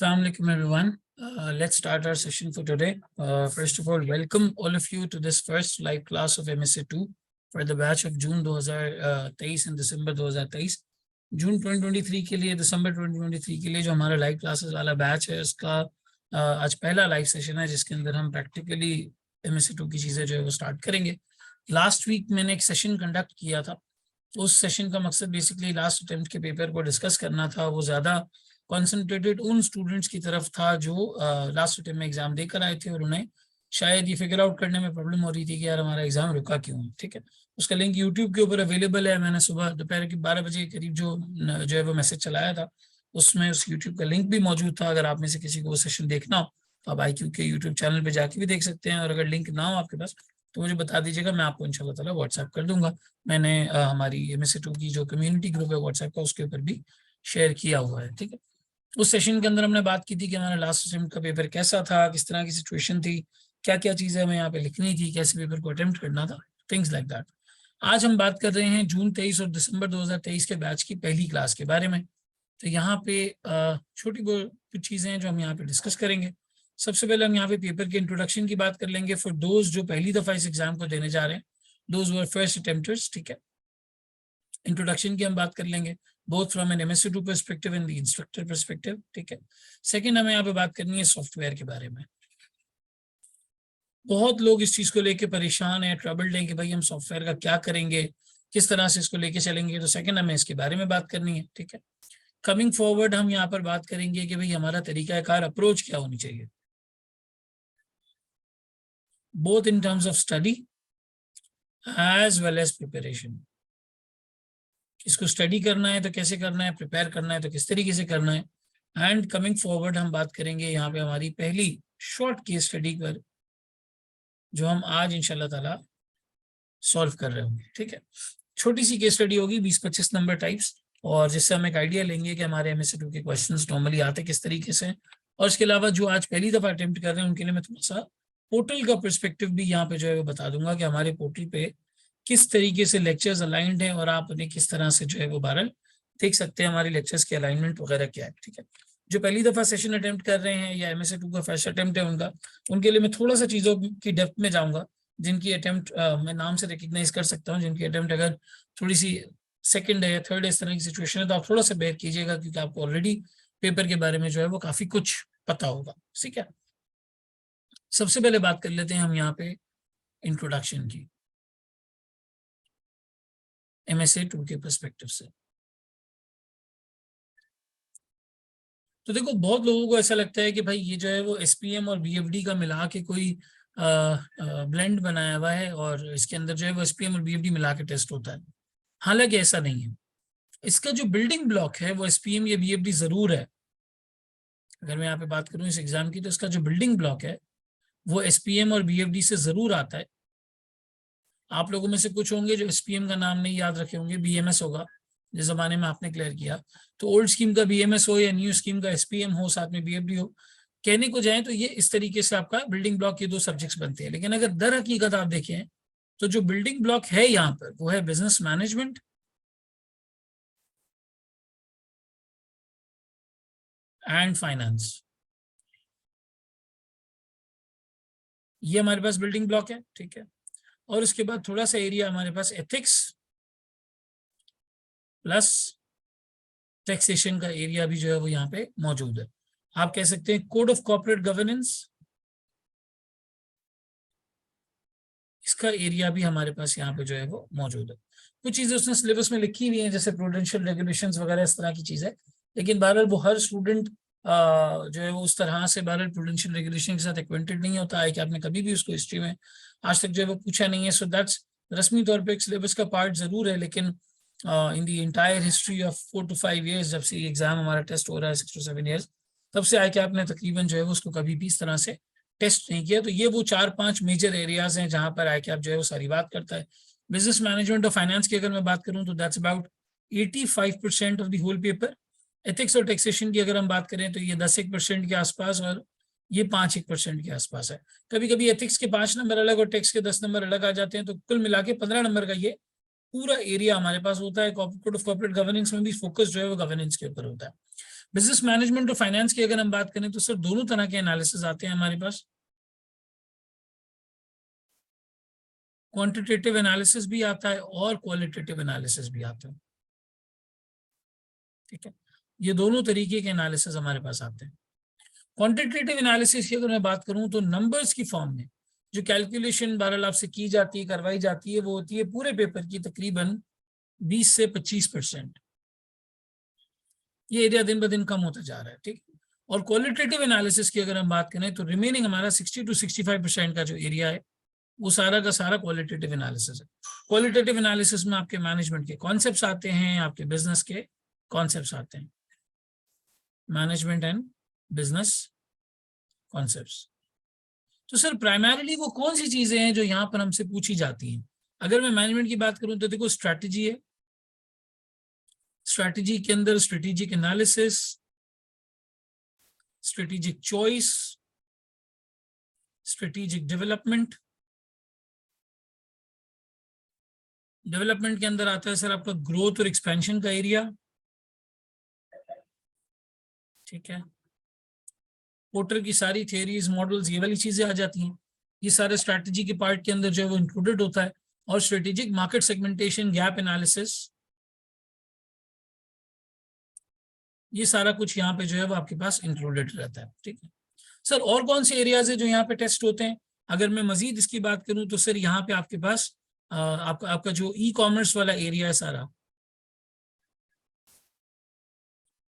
Assalamu alaikum everyone. Let's start our session for today. First of all, welcome all of you to this first live class of MSA 2 for the batch of June 2023 and December 2023. जून 2023 के लिए दिसंबर 2023 के लिए जो हमारा live classes वाला batch है उसका आज पहला लाइव सेशन है जिसके अंदर हम प्रैक्टिकली MSA 2 की चीज़ें जो है वो स्टार्ट करेंगे। लास्ट वीक मैंने एक सेशन कंडक्ट किया था, उस सेशन का मकसद बेसिकली लास्ट अटेम्प्ट के पेपर को डिस्कस करना था। वो ज़्यादा कॉन्सेंट्रेटेड उन स्टूडेंट्स की तरफ था जो लास्ट अटेम्प्ट में एग्जाम देकर आए थे और उन्हें शायद ये फिगर आउट करने में प्रॉब्लम हो रही थी कि यार हमारा एग्जाम रुका क्यों है। ठीक है, उसका लिंक यूट्यूब के ऊपर अवेलेबल है। मैंने सुबह दोपहर के 12 बजे के करीब जो है वो मैसेज चलाया था, उसमें उस यूट्यूब का लिंक भी मौजूद था। अगर आप में से किसी को वो सेशन देखना हो तो आप IQ के यूट्यूब चैनल पे जाके भी देख सकते हैं, और अगर लिंक ना हो आपके पास तो मुझे बता दीजिएगा, मैं आपको इंशाल्लाह ताला व्हाट्सएप कर दूंगा। मैंने हमारी MSA 2 की जो कम्युनिटी ग्रुप है व्हाट्सएप का, उसके ऊपर भी शेयर किया हुआ है। ठीक है, उस सेशन के अंदर हमने बात की थी कि हमारा लास्ट अटेम्प्ट का पेपर कैसा था, किस तरह की सिचुएशन थी, क्या क्या चीज़ें हमें यहाँ पे लिखनी थी, कैसे पेपर को अटेम्प्ट करना था, थिंग्स लाइक दैट। आज हम बात कर रहे हैं जून 23 और दिसंबर 2023 के बैच की पहली क्लास के बारे में। तो यहाँ पे छोटी कुछ चीज़ें हैं जो हम यहाँ पे डिस्कस करेंगे। सबसे पहले हम यहाँ पे पेपर के इंट्रोडक्शन की बात कर लेंगे फॉर दोज जो पहली दफ़ा इस एग्जाम को देने जा रहे हैं, दोज वर फर्स्ट अटेम्प्टर्स। ठीक है, इंट्रोडक्शन की हम बात कर लेंगे both from an MSA 2 perspective and the instructor perspective. ठीक है, सेकंड हमें यहाँ पे बात करनी है सॉफ्टवेयर के बारे में। बहुत लोग इस चीज को लेके परेशान है, ट्रबल्ड है कि भाई हम सॉफ्टवेयर का क्या करेंगे, किस तरह से इसको लेके चलेंगे। तो सेकंड हमें इसके बारे में बात करनी है। ठीक है, कमिंग फॉरवर्ड हम यहाँ पर बात करेंगे कि भाई हमारा तरीकाकार अप्रोच क्या होनी चाहिए, both in terms of study as well as preparation. इसको स्टडी करना है तो कैसे करना है, प्रिपेयर करना है तो किस तरीके से करना है। एंड कमिंग फॉरवर्ड हम बात करेंगे यहाँ पे हमारी पहली शॉर्ट केस स्टडी पर जो हम आज इंशाल्लाह ताला सॉल्व कर रहे होंगे। ठीक है, छोटी सी केस स्टडी होगी, 20-25 नंबर टाइप्स, और जिससे हम एक आइडिया लेंगे कि हमारे MSA 2 के क्वेश्चंस नॉर्मली आते किस तरीके से। और इसके अलावा जो आज पहली दफा अटेम्प्ट कर रहे हैं उनके लिए मैं थोड़ा सा पोर्टल का पर्सपेक्टिव भी यहाँ पे जो है वो बता दूंगा कि हमारे पोर्टल पे किस तरीके से लेक्चर्स अलाइंड हैं और आप उन्हें किस तरह से जो है वो बहरहाल देख सकते हैं हमारे लेक्चर्स के अलाइनमेंट वगैरह क्या है। ठीक है, जो पहली दफा सेशन अटेम्प्ट कर रहे हैं या MSA 2 का फर्स्ट अटेम्प्ट है उनके लिए मैं थोड़ा सा चीज़ों की डेप्थ में जाऊंगा, जिनकी अटेम्प्ट मैं नाम से रिकग्नाइज कर सकता हूँ, जिनकी अटेम्प्ट अगर थोड़ी सी सेकंड है या थर्ड है इस तरह की सिचुएशन है तो आप थोड़ा सा बेयर कीजिएगा, क्योंकि आपको ऑलरेडी पेपर के बारे में जो है वो काफ़ी कुछ पता होगा। ठीक है, सबसे पहले बात कर लेते हैं हम यहाँ पे इंट्रोडक्शन की MSA 2 के पर्सपेक्टिव से। तो देखो, बहुत लोगों को ऐसा लगता है कि भाई ये जो है वो SPM और BFD का मिला के कोई ब्लेंड बनाया हुआ है और इसके अंदर जो है वो SPM और BFD मिला के टेस्ट होता है। हालांकि ऐसा नहीं है। इसका जो बिल्डिंग ब्लॉक है वो SPM या BFD जरूर है। अगर मैं यहाँ पे बात करूँ इस एग्जाम की तो इसका जो बिल्डिंग ब्लॉक है वो SPM और BFD से जरूर आता है। आप लोगों में से कुछ होंगे जो SPM का नाम नहीं याद रखे होंगे, BMS होगा जिस जमाने में आपने क्लियर किया। तो ओल्ड स्कीम का BMS हो या न्यू स्कीम का SPM हो, साथ में BFD हो, कहने को जाए तो ये इस तरीके से आपका बिल्डिंग ब्लॉक ये दो सब्जेक्ट्स बनते हैं। लेकिन अगर दर हकीकत आप देखें तो जो बिल्डिंग ब्लॉक है यहाँ पर वो है बिजनेस मैनेजमेंट एंड फाइनेंस। ये हमारे पास बिल्डिंग ब्लॉक है। ठीक है, और उसके बाद थोड़ा सा एरिया हमारे पास एथिक्स प्लस टैक्सेशन का एरिया भी जो है वो यहाँ पे मौजूद है। आप कह सकते हैं कोड ऑफ कॉर्पोरेट गवर्नेंस, इसका एरिया भी हमारे पास यहाँ पे जो है वो मौजूद है। कुछ चीजें उसने सिलेबस में लिखी हुई हैं जैसे प्रूडेंशियल रेगुलेशंस वगैरह, इस तरह की चीज है। लेकिन बहरहाल वो हर स्टूडेंट जो है वो उस तरह से बहरहाल प्रूडेंशियल रेगुलेशन के साथ एक्वेंटेड नहीं होता है कि आपने कभी भी उसको हिस्ट्री में आज तक जो है वो पूछा नहीं है। सो दैट्स रस्मी तौर पर एक सिलेबस का पार्ट जरूर है, लेकिन in the entire history of 4 to 5 years, जब से एग्जाम हमारा टेस्ट हो रहा है 6 to 7 years, तब से आके आपने तकरीबन जो है वो उसको कभी भी इस तरह से टेस्ट नहीं किया। तो ये वो 4-5 मेजर एरियाज हैं जहां पर आके आप जो है वो सारी बात करता है। बिजनेस मैनेजमेंट और फाइनेंस की अगर मैं बात करूं तो that's about 85% of the whole paper. Ethics और टैक्सेशन की अगर हम बात करें तो ये 10% के आसपास और ये 5% के आसपास है। कभी कभी एथिक्स के 5 नंबर अलग और टैक्स के 10 नंबर अलग आ जाते हैं, तो कुल मिला के 15 नंबर का ये पूरा एरिया हमारे पास होता है। कोड ऑफ कॉर्पोरेट गवर्नेंस में भी फोकस जो है वो गवर्नेंस के ऊपर होता है। बिजनेस मैनेजमेंट और फाइनेंस की अगर हम बात करें तो सर दोनों तरह के एनालिसिस आते हैं हमारे पास। क्वांटिटेटिव एनालिसिस भी आता है और क्वालिटेटिव एनालिसिस भी आता है, ठीक है। ये दोनों तरीके के एनालिसिस हमारे पास आते हैं। क्वांटिटेटिव एनालिसिस की अगर मैं बात करूं तो नंबर्स की फॉर्म में जो कैलकुलेशन बहरहाल आपसे की जाती है, करवाई जाती है, वो होती है पूरे पेपर की तकरीबन 20 से 25%। ये एरिया दिन ब दिन कम होता जा रहा है, ठीक। और क्वालिटेटिव एनालिसिस की अगर हम बात करें तो रिमेनिंग हमारा 60 to 65% का जो एरिया है वो सारा का सारा क्वालिटेटिव एनालिसिस है। क्वालिटेटिव एनालिसिस में आपके मैनेजमेंट के कॉन्सेप्ट्स आते हैं, आपके बिजनेस के कॉन्सेप्ट्स आते हैं, मैनेजमेंट एंड बिजनेस कॉन्सेप्ट्स। तो सर प्राइमरीली वो कौन सी चीजें हैं जो यहाँ पर हमसे पूछी जाती हैं? अगर मैं मैनेजमेंट की बात करूं तो देखो स्ट्रैटेजी है, स्ट्रैटेजी के अंदर strategic analysis, strategic choice, strategic development. Development के अंदर आता है सर आपका ग्रोथ और एक्सपेंशन का एरिया, ठीक है। पोर्टर की सारी थियरीज, मॉडल्स, ये वाली चीजें आ जाती हैं। ये सारे स्ट्रैटेजी के पार्ट के अंदर जो है वो इंक्लूडेड होता है। और strategic market segmentation, gap analysis, ये सारा कुछ यहाँ पे जो है वो आपके पास इंक्लूडेड रहता है, ठीक है। सर और कौन से एरियाज है जो यहाँ पे टेस्ट होते हैं? अगर मैं मजीद इसकी बात करूं तो सर यहाँ पे आपके पास आपका जो ई कॉमर्स वाला एरिया है सारा,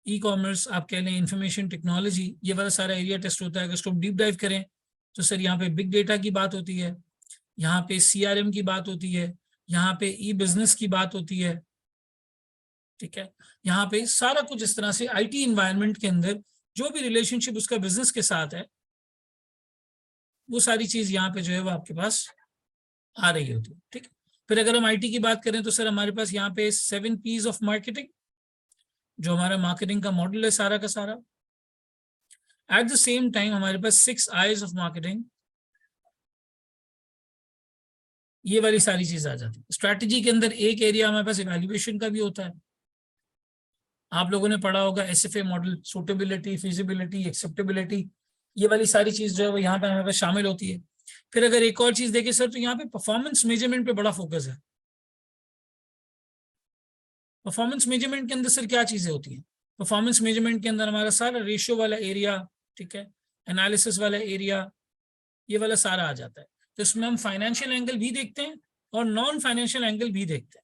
ई कॉमर्स आप कह लें, इंफॉर्मेशन टेक्नोलॉजी, ये वाला सारा एरिया टेस्ट होता है। अगर इसको डीप डाइव करें तो सर यहाँ पे बिग डेटा की बात होती है, यहाँ पे सीआरएम की बात होती है, यहाँ पे ई बिजनेस की बात होती है, ठीक है। यहाँ पे सारा कुछ इस तरह से आईटी इन्वायरमेंट के अंदर जो भी रिलेशनशिप उसका बिजनेस के साथ है वो सारी चीज यहाँ पे जो है वो आपके पास आ रही होती है, ठीक है। फिर अगर हम आईटी की बात करें तो सर हमारे पास यहाँ पे 7 P's ऑफ मार्केटिंग, जो हमारा मार्केटिंग का मॉडल है सारा का सारा। एट द सेम टाइम हमारे पास 6 I's ऑफ मार्केटिंग, ये वाली सारी चीज आ जाती है। स्ट्रैटेजी के अंदर एक एरिया हमारे पास इवैल्यूएशन का भी होता है। आप लोगों ने पढ़ा होगा SFA model, suitability, feasibility, acceptability, ये वाली सारी चीज जो है वो यहाँ पे हमारे पास शामिल होती है। फिर अगर एक और चीज देखें सर तो यहाँ पे परफॉर्मेंस मेजरमेंट पे बड़ा फोकस है। परफॉर्मेंस मेजरमेंट के अंदर सर क्या चीजें होती हैं? परफॉर्मेंस मेजरमेंट के अंदर हमारा सारा रेशियो वाला एरिया, ठीक है, एनालिसिस वाला एरिया, ये वाला सारा आ जाता है। तो इसमें हम फाइनेंशियल एंगल भी देखते हैं और नॉन फाइनेंशियल एंगल भी देखते हैं।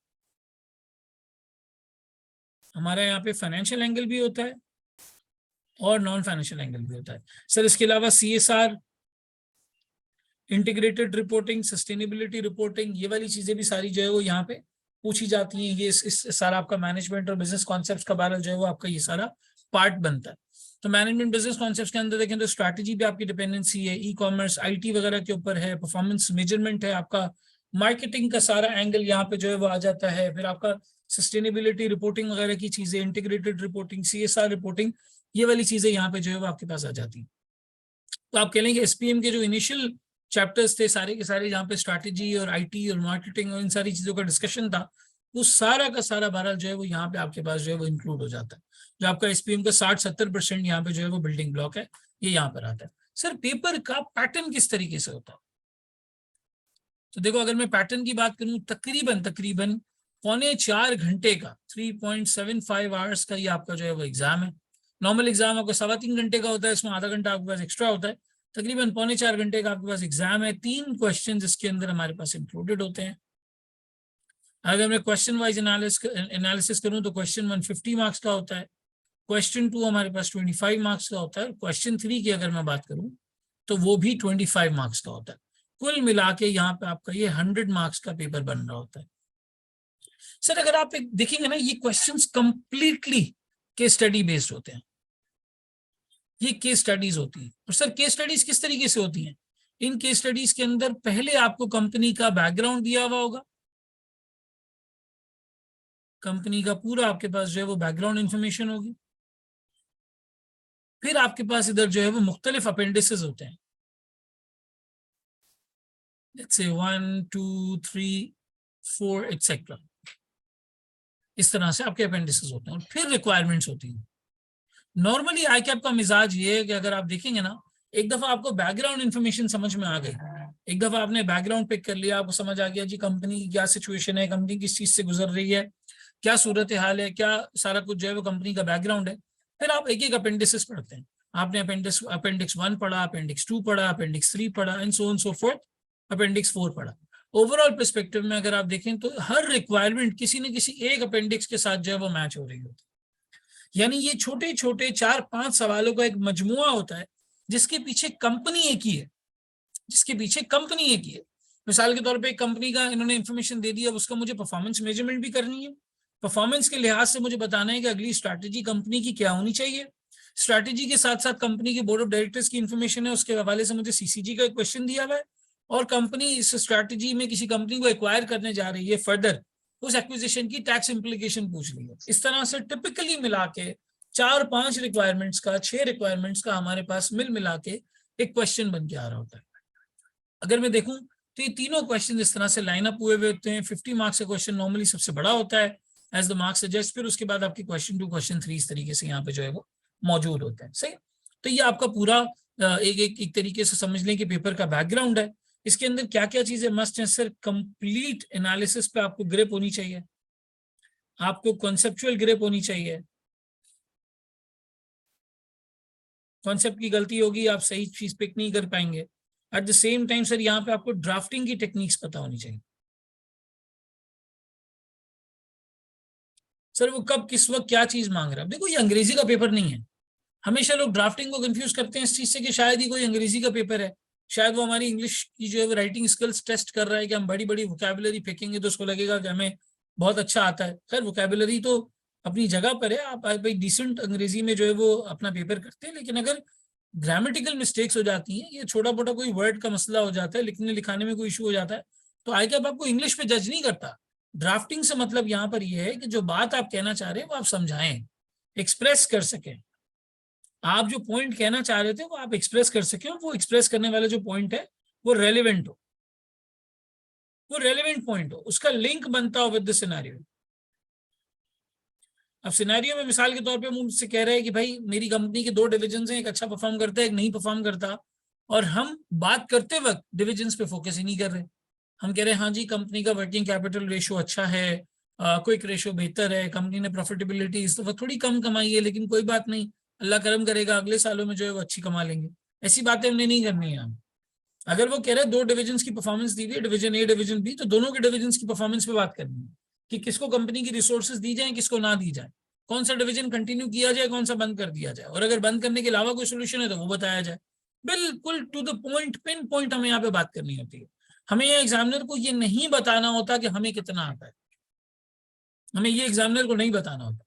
हमारे यहाँ पे फाइनेंशियल एंगल भी होता है और नॉन फाइनेंशियल एंगल भी होता है। सर इसके अलावा CSR, integrated reporting, sustainability reporting, ये वाली चीजें भी सारी जो है वो यहाँ पे पूछी जाती हैं। ये इस सारा आपका मैनेजमेंट और बिजनेस कॉन्सेप्ट्स का बारे जो है वो आपका ये सारा पार्ट बनता है। तो मैनेजमेंट बिजनेस कॉन्सेप्ट्स के अंदर देखें तो स्ट्रैटेजी भी आपकी डिपेंडेंसी है, ई कॉमर्स, आईटी वगैरह के ऊपर है, परफॉर्मेंस मेजरमेंट है आपका, मार्केटिंग का सारा एंगल यहाँ पे जो है वो आ जाता है। फिर आपका सस्टेनेबिलिटी रिपोर्टिंग वगैरह की चीजें, इंटीग्रेटेड रिपोर्टिंग, सीएसआर रिपोर्टिंग, ये वाली चीजें यहाँ पे जो है वो आपके पास आ जाती है। तो आप कह लेंगे एसपीएम के जो इनिशियल चैप्टर्स थे सारे के सारे जहाँ पे स्ट्रैटेजी और आईटी और मार्केटिंग और इन सारी चीजों का डिस्कशन था, वो सारा का सारा बहरहाल जो है वो यहाँ पे आपके पास जो है वो इंक्लूड हो जाता है। जो आपका एसपीएम का 60-70% यहाँ पे जो है वो बिल्डिंग ब्लॉक है, ये यहाँ पर आता है। सर पेपर का पैटर्न किस तरीके से होता है? तो देखो अगर मैं पैटर्न की बात करूं तकरीबन तकरीबन 3.25 घंटे का, 3.75 आवर्स का ये आपका जो है वो एग्जाम है। नॉर्मल एग्जाम आपका 3.25 घंटे का होता है, इसमें आधा घंटा आपके पास एक्स्ट्रा होता है। तकरीबन 3.25 घंटे का आपके पास एग्जाम है। 3 क्वेश्चन इसके अंदर हमारे पास इंक्लूडेड होते हैं। अगर मैं क्वेश्चन वाइज एनालिसिस करूं तो क्वेश्चन 1 50 मार्क्स का होता है, क्वेश्चन 2 हमारे पास 25 मार्क्स का होता है, क्वेश्चन 3 की अगर मैं बात करूं तो वो भी 25 मार्क्स का होता है। कुल मिला के यहाँ पे आपका ये 100 मार्क्स का पेपर बन रहा होता है। सर अगर आप देखेंगे ना, ये questions completely case study based होते हैं, ये केस स्टडीज होती हैं। और सर केस स्टडीज किस तरीके से होती हैं? इन केस स्टडीज के अंदर पहले आपको कंपनी का बैकग्राउंड दिया हुआ होगा, कंपनी का पूरा आपके पास जो है वो बैकग्राउंड इंफॉर्मेशन होगी। फिर आपके पास इधर जो है वो मुख्तलिफ अपेंडिसेस होते हैं, लेट्स से 1 2 3 4 एक्सेट्रा, इस तरह से आपके अपेंडिसेस होते हैं। और फिर रिक्वायरमेंट्स होती हैं। नॉर्मली आई कैप का मिजाज ये है कि अगर आप देखेंगे ना, एक दफा आपको बैकग्राउंड इन्फॉर्मेशन समझ में आ गई, एक दफा आपने बैकग्राउंड पिक कर लिया, आपको समझ आ गया जी कंपनी की क्या सिचुएशन है, कंपनी किस चीज से गुजर रही है, क्या सूरत हाल है, क्या सारा कुछ जो है वो कंपनी का बैकग्राउंड है, फिर आप एक एक अपेंडिसेस पढ़ते हैं। आपने अपेंडिक्स 1 पढ़ा, अपेंडिक्स 2 पढ़ा, अपेंडिक्स 3 पढ़ा, and so on so fourth, appendix 4 पढ़ा। ओवरऑल पर्सपेक्टिव में अगर आप देखें तो हर रिक्वायरमेंट किसी न किसी एक अपेंडिक्स के साथ जो है वो मैच हो रही होती है। यानी ये छोटे छोटे 4-5 सवालों का एक मजमुआ होता है जिसके पीछे कंपनी एक ही है, जिसके पीछे कंपनी एक ही है। मिसाल के तौर पे एक कंपनी का इन्होंने इंफॉर्मेशन दे दिया, उसका मुझे परफॉर्मेंस मेजरमेंट भी करनी है। परफॉर्मेंस के लिहाज से मुझे बताना है कि अगली स्ट्रैटेजी कंपनी की क्या होनी चाहिए। स्ट्रैटेजी के साथ साथ कंपनी की बोर्ड ऑफ डायरेक्टर्स की इंफॉर्मेशन है, उसके हवाले से मुझे सीसीजी का एक क्वेश्चन दिया हुआ है, और कंपनी इस स्ट्रैटेजी में किसी कंपनी को एक्वायर करने जा रही है फर्दर, उस एक्विजिशन की टैक्स इंप्लीकेशन पूछ रही है। इस तरह से टिपिकली मिला के 4-5 रिक्वायरमेंट्स का, 6 रिक्वायरमेंट्स का हमारे पास मिला के एक क्वेश्चन बन के आ रहा होता है। अगर मैं देखूं तो ये तीनों क्वेश्चन इस तरह से लाइन अप हुए हुए होते हैं। 50 मार्क्स का क्वेश्चन नॉर्मली सबसे बड़ा होता है एज द मार्क्स सजेस्ट, फिर उसके बाद आपके क्वेश्चन 2, क्वेश्चन 3 इस तरीके से यहाँ पे जो है वो मौजूद होते हैं। सही, तो ये आपका पूरा एक तरीके से समझ लें कि पेपर का बैकग्राउंड है। इसके अंदर क्या क्या चीजें मस्ट है सर, कंप्लीट एनालिसिस पे आपको ग्रिप होनी चाहिए, आपको कॉन्सेप्चुअल ग्रिप होनी चाहिए। कॉन्सेप्ट की गलती होगी, आप सही चीज पिक नहीं कर पाएंगे। Eight the same time sir यहाँ पे आपको ड्राफ्टिंग की टेक्निक्स पता होनी चाहिए। सर वो कब किस वक्त क्या चीज मांग रहा है। देखो ये अंग्रेजी का पेपर नहीं है। हमेशा लोग ड्राफ्टिंग को कंफ्यूज करते हैं इस चीज से कि शायद ही कोई अंग्रेजी का पेपर है, शायद वो हमारी इंग्लिश की जो है वो राइटिंग स्किल्स टेस्ट कर रहा है कि हम बड़ी बड़ी वोकैबुलरी फेंकेंगे तो उसको लगेगा कि हमें बहुत अच्छा आता है। खैर वोकैबुलरी तो अपनी जगह पर है, आप भाई डिसेंट अंग्रेजी में जो है वो अपना पेपर करते हैं, लेकिन अगर ग्रामेटिकल मिस्टेक्स हो जाती हैं, ये छोटा मोटा कोई वर्ड का मसला हो जाता है, लिखने लिखाने में कोई इशू हो जाता है, तो आई कैप आपको इंग्लिश पे जज नहीं करता। ड्राफ्टिंग से मतलब यहाँ पर यह है कि जो बात आप कहना चाह रहे हैं वो आप समझाएं, एक्सप्रेस कर सकें। आप जो पॉइंट कहना चाह रहे थे वो आप एक्सप्रेस कर सके, वो एक्सप्रेस करने वाला जो पॉइंट है वो रेलिवेंट हो, वो रेलिवेंट पॉइंट हो, उसका लिंक बनता हो विद द सिनेरियो। अब सिनेरियो में मिसाल के तौर पे मुझसे कह रहे हैं कि भाई मेरी कंपनी के 2 डिविजन हैं, एक अच्छा परफॉर्म करता है, एक नहीं परफॉर्म करता, और हम बात करते वक्त डिविजन पे फोकस ही नहीं कर रहे। हम कह रहे हैं हाँ जी कंपनी का वर्किंग कैपिटल रेशो अच्छा है, क्विक रेशो बेहतर है, कंपनी ने प्रॉफिटेबिलिटी इस दफा थोड़ी कम कमाई है, लेकिन कोई बात नहीं, अल्लाह करम करेगा, अगले सालों में जो है वो अच्छी कमा लेंगे। ऐसी बातें हमने नहीं करनी है हम। अगर वो कह रहे हैं 2 डिविजन की परफॉर्मेंस दी हुई है, डिवीजन ए डिवीजन बी, तो दोनों के डिविजन की परफॉर्मेंस पे बात करनी है कि किसको कंपनी की रिसोर्सेज दी जाए, किसको ना दी जाए, कौन सा डिवीजन कंटिन्यू किया जाए, कौन सा बंद कर दिया जाए, और अगर बंद करने के अलावा कोई सोल्यूशन है तो वो बताया जाए। बिल्कुल to the point, pin point हमें यहाँ पे बात करनी होती है। हमें ये एग्जामिनर को ये नहीं बताना होता कि हमें कितना आता है, हमें ये एग्जामिनर को नहीं बताना होता।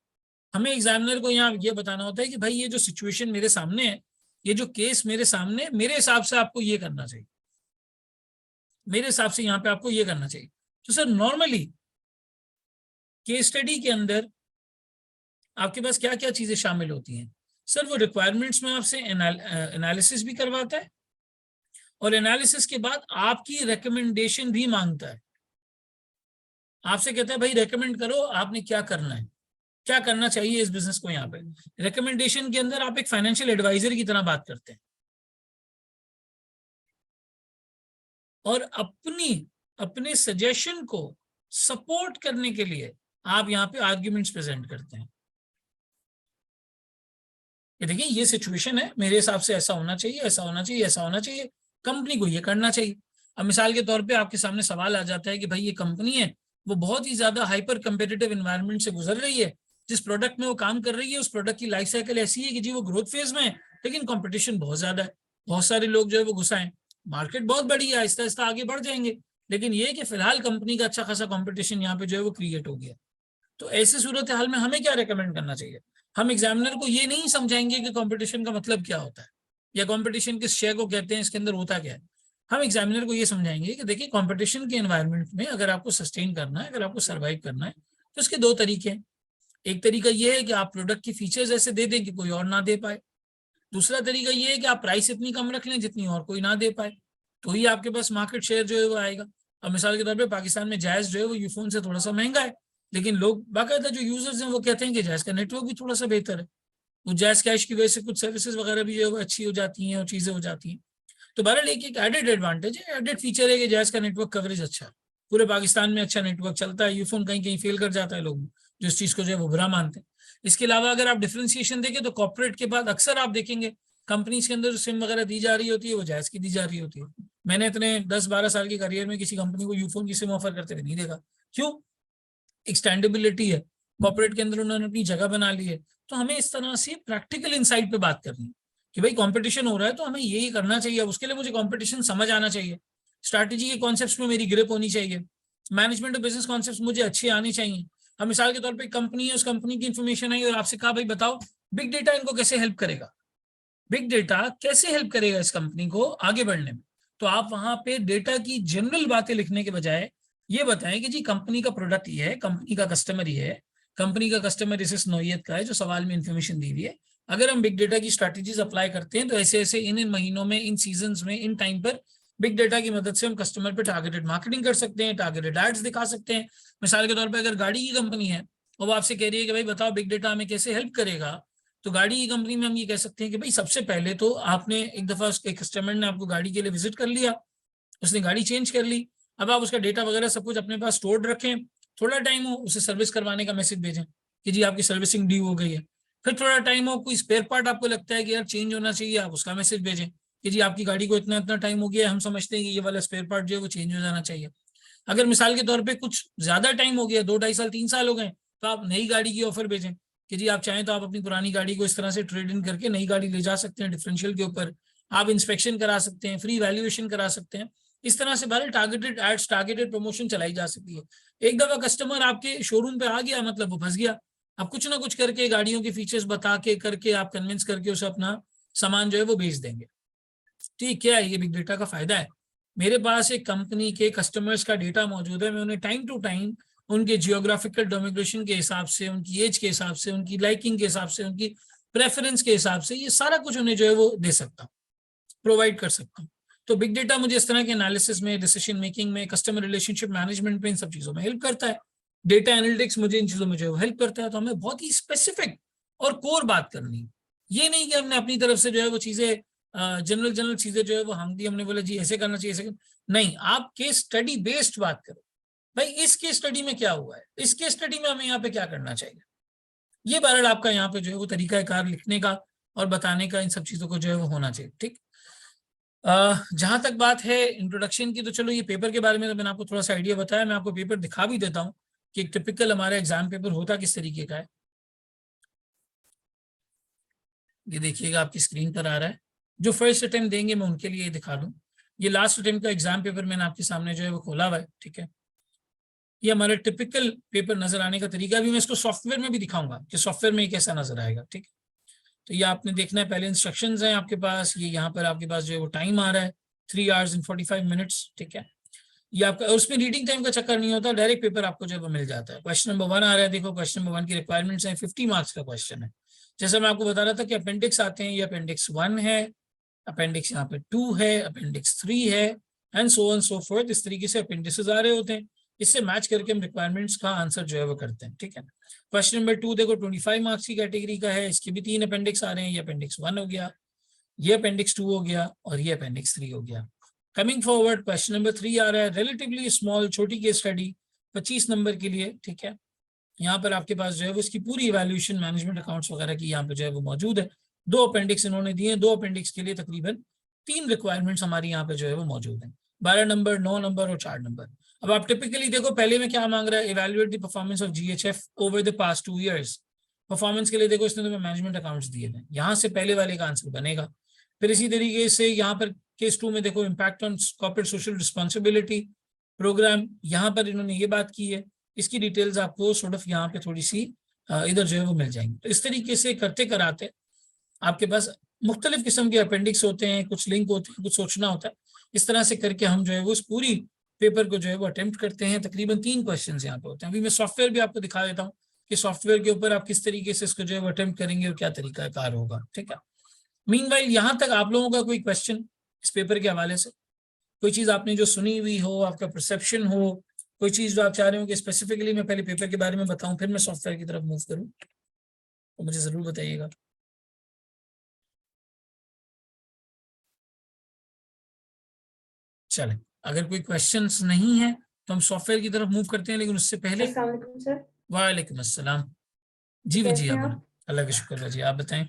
हमें एग्जामिनर को यहाँ ये बताना होता है कि भाई ये जो सिचुएशन मेरे सामने है, ये जो केस मेरे सामने, मेरे हिसाब से आपको ये करना चाहिए, मेरे हिसाब से यहाँ पे आपको ये करना चाहिए। तो सर नॉर्मली केस स्टडी के अंदर आपके पास क्या क्या चीजें शामिल होती हैं। सर वो रिक्वायरमेंट्स में आपसे एनालिसिस भी करवाता है, और एनालिसिस के बाद आपकी रिकमेंडेशन भी मांगता है। आपसे कहता है भाई रेकमेंड करो, आपने क्या करना है, क्या करना चाहिए इस बिजनेस को। यहाँ पे रिकमेंडेशन के अंदर आप एक फाइनेंशियल एडवाइजर की तरह बात करते हैं, और अपने सजेशन को सपोर्ट करने के लिए आप यहाँ पे आर्ग्यूमेंट्स प्रेजेंट करते हैं। ये देखिए ये सिचुएशन है, मेरे हिसाब से ऐसा होना चाहिए, ऐसा होना चाहिए, ऐसा होना चाहिए, कंपनी को ये करना चाहिए। अब मिसाल के तौर पे आपके सामने सवाल आ जाता है कि भाई ये कंपनी है वो बहुत ही ज्यादा हाइपर कंपेटिटिव एनवायरनमेंट से गुजर रही है, जिस प्रोडक्ट में वो काम कर रही है उस प्रोडक्ट की लाइफ साइकिल ऐसी है कि जी वो ग्रोथ फेज में है, लेकिन कंपटीशन बहुत ज्यादा है, बहुत सारे लोग जो है वो घुसाएं, मार्केट बहुत बड़ी है, आहिस्ता आहिस्ता आगे बढ़ जाएंगे, लेकिन ये कि फिलहाल कंपनी का अच्छा खासा कॉम्पिटिशन यहाँ पे जो है वो क्रिएट हो गया। तो ऐसी सूरत हाल में हमें क्या रिकमेंड करना चाहिए। हम एग्जामिनर को ये नहीं समझाएंगे कि कंपटीशन का मतलब क्या होता है या कंपटीशन किस शेयर को कहते हैं, इसके अंदर होता क्या है। हम एग्जामिनर को ये समझाएंगे कि देखिए कंपटीशन के एनवायरनमेंट में अगर आपको सस्टेन करना है, अगर आपको सर्वाइव करना है, तो इसके 2 तरीके हैं। एक तरीका ये है कि आप प्रोडक्ट की फीचर्स ऐसे दे दें कि कोई और ना दे पाए। दूसरा तरीका ये है कि आप प्राइस इतनी कम रख लें जितनी और कोई ना दे पाए, तो ही आपके पास मार्केट शेयर जो है वो आएगा। अब मिसाल के तौर पे पाकिस्तान में जायज जो है वो यूफोन से थोड़ा सा महंगा है, लेकिन लोग बाकायदा जो यूजर्स हैं वो कहते हैं कि जायज का नेटवर्क भी थोड़ा सा बेहतर है। वो जैस कैश की वजह से कुछ सर्विसेज वगैरह भी जो है वो अच्छी हो जाती हैं और चीजें हो जाती हैं। तो बहरहाल एक एडेड एडवांटेज है, एडेड फीचर है कि जैस का नेटवर्क कवरेज अच्छा है, पूरे पाकिस्तान में अच्छा नेटवर्क चलता है, यूफोन कहीं कहीं फेल कर जाता है, लोग जो इस चीज को जो है वो बुरा मानते हैं। इसके अलावा अगर आप डिफ्रेंसिएशन देखें तो कॉर्पोरेट के बाद अक्सर आप देखेंगे कंपनीज के अंदर जो सिम वगैरह दी जा रही होती है वो जायज की दी जा रही होती है। मैंने इतने 10-12 साल के करियर में किसी कंपनी को यूफोन की सिम ऑफर करते हुए नहीं देखा। क्यों? एक्सटेंडेबिलिटी है, कॉर्पोरेट के अंदर उन्होंने अपनी जगह बना ली है। तो हमें इस तरह से प्रैक्टिकल इनसाइट पे बात करनी है कि भाई कंपटीशन हो रहा है तो हमें यही करना चाहिए, उसके लिए मुझे कंपटीशन समझ आना चाहिए, स्ट्रैटेजी के कॉन्सेप्ट्स में मेरी ग्रिप होनी चाहिए, मैनेजमेंट और बिजनेस कॉन्सेप्ट्स मुझे अच्छे आने चाहिए। अब मिसाल के तौर पे कंपनी है, उस कंपनी की इन्फॉर्मेशन आई और आपसे कहा भाई बताओ बिग डेटा इनको कैसे हेल्प करेगा, बिग डेटा कैसे हेल्प करेगा इस कंपनी को आगे बढ़ने में। तो आप वहां पे डेटा की जनरल बातें लिखने के बजाय ये बताएं कि जी कंपनी का प्रोडक्ट ये है, कंपनी का कस्टमर ये है, कंपनी का कस्टमर इस नौयत का है जो सवाल में इंफॉर्मेशन दी हुई है। अगर हम बिग डेटा की स्ट्रैटेजीज अप्लाई करते हैं तो ऐसे ऐसे इन महीनों में, इन सीजन में, इन टाइम पर बिग डेटा की मदद से हम कस्टमर पे टारगेटेड मार्केटिंग कर सकते हैं, टारगेटेड एड्स दिखा सकते हैं। मिसाल के तौर पर अगर गाड़ी की कंपनी है और वो आपसे कह रही है कि भाई बताओ बिग डेटा हमें कैसे हेल्प करेगा, तो गाड़ी की कंपनी में हम ये कह सकते हैं कि भाई सबसे पहले तो आपने एक दफा उसके कस्टमर ने आपको गाड़ी के लिए विजिट कर लिया, उसने गाड़ी चेंज कर ली, अब आप उसका डेटा वगैरह सब कुछ अपने पास स्टोर्ड रखें, थोड़ा टाइम हो उसे सर्विस करवाने का मैसेज भेजें कि जी आपकी सर्विसिंग ड्यू हो गई है। फिर थोड़ा टाइम हो, कोई स्पेयर पार्ट आपको लगता है कि यार चेंज होना चाहिए, आप उसका मैसेज भेजें कि जी आपकी गाड़ी को इतना इतना टाइम हो गया है, हम समझते हैं कि ये वाला स्पेयर पार्ट जो है वो चेंज हो जाना चाहिए। अगर मिसाल के तौर पे कुछ ज्यादा टाइम हो गया, 2-2.5 साल 3 साल हो गए, तो आप नई गाड़ी की ऑफर भेजें कि जी आप चाहें तो आप अपनी पुरानी गाड़ी को इस तरह से ट्रेड इन करके नई गाड़ी ले जा सकते हैं डिफरेंशियल के ऊपर, आप इंस्पेक्शन करा सकते हैं, फ्री वैल्यूएशन करा सकते हैं। इस तरह से बारे टारगेटेड एड्स, टारगेटेड प्रमोशन चलाई जा सकती है। एक दफा कस्टमर आपके शोरूम पे आ गया मतलब वो फंस गया। आप कुछ ना कुछ करके गाड़ियों के फीचर्स बता के करके आप कन्विंस करके उसे अपना सामान जो है वो बेच देंगे। ठीक, क्या है ये बिग डेटा का फायदा है? मेरे पास एक कंपनी के कस्टमर्स का डेटा मौजूद है, मैं उन्हें टाइम टू टाइम उनके जियोग्राफिकल डोमिग्रेशन के हिसाब से, उनकी एज के हिसाब से, उनकी लाइकिंग के हिसाब से, उनकी प्रेफरेंस के हिसाब से ये सारा कुछ उन्हें जो है वो दे सकता हूँ, प्रोवाइड कर सकता हूँ। तो बिग डेटा मुझे इस तरह के एनालिसिस में, डिसीजन मेकिंग में, कस्टमर रिलेशनशिप मैनेजमेंट में, इन सब चीजों में हेल्प करता है। डेटा एनालिटिक्स मुझे इन चीजों में जो है हेल्प करता है। तो हमें बहुत ही स्पेसिफिक और कोर बात करनी है। ये नहीं कि हमने अपनी तरफ से जो है वो चीजें जनरल जनरल चीजें जो है वो हम दी, हमने बोला जी ऐसे करना चाहिए, ऐसे नहीं, आप केस स्टडी बेस्ड बात करो। भाई इस केस स्टडी में क्या हुआ है, इस केस स्टडी में हमें यहाँ पे क्या करना चाहिए। ये बहरहाल आपका यहाँ पे जो है वो तरीका कार लिखने का और बताने का, इन सब चीजों को जो है वो होना चाहिए। ठीक, जहां तक बात है इंट्रोडक्शन की, तो चलो ये पेपर के बारे में तो मैंने आपको थोड़ा सा आइडिया बताया, मैं आपको पेपर दिखा भी देता हूँ कि एक टिपिकल हमारा एग्जाम पेपर होता किस तरीके का है। ये देखिएगा आपकी स्क्रीन पर आ रहा है। जो फर्स्ट अटेम्प्ट देंगे मैं उनके लिए दिखा दूं। ये लास्ट अटेम्प्ट का एग्जाम पेपर मैंने आपके सामने जो है वो खोला हुआ है। ठीक है, ये हमारा टिपिकल पेपर नजर आने का तरीका भी मैं इसको सॉफ्टवेयर में भी दिखाऊंगा कि सॉफ्टवेयर में कैसा नजर आएगा। ठीक है, तो ये आपने देखना है, पहले इंस्ट्रक्शंस हैं आपके पास, ये यहाँ पर आपके पास जो है वो टाइम आ रहा है 3 hours and 45 minutes। ठीक है, ये आपका, उसमें रीडिंग टाइम का चक्कर नहीं होता, डायरेक्ट पेपर आपको जो है वो मिल जाता है। क्वेश्चन नंबर 1 आ रहा है, देखो क्वेश्चन नंबर 1 की रिक्वायरमेंट्स हैं, 50 मार्क्स का क्वेश्चन है। जैसे मैं आपको बता रहा था कि अपेंडिक्स आते हैं, ये अपेंडिक्स 1 है, अपेंडिक्स यहाँ पे 2 है, अपेंडिक्स 3 है, and so on so fourth. इस तरीके से अपेंडिसेस आ रहे होते हैं, इससे मैच करके हम रिक्वायरमेंट्स का आंसर जो है वो करते हैं। ठीक है, क्वेश्चन नंबर 2 देखो 25 मार्क्स की कैटेगरी का है, इसके भी 3 अपेंडिक्स आ रहे हैं, ये अपेंडिक्स 1 हो गया, ये अपेंडिक्स 2 हो गया, और ये अपेंडिक्स 3 हो गया। कमिंग फॉरवर्ड, क्वेश्चन नंबर 3 आ रहा है, रिलेटिवली स्मॉल, छोटी केस स्टडी, 25 नंबर के लिए। ठीक है, यहाँ पर आपके पास जो है वो इसकी पूरी इवैल्यूएशन, मैनेजमेंट अकाउंट्स वगैरह की यहाँ पे जो है वो मौजूद है। 2 अपेंडिक्स इन्होंने दिए हैं, 2 अपेंडिक्स के लिए तकरीबन 3 रिक्वायरमेंट्स हमारी यहाँ पे जो है वो मौजूद है, 12 नंबर, 9 नंबर और 4 नंबर। अब आप टिपिकली देखो पहले में क्या मांग रहा है, evaluate the performance of GHF over the past 2 years। Performance के लिए देखो इसने तुम्हें मैनेजमेंट अकाउंट्स दिए हैं, यहाँ से पहले वाले का आंसर बनेगा। फिर इसी तरीके से यहाँ पर केस 2 में देखो impact on corporate social responsibility programme, यहाँ पर इन्होंने ये बात की है, इसकी डिटेल्स आपको सॉर्ट ऑफ यहाँ पे थोड़ी सी इधर जो है वो मिल जाएंगी। तो इस तरीके से करते कराते आपके पास मुख्तलिफ किस्म के अपेंडिक्स होते हैं, कुछ लिंक होते हैं, कुछ सोचना होता है। इस तरह से करके हम जो है वो उस पूरी पेपर को जो है वो अटेम्प्ट करते हैं। तकरीबन 3 क्वेश्चन यहाँ पे होते हैं। अभी मैं सॉफ्टवेयर भी आपको दिखा देता हूँ कि सॉफ्टवेयर के ऊपर आप किस तरीके से इसको जो है वो अटेम्प्ट करेंगे और क्या तरीका कार होगा। ठीक है, मीनवाइल यहाँ तक आप लोगों का कोई क्वेश्चन इस पेपर के हवाले से, कोई चीज आपने जो सुनी हुई हो, आपका परसेप्शन हो, कोई चीज जो आप चाह रहे हो कि स्पेसिफिकली मैं पहले पेपर के बारे में बताऊं फिर मैं सॉफ्टवेयर की तरफ मूव करूं, तो मुझे जरूर बताइएगा। चले, अगर कोई क्वेश्चंस नहीं है तो हम सॉफ्टवेयर की तरफ मूव करते हैं, लेकिन उससे पहले अस्सलाम वालेकुम सर। वालेकुम अस्सलाम। जी कैसे वजिया हैं बोले। आप? अल्लाह का शुक्र है जी, आप बताएं।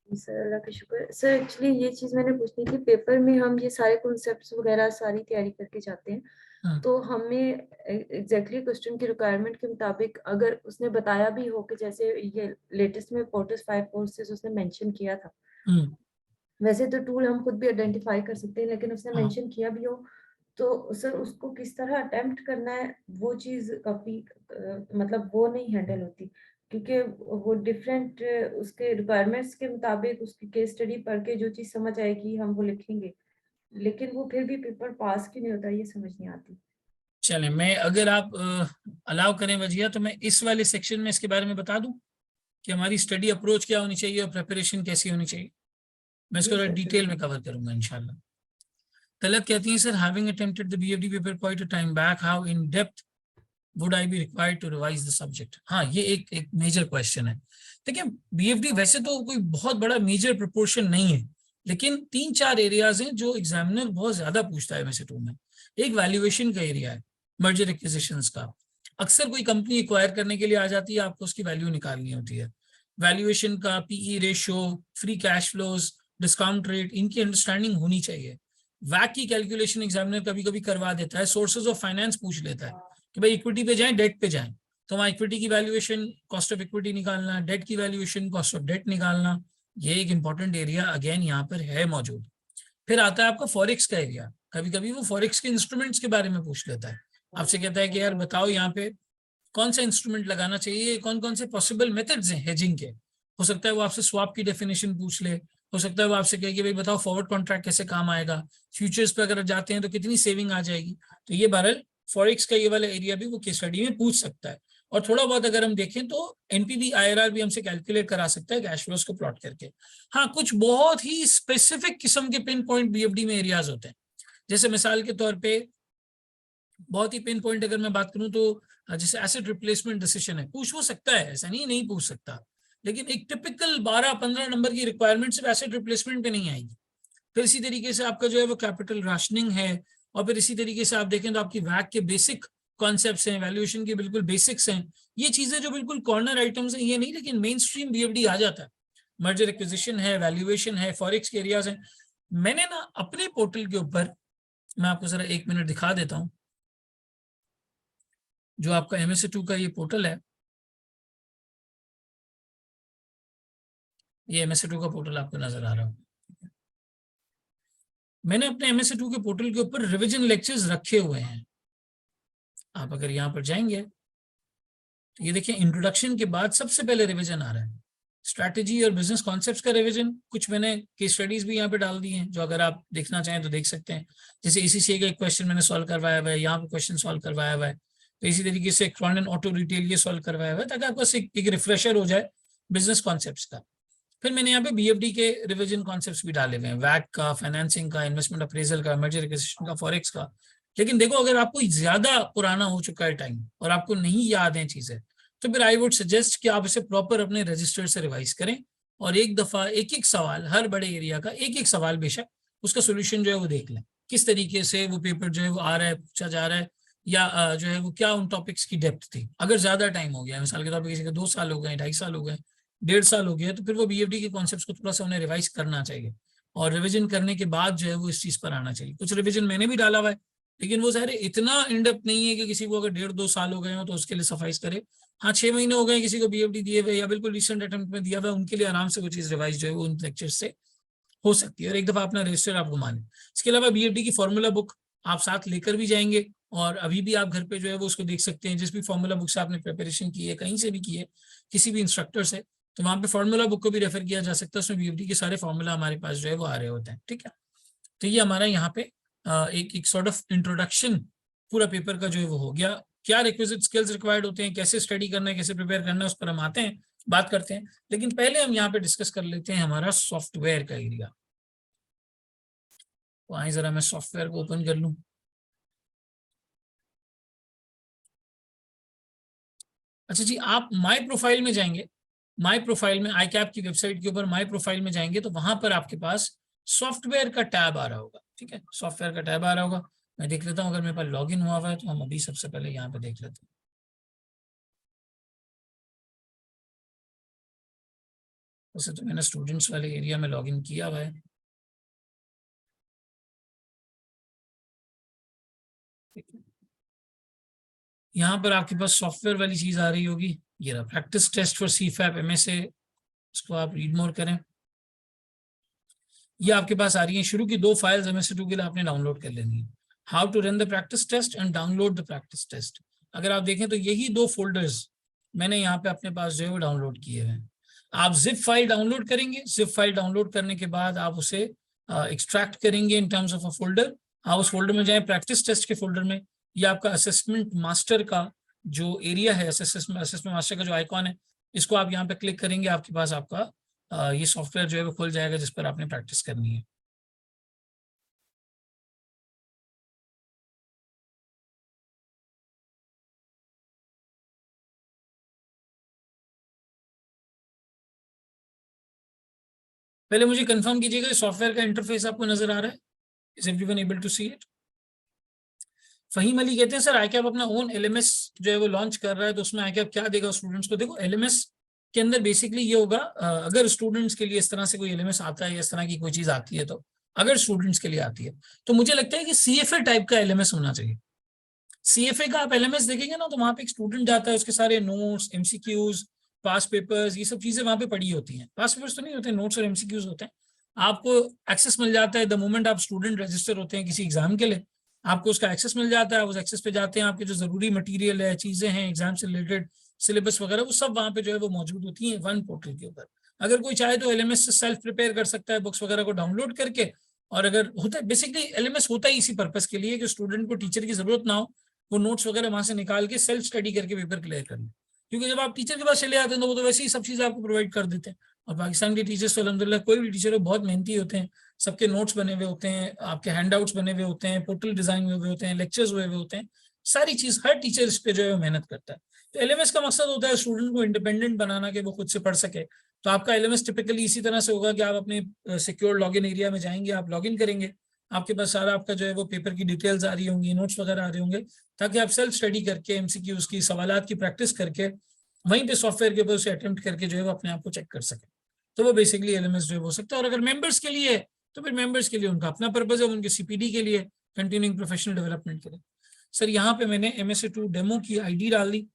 सर अल्लाह का शुक्र। सर एक्चुअली ये चीज़ मैंने पूछनी थी, पेपर में हम ये सारे कॉन्सेप्ट्स वगैरह सारी तैयारी करके जाते हैं, हाँ, तो हमें एग्जैक्टली क्वेश्चन की रिक्वायरमेंट के मुताबिक अगर उसने बताया भी हो कि जैसे ये लेटेस्ट में पोर्टस 5 कोर्सेज उसने मेंशन किया था, हम्म, वैसे तो टूल हम खुद भी आइडेंटिफाई कर सकते हैं, लेकिन उसने हाँ। मेंशन किया भी हो तो सर उसको किस तरह अटेम्प्ट करना है, वो चीज़ काफ़ी मतलब वो नहीं हैंडल होती, क्योंकि वो डिफरेंट उसके रिक्वायरमेंट्स के मुताबिक उसकी केस स्टडी पढ़ के जो चीज़ समझ आएगी हम वो लिखेंगे, लेकिन वो फिर भी पेपर पास क्यों नहीं होता ये समझ नहीं आती। चले, मैं अगर आप अलाउ करें वजिया, तो मैं इस वाले सेक्शन में इसके बारे में बता दूं कि हमारी स्टडी अप्रोच क्या होनी चाहिए और प्रिपरेशन कैसी होनी चाहिए। मैं इसको जी थोड़ा सर डिटेल बिल्कुल। में कवर करूंगा इंशाल्लाह। तलब कहती हैं sir, having attempted the BFD paper quite a time back, how in depth would I be required to revise the subject. हाँ, ये एक मेजर क्वेश्चन है। देखिए, बीएफडी वैसे तो कोई बहुत बड़ा मेजर प्रोपोर्शन नहीं है, लेकिन 3-4 एरियाज हैं जो एग्जामिनर बहुत ज्यादा पूछता है MSc 2 में। एक वैल्यूएशन का एरिया है, मर्जर एक्विजिशंस का। अक्सर कोई कंपनी एक्वायर करने के लिए आ जाती है, आपको उसकी वैल्यू निकालनी होती है। वैल्यूएशन का PE ratio, free cash flows, discount rate, इनकी अंडरस्टैंडिंग होनी चाहिए। वैक की कैलकुलेशन एग्जामिनर कभी कभी करवा देता है, सोर्सेज ऑफ फाइनेंस पूछ लेता है कि भाई इक्विटी पे जाएं डेट पे जाएं, तो वहाँ इक्विटी की वैल्यूएशन कॉस्ट ऑफ इक्विटी निकालना, डेट की वैल्यूएशन कॉस्ट ऑफ डेट निकालना, ये एक इंपॉर्टेंट एरिया अगेन यहाँ पर है मौजूद। फिर आता है आपका फॉरेक्स का एरिया। कभी कभी वो फॉरेक्स के इंस्ट्रूमेंट्स के बारे में पूछ लेता है, आपसे कहता है कि यार बताओ यहाँ पे कौन सा इंस्ट्रूमेंट लगाना चाहिए, कौन कौन से पॉसिबल मेथड्स हैं हेजिंग के। हो सकता है वो आपसे स्वैप की डेफिनेशन पूछ ले, हो सकता है वो आपसे कहे कि भाई बताओ फॉरवर्ड कॉन्ट्रैक्ट कैसे काम आएगा, फ्यूचर्स पे अगर जाते हैं तो कितनी सेविंग आ जाएगी। तो ये बहरहाल फॉरेक्स का ये वाला एरिया भी वो केस स्टडी में पूछ सकता है। और थोड़ा बहुत अगर हम देखें तो एनपीवी आईआरआर भी हमसे कैलकुलेट करा सकता है कैश फ्लोज को प्लॉट करके। हाँ, कुछ बहुत ही स्पेसिफिक किस्म के पिन पॉइंट बीएफडी में एरियाज होते हैं। जैसे मिसाल के तौर पे बहुत ही पिन पॉइंट अगर मैं बात करूं तो जैसे एसेट रिप्लेसमेंट डिसीजन है, पूछ हो सकता है, ऐसा नहीं पूछ सकता, लेकिन एक टिपिकल 12-15 नंबर की रिक्वायरमेंट सिर्फ एसेट रिप्लेसमेंट पे नहीं आएगी। फिर इसी तरीके से आपका जो है वो कैपिटल राशनिंग है, और फिर इसी तरीके से आप देखें तो आपकी वैक के बेसिक कॉन्सेप्ट्स हैं, वैल्यूएशन के बिल्कुल बेसिक्स हैं। ये चीजें जो बिल्कुल कॉर्नर आइटम्स हैं ये नहीं, लेकिन मेन स्ट्रीम बीएफडी आ जाता है। मर्जर एक्विजिशन है, वैल्यूएशन है, फॉरेक्स के एरियाज हैं। मैंने ना अपने पोर्टल के ऊपर, मैं आपको जरा 1 मिनट दिखा देता हूँ, जो आपका MSc 2 का ये पोर्टल है, ये MSc 2 का पोर्टल आपको नजर आ रहा हो। मैंने अपने MSc 2 के पोर्टल के ऊपर रिवीजन लेक्चर्स रखे हुए हैं। आप अगर यहाँ पर जाएंगे तो ये देखिए, इंट्रोडक्शन के बाद सबसे पहले रिवीजन आ रहा है, स्ट्रैटेजी और बिजनेस कॉन्सेप्ट्स का रिवीजन। कुछ मैंने केस स्टडीज भी यहाँ पे डाल दी हैं, जो अगर आप देखना चाहें तो देख सकते हैं। जैसे ECCA का एक क्वेश्चन मैंने सॉल्व करवाया हुआ है, यहाँ पे क्वेश्चन सॉल्व करवाया हुआ है। तो इसी तरीके से क्रॉन एंड ऑटो रिटेल ये सॉल्व करवाया हुआ है, ताकि आपको एक रिफ्रेशर हो जाए बिजनेस कॉन्सेप्ट्स का। फिर मैंने यहाँ पे बीएफडी के रिवीजन कॉन्सेप्ट्स भी डाले हुए हैं, वैक का, फाइनेंसिंग का, इन्वेस्टमेंट अप्रेजल का, मर्जर एक्विजिशन का, फॉरेक्स का। लेकिन देखो, अगर आपको ज्यादा पुराना हो चुका है टाइम और आपको नहीं याद है चीजें, तो फिर आई वुड सजेस्ट कि आप इसे प्रॉपर अपने रजिस्टर से रिवाइज करें, और एक दफा एक एक सवाल, हर बड़े एरिया का एक एक सवाल बेशक, उसका सोल्यूशन जो है वो देख लें, किस तरीके से वो पेपर जो है वो आ रहा है, पूछा जा रहा है, या जो है वो क्या उन टॉपिक्स की डेप्थ थी। अगर ज्यादा टाइम हो गया, मिसाल के तौर पर किसी के 2 साल हो गए, 2.5 साल हो गए, 1.5 साल हो गया, तो फिर वो बीएफडी के कॉन्सेप्ट्स को थोड़ा सा उन्हें रिवाइज करना चाहिए, और रिवीजन करने के बाद जो है वो इस चीज पर आना चाहिए। कुछ रिवीजन मैंने भी डाला हुआ है, लेकिन वो सारे इतना इनडेप्थ नहीं है कि किसी को अगर 1.5-2 साल हो गए हो तो उसके लिए सफाइस करे। हाँ, 6 महीने हो गए किसी को बीएफडी दिए हुए, या बिल्कुल रिसेंट अटेम्प्ट में दिया हुआ, उनके लिए आराम से वो चीज रिवाइज जो है वो उन लेक्चर से हो सकती है, और एक दफा अपना रजिस्टर आप घुमा लें। इसके अलावा बीएफडी की फॉर्मूला बुक आप साथ लेकर भी जाएंगे, और अभी भी आप घर पे जो है वो उसको देख सकते हैं। जिस भी फॉर्मूला बुक से आपने प्रिपरेशन की है, कहीं से भी की है, किसी भी इंस्ट्रक्टर से, तो वहां पे फॉर्मूला बुक को भी रेफर किया जा सकता है। उसमें बीएफडी के सारे फॉर्मूला हमारे पास जो है वो आ रहे होते हैं। ठीक है, तो ये हमारा यहाँ पे एक सॉर्ट ऑफ इंट्रोडक्शन पूरा पेपर का जो है वो हो गया। क्या रिक्विजिट स्किल्स रिक्वायर्ड होते हैं, कैसे स्टडी करना है, कैसे प्रिपेयर करना है, उस पर हम आते हैं, बात करते हैं। लेकिन पहले हम यहाँ पे डिस्कस कर लेते हैं हमारा सॉफ्टवेयर का एरिया। तो आए जरा मैं सॉफ्टवेयर को ओपन कर लूँ। अच्छा जी, आप माय प्रोफाइल में जाएंगे, माय प्रोफाइल में आई कैप की वेबसाइट के ऊपर माय प्रोफाइल में जाएंगे तो वहां पर आपके पास सॉफ्टवेयर का टैब आ रहा होगा। ठीक है, सॉफ्टवेयर का टैब आ रहा होगा। मैं देख लेता हूँ, अगर मेरे पास लॉगिन हुआ हुआ है तो हम अभी सबसे पहले यहाँ पे देख लेते हैं। वैसे तो मैंने स्टूडेंट्स वाले एरिया में लॉगिन किया हुआ है। यहाँ पर आपके पास सॉफ्टवेयर वाली चीज आ रही होगी, ये रहा practice test for CFAP MSA। इसको आप रीड मोर करें, ये आपके पास आ रही है। शुरू की 2 फाइल्स MSA2 के लिए आपने डाउनलोड कर लेनी है, how to run the practice test and download the practice test. अगर आप देखें तो यही 2 फोल्डर्स मैंने यहाँ पे अपने पास जो है वो डाउनलोड किए हैं। आप जिप फाइल डाउनलोड करेंगे, जिप फाइल डाउनलोड करने के बाद आप उसे एक्सट्रैक्ट करेंगे इन टर्म्स ऑफ अ फोल्डर। आप उस फोल्डर में जाए प्रैक्टिस टेस्ट के फोल्डर में, ये आपका असेसमेंट मास्टर का जो एरिया है, असेसमेंट मास्टर का जो आइकॉन है, इसको आप यहाँ पे क्लिक करेंगे, आपके पास आपका ये सॉफ्टवेयर जो है वो खुल जाएगा जिस पर आपने प्रैक्टिस करनी है। पहले मुझे कंफर्म कीजिएगा सॉफ्टवेयर का इंटरफेस आपको नजर आ रहा है? Is everyone able to see it? Faheem Ali कहते हैं सर आईकैप अपना ओन LMS जो है वो लॉन्च कर रहा है, तो उसमें आईकैप क्या देगा स्टूडेंट्स को? देखो LMS के अंदर बेसिकली ये होगा, अगर स्टूडेंट्स के लिए इस तरह से कोई LMS आता है, इस तरह की कोई चीज आती है, तो अगर स्टूडेंट्स के लिए आती है तो मुझे लगता है कि CFA टाइप का LMS होना चाहिए। CFA का आप LMS देखेंगे ना, तो वहां पे एक स्टूडेंट जाता है, उसके सारे नोट्स, MCQs, पास पेपर्स, ये सब चीजें वहां पे पड़ी होती हैं। पास पेपर्स तो नहीं होते, नोट्स और MCQs होते हैं। आपको एक्सेस मिल जाता है द मोमेंट आप स्टूडेंट रजिस्टर होते हैं किसी एग्जाम के लिए, आपको उसका एक्सेस मिल जाता है। उस एक्सेस पे जाते हैं, आपके जो जरूरी मटेरियल है, चीजें हैं एग्जाम से रिलेटेड, सिलेबस वगैरह, वो सब वहां पे जो है वो मौजूद होती है वन पोर्टल के ऊपर। अगर कोई चाहे तो LMS से सेल्फ प्रिपेयर कर सकता है बुक्स वगैरह को डाउनलोड करके। और अगर होता है, बेसिकली LMS होता ही इसी पर्पस के लिए कि स्टूडेंट को टीचर की जरूरत ना हो, वो नोट्स वगैरह वहां से निकाल के सेल्फ स्टडी करके पेपर क्लियर कर ले। क्योंकि जब आप टीचर के पास चले आते हैं तो वो तो वैसे ही सब चीजें आपको प्रोवाइड कर देते हैं। और पाकिस्तान के टीचर्स तो अलहमदिल्ला कोई भी टीचर हो बहुत मेहनती होते हैं, सबके नोट्स बने हुए होते हैं, आपके हैंडआउट्स बने हुए होते हैं, पोर्टल डिजाइन हुए हुए होते हैं, लेक्चर्स हुए हुए होते हैं, सारी चीज हर टीचर इस पे जो है मेहनत करता है। तो LMS का मकसद होता है स्टूडेंट को इंडिपेंडेंट बनाना, कि वो खुद से पढ़ सके। तो आपका LMS टिपिकली इसी तरह से होगा कि आप अपने सिक्योर लॉगिन एरिया में जाएंगे, आप लॉगिन करेंगे, आपके पास सारा आपका जो है वो पेपर की डिटेल्स आ रही होंगी, नोट्स वगैरह आ रहे होंगे, ताकि आप सेल्फ स्टडी करके MCQs की सवालात की प्रैक्टिस करके वहीं पे सॉफ्टवेयर के ऊपर उसे अटेम्प्ट करके जो है वो अपने आप को चेक कर सके। तो वो बेसिकली LMS जो है हो सकता है। और अगर मेंबर्स के लिए है तो फिर मेंबर्स के लिए उनका अपना पर्पज है, उनके CPD के लिए, कंटिन्यूइंग प्रोफेशनल डेवलपमेंट के लिए। सर यहाँ पे मैंने MSA2 डेमो की ID डाल दी।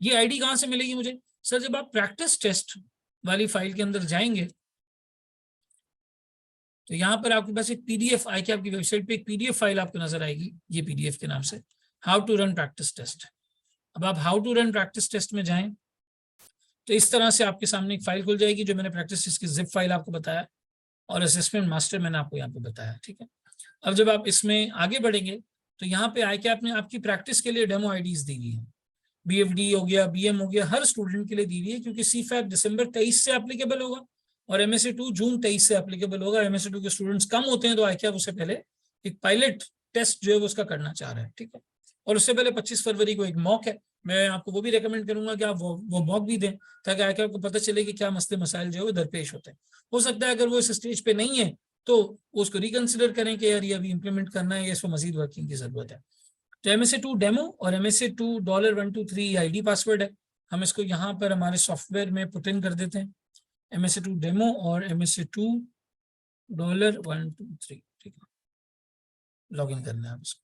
ये ID कहाँ से मिलेगी मुझे? सर जब आप प्रैक्टिस टेस्ट वाली फाइल के अंदर जाएंगे तो यहाँ पर आपके पास एक PDF आई के आपकी वेबसाइट पे एक PDF फाइल आपको नजर आएगी, ये PDF के नाम से how to run practice test. अब आप how to run practice test में जाएं तो इस तरह से आपके सामने एक फाइल खुल जाएगी, जो मैंने प्रैक्टिस टेस्ट की जिप फाइल आपको बताया, और असेसमेंट मास्टर मैंने आपको यहाँ पे बताया। ठीक है, अब जब आप इसमें आगे बढ़ेंगे तो यहाँ पे आके आपने आपकी प्रैक्टिस के लिए डेमो IDs दी हुई है। BFD हो गया, BM हो गया, हर स्टूडेंट के लिए दी हुई है, क्योंकि CFAP दिसंबर 23 से एप्लीकेबल होगा और MSA2 जून 23 से एप्लीकेबल होगा। MSA2 के स्टूडेंट्स कम होते हैं तो ICAP उससे पहले एक पायलट टेस्ट जो है वो उसका करना चाह रहा है। ठीक है, और उससे पहले 25 फरवरी को एक मॉक है, मैं आपको वो भी रेकमेंड करूंगा कि आप वो मॉक भी दें, ताकि ICAP को पता चले कि क्या मसले मसाइल जो है वो दरपेश होते हैं। हो सकता है अगर वो इस स्टेज पे नहीं है तो उसको रिकंसिडर करें कि यार ये अभी इंप्लीमेंट करना है या इसको मजीद वर्किंग की जरूरत है। तो MSA2 डेमो और MSA2 $123 ID पासवर्ड है। हम इसको यहाँ पर हमारे सॉफ्टवेयर में पुट इन कर देते हैं, MSA2 डेमो और MSA2 $123। ठीक है, लॉग इन करना है उसको।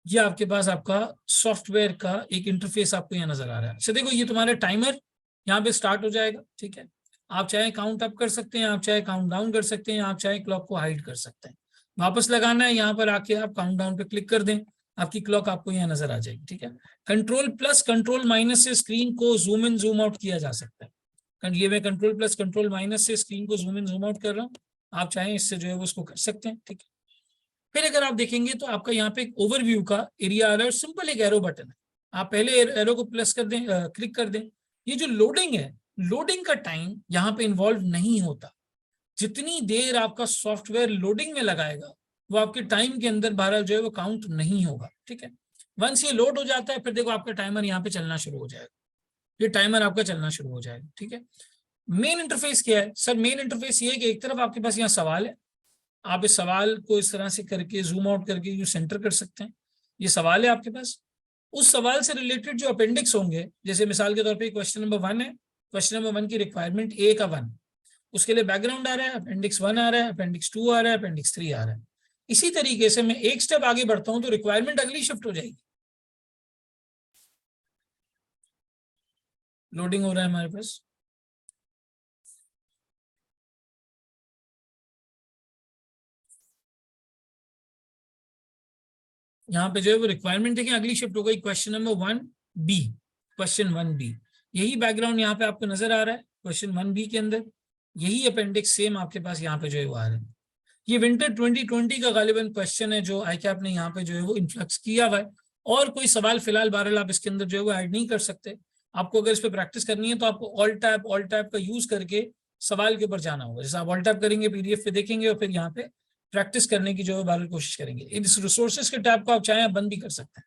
ये आपके पास आपका सॉफ्टवेयर का एक इंटरफेस आपको यहाँ नजर आ रहा है। अच्छा देखो, ये तुम्हारा टाइमर यहाँ पे स्टार्ट हो जाएगा। ठीक है, आप चाहे काउंट अप कर सकते हैं, आप चाहे काउंट डाउन कर सकते हैं, आप चाहे क्लॉक को हाइड कर सकते हैं। वापस लगाना है, यहाँ पर आके आप काउंट डाउन पे क्लिक कर दें, आपकी क्लॉक आपको यहाँ नजर आ जाएगी। ठीक है, कंट्रोल प्लस कंट्रोल माइनस से स्क्रीन को जूम इन जूम आउट किया जा सकता है। ये मैं कंट्रोल प्लस कंट्रोल माइनस से स्क्रीन को जूम इन जूम आउट कर रहा हूँ, आप चाहें इससे जो है वो उसको कर सकते हैं। ठीक है, फिर अगर आप देखेंगे तो आपका यहाँ पे एक ओवरव्यू का एरिया आ रहा है, सिंपल एक एरो बटन है, आप पहले एरो को प्लस कर दें, क्लिक कर दें। ये जो लोडिंग है, लोडिंग का टाइम यहाँ पे इन्वॉल्व नहीं होता। जितनी देर आपका सॉफ्टवेयर लोडिंग में लगाएगा वो आपके टाइम के अंदर बहरहाल जो है वो काउंट नहीं होगा। ठीक है, वंस ये लोड हो जाता है फिर देखो आपका टाइमर यहाँ पे चलना शुरू हो जाएगा, ये टाइमर आपका चलना शुरू हो जाएगा। ठीक है, मेन इंटरफेस क्या है? सर मेन इंटरफेस ये है कि एक तरफ आपके पास यहाँ सवाल है, आप इस सवाल को इस तरह से करके जूम आउट करके यू सेंटर कर सकते हैं। ये सवाल है आपके पास, उस सवाल से रिलेटेड जो अपेंडिक्स होंगे, जैसे मिसाल के तौर पे क्वेश्चन नंबर 1 है, क्वेश्चन नंबर 1 की रिक्वायरमेंट ए का 1, उसके लिए बैकग्राउंड आ रहा है, अपेंडिक्स 1 आ रहा है, अपेंडिक्स 2 आ रहा है, अपेंडिक्स 3 आ रहा है। इसी तरीके से मैं एक स्टेप आगे बढ़ता हूं तो रिक्वायरमेंट अगली शिफ्ट हो जाएगी। लोडिंग हो रहा है हमारे पास। यहाँ पे जो है वो रिक्वायरमेंट देखें, अगली शिफ्ट हो गई question number 1B, question 1B। यही बैकग्राउंड यहाँ पे आपको नजर आ रहा है क्वेश्चन 1B के अंदर, यही अपेंडिक्स सेम आपके पास यहाँ पे जो है वो आ रहा है। ये विंटर 2020 का गालिबन क्वेश्चन है जो ICAP ने यहाँ पे जो है वो इन्फ्लक्स किया हुआ है, और कोई सवाल फिलहाल बहरहाल आप इसके अंदर जो है वो ऐड नहीं कर सकते। आपको अगर इस पर प्रैक्टिस करनी है तो आपको ऑल टैब का यूज करके सवाल के ऊपर जाना होगा। जैसे आप ऑल टैब करेंगे PDF पे देखेंगे और फिर यहाँ पे प्रैक्टिस करने की जो है बहरहाल कोशिश करेंगे। इस रिसोर्सेज के टैब को आप चाहें आप बंद भी कर सकते हैं।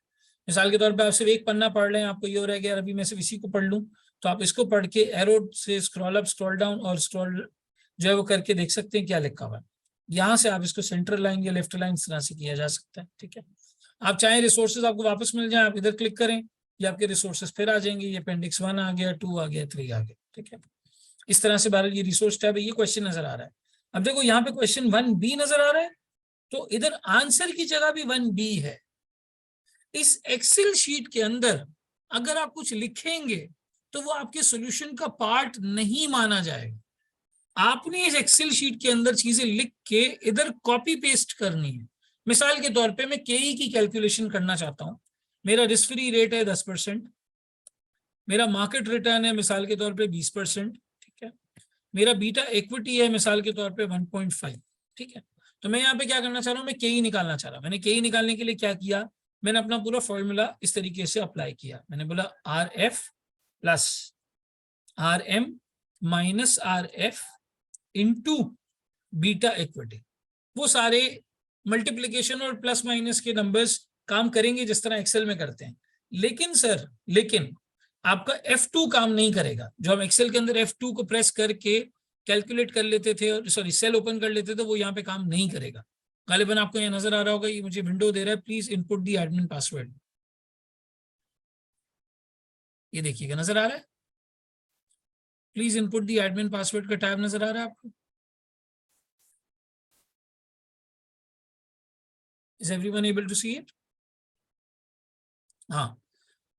मिसाल के तौर पर आप सिर्फ एक पन्ना पढ़ रहे हैं, आपको ये हो रहा है कि यार अभी मैं सिर्फ इसी को पढ़ लूँ, तो आप इसको पढ़ के एरो से स्क्रॉल अप स्क्रॉल डाउन और स्क्रॉल जो है वो करके देख सकते हैं क्या लिखा हुआ है। यहाँ से आप इसको सेंटर लाइन या लेफ्ट लाइन इस तरह से किया जा सकता है। ठीक है, आप चाहे रिसोर्सेज आपको वापस मिल जाए, आप इधर क्लिक करें, ये आपके रिसोर्सेज फिर आ जाएंगे। ये अपेंडिक्स 1 आ गया, 2 आ गया, 3 आ गया। ठीक है, इस तरह से बहरहाल ये रिसोर्स टैब है। ये क्वेश्चन नजर आ रहा है। अब देखो यहाँ पे क्वेश्चन 1B नजर आ रहा है, तो इधर आंसर की जगह भी 1B है। इस एक्सेल शीट के अंदर अगर आप कुछ लिखेंगे तो वो आपके सॉल्यूशन का पार्ट नहीं माना जाएगा। आपने इस एक्सेल शीट के अंदर चीजें लिख के इधर कॉपी पेस्ट करनी है। मिसाल के तौर पे मैं KE की कैलकुलेशन करना चाहता हूं, मेरा रिस्क फ्री रेट है 10%, मेरा मार्केट रिटर्न है मिसाल के तौर पे 20%, ठीक है, मेरा बीटा इक्विटी है मिसाल के तौर पे 1.5, ठीक है। तो मैं यहाँ पे क्या करना चाह रहा हूँ, मैं KE निकालना चाह रहा हूँ। मैंने KE निकालने के लिए क्या किया, मैंने अपना पूरा फॉर्मूला इस तरीके से अप्लाई किया। मैंने बोला RF plus RM minus RF into beta equity. वो सारे मल्टीप्लीकेशन और प्लस माइनस के नंबर्स काम करेंगे जिस तरह एक्सेल में करते हैं, लेकिन आपका F2 काम नहीं करेगा। जो हम एक्सेल के अंदर F2 को प्रेस करके कैलकुलेट कर लेते थे, और सॉरी सेल ओपन कर लेते थे, वो यहाँ पे काम नहीं करेगा। गालिबन आपको यहाँ नजर आ रहा होगा, ये मुझे विंडो दे रहा है, please input the admin password. ये देखिएगा नजर आ रहा है, please input the admin password का टैब नजर आ रहा है आपको। Is everyone able to see it? हाँ,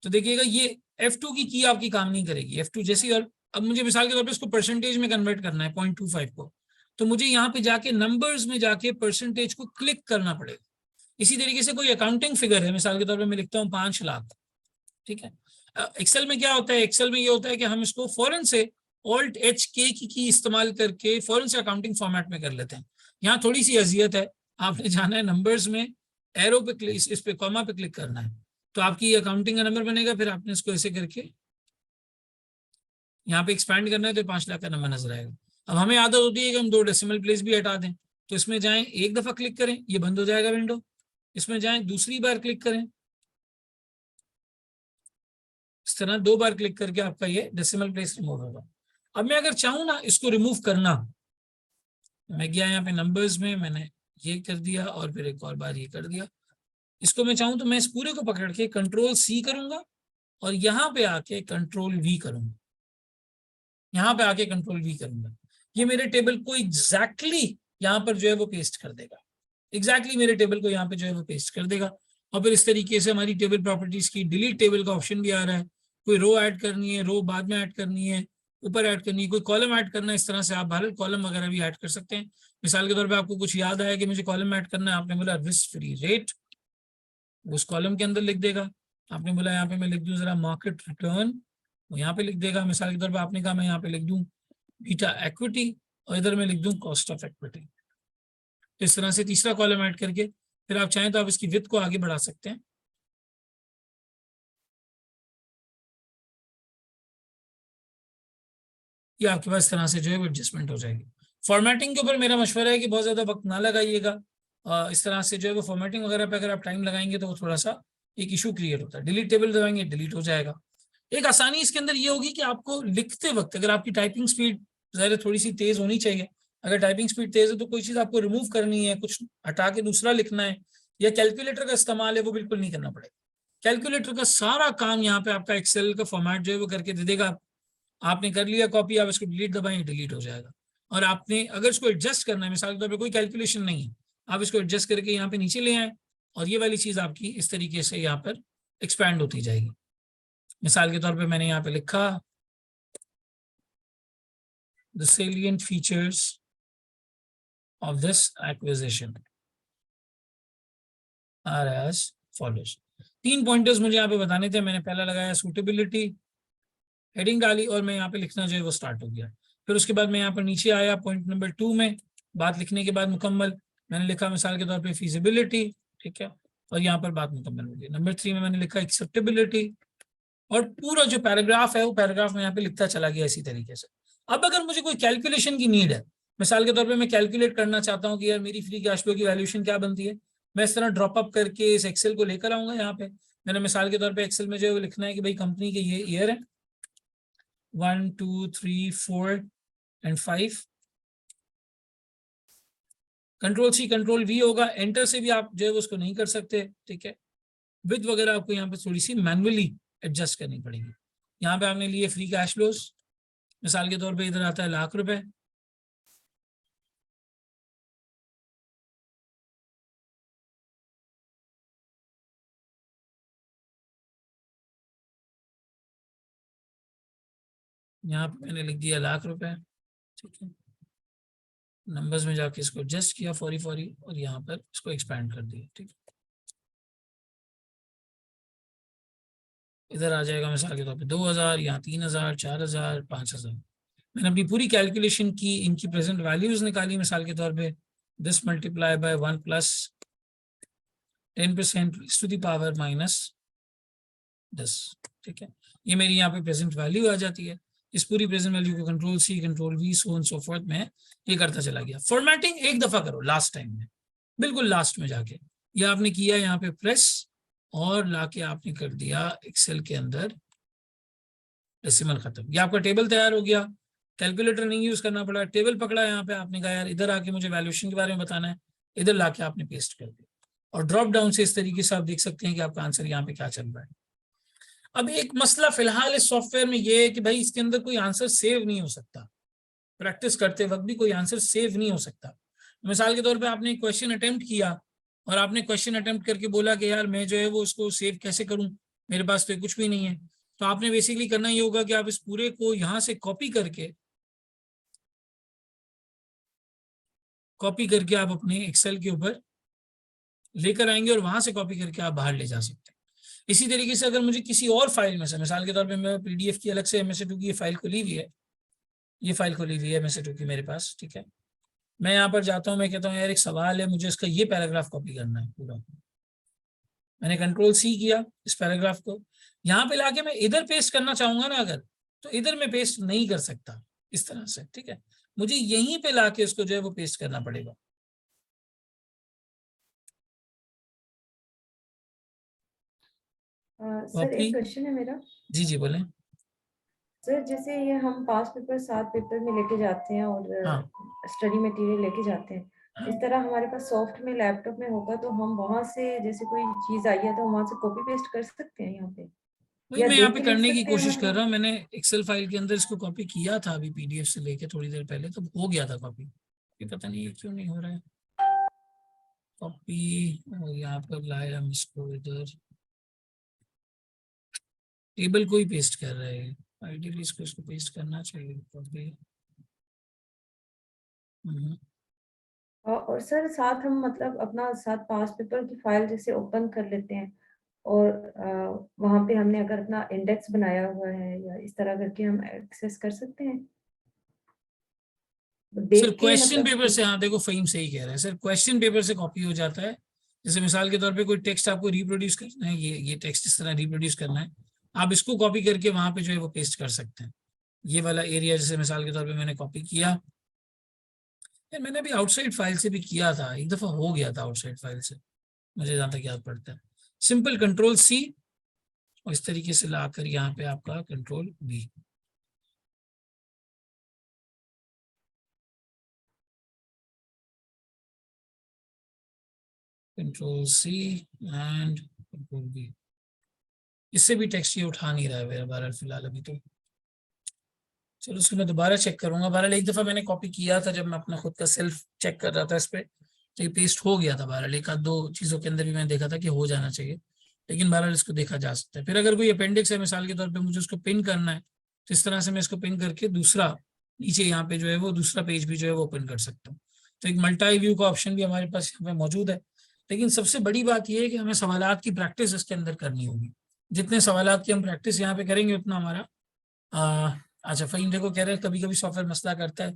तो देखिएगा ये F2 की आपकी काम नहीं करेगी। F2 जैसी, और अब मुझे मिसाल के तौर पे इसको परसेंटेज में कन्वर्ट करना है 0.25 को, तो मुझे यहाँ पे जाके नंबर्स में जाके परसेंटेज को क्लिक करना पड़ेगा। इसी तरीके से कोई अकाउंटिंग फिगर है, मिसाल के तौर पे मैं लिखता हूँ 5 लाख, ठीक है। एक्सेल में क्या होता है, एक्सेल में ये होता है कि हम इसको फौरन से Alt+H+K की इस्तेमाल करके फौरन से अकाउंटिंग फॉर्मेट में कर लेते हैं। यहाँ थोड़ी सी अजियत है, आपने जाना है नंबर्स में, एरो पे इस पे कॉमा पे क्लिक करना है, तो आपकी अकाउंटिंग का नंबर बनेगा। फिर आपने इसको ऐसे करके यहाँ पे एक्सपैंड करना है तो 5 लाख का नंबर नजर आएगा। अब हमें आदत होती है कि हम 2 डेसिमल प्लेस भी हटा दें, तो इसमें जाएं, एक दफा क्लिक करें, ये बंद हो जाएगा विंडो। इसमें जाएं, दूसरी बार क्लिक करें, इस तरह 2 बार क्लिक करके आपका ये डेसिमल प्लेस रिमूव होगा। अब मैं अगर चाहूँ ना इसको रिमूव करना, मैं गया यहाँ पे नंबर्स में, मैंने ये कर दिया और फिर एक और बार ये कर दिया। इसको मैं चाहूँ तो मैं इस पूरे को पकड़ के Ctrl+C करूंगा और यहाँ पे आके Ctrl+V करूंगा, यहाँ पे आके Ctrl+V करूंगा। ये मेरे टेबल को एग्जैक्टली यहाँ पर जो है वो पेस्ट कर देगा, एग्जैक्टली मेरे टेबल को यहाँ पे जो है वो पेस्ट कर देगा। और फिर इस तरीके से हमारी टेबल प्रॉपर्टीज की डिलीट टेबल का ऑप्शन भी आ रहा है। कोई रो ऐड करनी है, रो बाद में ऐड करनी है, ऊपर ऐड करनी है, कोई कॉलम ऐड करना है, इस तरह से आप भारत कॉलम वगैरह भी ऐड कर सकते हैं। मिसाल के तौर पे आपको कुछ याद आया कि मुझे कॉलम ऐड करना है, आपने बोला रिस्क फ्री रेट, उस कॉलम के अंदर लिख देगा। आपने बोला यहाँ पे मैं लिख दूं जरा मार्केट रिटर्न, वो यहाँ पे लिख देगा। मिसाल के तौर पे आपने कहा मैं यहाँ पे लिख दूं बीटा इक्विटी, और इधर मैं लिख दूं कॉस्ट ऑफ इक्विटी। तो इस तरह से तीसरा कॉलम ऐड करके फिर आप चाहें तो आप इसकी विड्थ को आगे बढ़ा सकते हैं। ये आपके पास इस तरह से जो है वो एडजस्टमेंट हो जाएगी। फॉर्मेटिंग के ऊपर मेरा मशवरा है कि बहुत ज्यादा वक्त ना लगाइएगा। इस तरह से जो है वो फॉर्मेटिंग वगैरह पे अगर आप टाइम लगाएंगे तो वो थोड़ा सा एक इशू क्रिएट होता है। डिलीट टेबल दबाएंगे, डिलीट हो जाएगा। एक आसानी इसके अंदर ये होगी कि आपको लिखते वक्त अगर आपकी टाइपिंग स्पीड ज़ाहिर थोड़ी सी तेज होनी चाहिए, अगर टाइपिंग स्पीड तेज है तो कोई चीज आपको रिमूव करनी है, कुछ हटा के दूसरा लिखना है, या कैलकुलेटर का इस्तेमाल है, वो बिल्कुल नहीं करना पड़ेगा। कैलकुलेटर का सारा काम यहाँ पे आपका एक्सेल का फॉर्मेट जो है वो करके दे देगा। आपने कर लिया कॉपी, आप इसको डिलीट दबाएं, डिलीट हो जाएगा। और आपने अगर इसको एडजस्ट करना है, मिसाल के तौर पर कोई कैलकुलेशन नहीं है, आप इसको एडजस्ट करके यहाँ पे नीचे ले आए और ये वाली चीज आपकी इस तरीके से यहाँ पर एक्सपैंड होती जाएगी। मिसाल के तौर पे मैंने यहाँ पे लिखा the salient features of this acquisition are as follows। 3 pointers मुझे यहाँ पे बताने थे। मैंने पहला लगाया सूटेबिलिटी, हेडिंग डाली और मैं यहाँ पे लिखना जो है वो स्टार्ट हो गया। फिर उसके बाद मैं यहाँ पर नीचे आया पॉइंट नंबर 2 में, बात लिखने के बाद मुकम्मल मैंने लिखा मिसाल के तौर पे फीजिबिलिटी, ठीक है, और यहाँ पर बात मुकम्मल हो गई। नंबर 3 में मैंने लिखा एक्सेप्टेबिलिटी, और पूरा जो पैराग्राफ है वो पैराग्राफ में यहाँ पे लिखता चला गया इसी तरीके से। अब अगर मुझे कोई कैलकुलेशन की नीड है, मिसाल के तौर पे मैं कैलकुलेट करना चाहता हूँ कि यार मेरी फ्री कैश फ्लो की वैल्यूएशन क्या बनती है, मैं इस तरह ड्रॉप अप करके इस एक्सेल को लेकर आऊंगा। यहाँ पे मैंने मिसाल के तौर पे एक्सेल में जो है लिखना है कि भाई कंपनी के ये ईयर है 1 2 3 4 एंड 5, कंट्रोल-C कंट्रोल-V होगा। एंटर से भी आप जो है उसको नहीं कर सकते, ठीक है। विद वगैरह आपको यहाँ पे थोड़ी सी मैनुअली एडजस्ट करनी पड़ेगी। यहाँ पे आपने लिए फ्री कैश फ्लोज, मिसाल के तौर पे इधर आता है ₹1,00,000, यहाँ पे मैंने लिख दिया ₹1,00,000, ठीक है। नंबर्स में जाके इसको एडजस्ट किया फौरी फौरी और यहाँ पर इसको एक्सपैंड कर दिया, ठीक है। इधर आ जाएगा मिसाल के तौर पे 2,000, यहाँ 3,000, 4,000, 5,000। मैंने अपनी पूरी कैलकुलेशन की, इनकी प्रेजेंट वैल्यूज निकाली। मिसाल के तौर पे this multiply by 1 + 10% to the power -10, ठीक है। ये मेरी यहाँ पे प्रेजेंट वैल्यू आ जाती है। इस पूरी प्रेजेंट वैल्यू को control-C कंट्रोल-V so on so fourth में ये करता चला गया। फॉर्मेटिंग एक दफा करो लास्ट टाइम में, बिल्कुल लास्ट में जाके ये आपने किया यहाँ पे प्रेस, और लाके आपने कर दिया एक्सेल के अंदर डेसिमल खत्म। ये आपका टेबल तैयार हो गया। कैलकुलेटर नहीं यूज करना पड़ा, टेबल पकड़ा यहाँ पे, आपने कहा यार इधर आके मुझे वैल्यूएशन के बारे में बताना है, इधर लाके आपने पेस्ट कर दिया। और ड्रॉप डाउन से इस तरीके से आप देख सकते हैं कि आपका आंसर यहाँ पे क्या चल रहा है। अब एक मसला फिलहाल इस सॉफ्टवेयर में ये है कि भाई इसके अंदर कोई आंसर सेव नहीं हो सकता। प्रैक्टिस करते वक्त भी कोई आंसर सेव नहीं हो सकता। मिसाल के तौर पे आपने क्वेश्चन अटेम्प्ट किया और आपने क्वेश्चन अटेम्प्ट करके बोला कि यार मैं जो है वो उसको सेव कैसे करूं, मेरे पास तो कुछ भी नहीं है। तो आपने बेसिकली करना ये होगा कि आप इस पूरे को यहाँ से कॉपी करके आप अपने एक्सेल के ऊपर लेकर आएंगे और वहां से कॉपी करके आप बाहर ले जा सकते हैं। इसी तरीके से अगर मुझे किसी और फाइल में से, मिसाल के तौर पे मैं PDF की अलग से MS2 की फाइल खुली हुई है, ये फाइल खुली हुई है MS2 की मेरे पास, ठीक है। मैं यहाँ पर जाता हूँ, मैं कहता हूँ यार एक सवाल है, मुझे इसका ये पैराग्राफ कॉपी करना है पूरा। मैंने कंट्रोल-C किया इस पैराग्राफ को, यहाँ पे लाके मैं इधर पेस्ट करना चाहूंगा ना अगर, तो इधर मैं पेस्ट नहीं कर सकता इस तरह से, ठीक है। मुझे यहीं पे लाके इसको जो है वो पेस्ट करना पड़ेगा। सर कॉपी, एक क्वेश्चन है मेरा। जी जी बोलें। सर जैसे ये हम पास पेपर 7 पेपर में लेके जाते हैं और हाँ स्टडी मटेरियल लेके जाते हैं, हाँ, इस तरह हमारे पास सॉफ्ट में लैपटॉप में होगा तो हम वहां से जैसे कोई चीज आई है तो हम वहां से कॉपी पेस्ट कर सकते हैं यहाँ पे, वही या मैं यहाँ देख पे के लिख करने की सकते हैं कोशिश कर मतलब। रहा हूँ। मैंने एक्सेल फाइल के अंदर इसको कॉपी किया था अभी PDF से लेके थोड़ी देर पहले, तो हो गया था कॉपी। ये पता नहीं ये क्यों नहीं हो रहा है कॉपी। और यहाँ पर लाया हम इसको इधर, टेबल को ही पेस्ट कर रहे हैं। आइडियली इसको पेस्ट करना चाहिए कॉपी। और सर साथ हम मतलब अपना साथ पास पेपर की फाइल जैसे ओपन कर लेते हैं और वहां पे हमने अगर अपना इंडेक्स बनाया हुआ है या इस तरह करके हम एक्सेस कर सकते हैं सर देख के क्वेश्चन मतलब पेपर से, हाँ देखो फ़हीम सही कह रहा है सर, क्वेश्चन पेपर से कॉपी हो जाता है। जैसे मिसाल के तौर पे कोई टेक्स्ट आपको रिप्रोड्यूस करना है, ये टेक्स्ट इस तरह रिप्रोड्यूस करना है, आप इसको कॉपी करके वहां पे जो है वो पेस्ट कर सकते हैं। ये वाला एरिया जैसे मिसाल के तौर पे मैंने कॉपी किया, यार मैंने अभी आउटसाइड फाइल से भी किया था, एक दफा हो गया था आउटसाइड फाइल से, मुझे जहाँ तक याद पड़ता है। सिंपल कंट्रोल-C और इस तरीके से लाकर यहाँ पे आपका control V. Control C and control B. इससे भी टेक्स्ट ये उठा नहीं रहा है मेरा बहरहाल फिलहाल अभी तो। चलो उसको मैं दोबारा चेक करूंगा। बहरहाल एक दफा मैंने कॉपी किया था जब मैं अपना खुद का सेल्फ चेक कर रहा था इस पे, तो ये पेस्ट हो गया था। बहरहाल एक आध दो चीजों के अंदर भी मैंने देखा था कि हो जाना चाहिए, लेकिन बहरहाल इसको देखा जा सकता है। फिर अगर कोई अपेंडिक्स है मिसाल के तौर पे, मुझे उसको पिन करना है, तो इस तरह से मैं इसको पिन करके दूसरा नीचे यहाँ पे जो है वो दूसरा पेज भी जो है वो ओपन कर सकता हूँ। तो एक मल्टी व्यू का ऑप्शन भी हमारे पास यहाँ पे मौजूद है। लेकिन सबसे बड़ी बात यह है कि हमें सवालात की प्रैक्टिस इसके अंदर करनी होगी। जितने सवालात की हम प्रैक्टिस यहाँ पे करेंगे उतना हमारा अच्छा फ़हीम देखो कह रहे हैं कभी कभी सॉफ्टवेयर मसला करता है।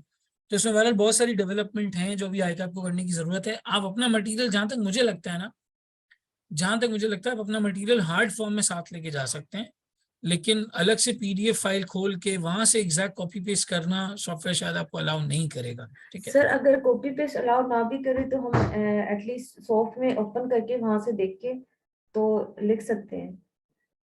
तो इसमें बहरहाल बहुत सारी डेवलपमेंट हैं जो अभी आईकैप को करने की जरूरत है। आप अपना मटेरियल जहां तक मुझे लगता है ना, जहां तक मुझे लगता है आप अपना मटेरियल हार्ड फॉर्म में साथ लेके जा सकते हैं, लेकिन अलग से पीडीएफ फाइल खोल के वहां से एग्जैक्ट कॉपी पेस्ट करना सॉफ्टवेयर शायद आपको अलाउ नहीं करेगा। ठीक है सर अगर कॉपी पेस्ट अलाउ ना भी करे तो हम एटलीस्ट सॉफ्ट में ओपन करके वहां से देख के तो लिख सकते हैं।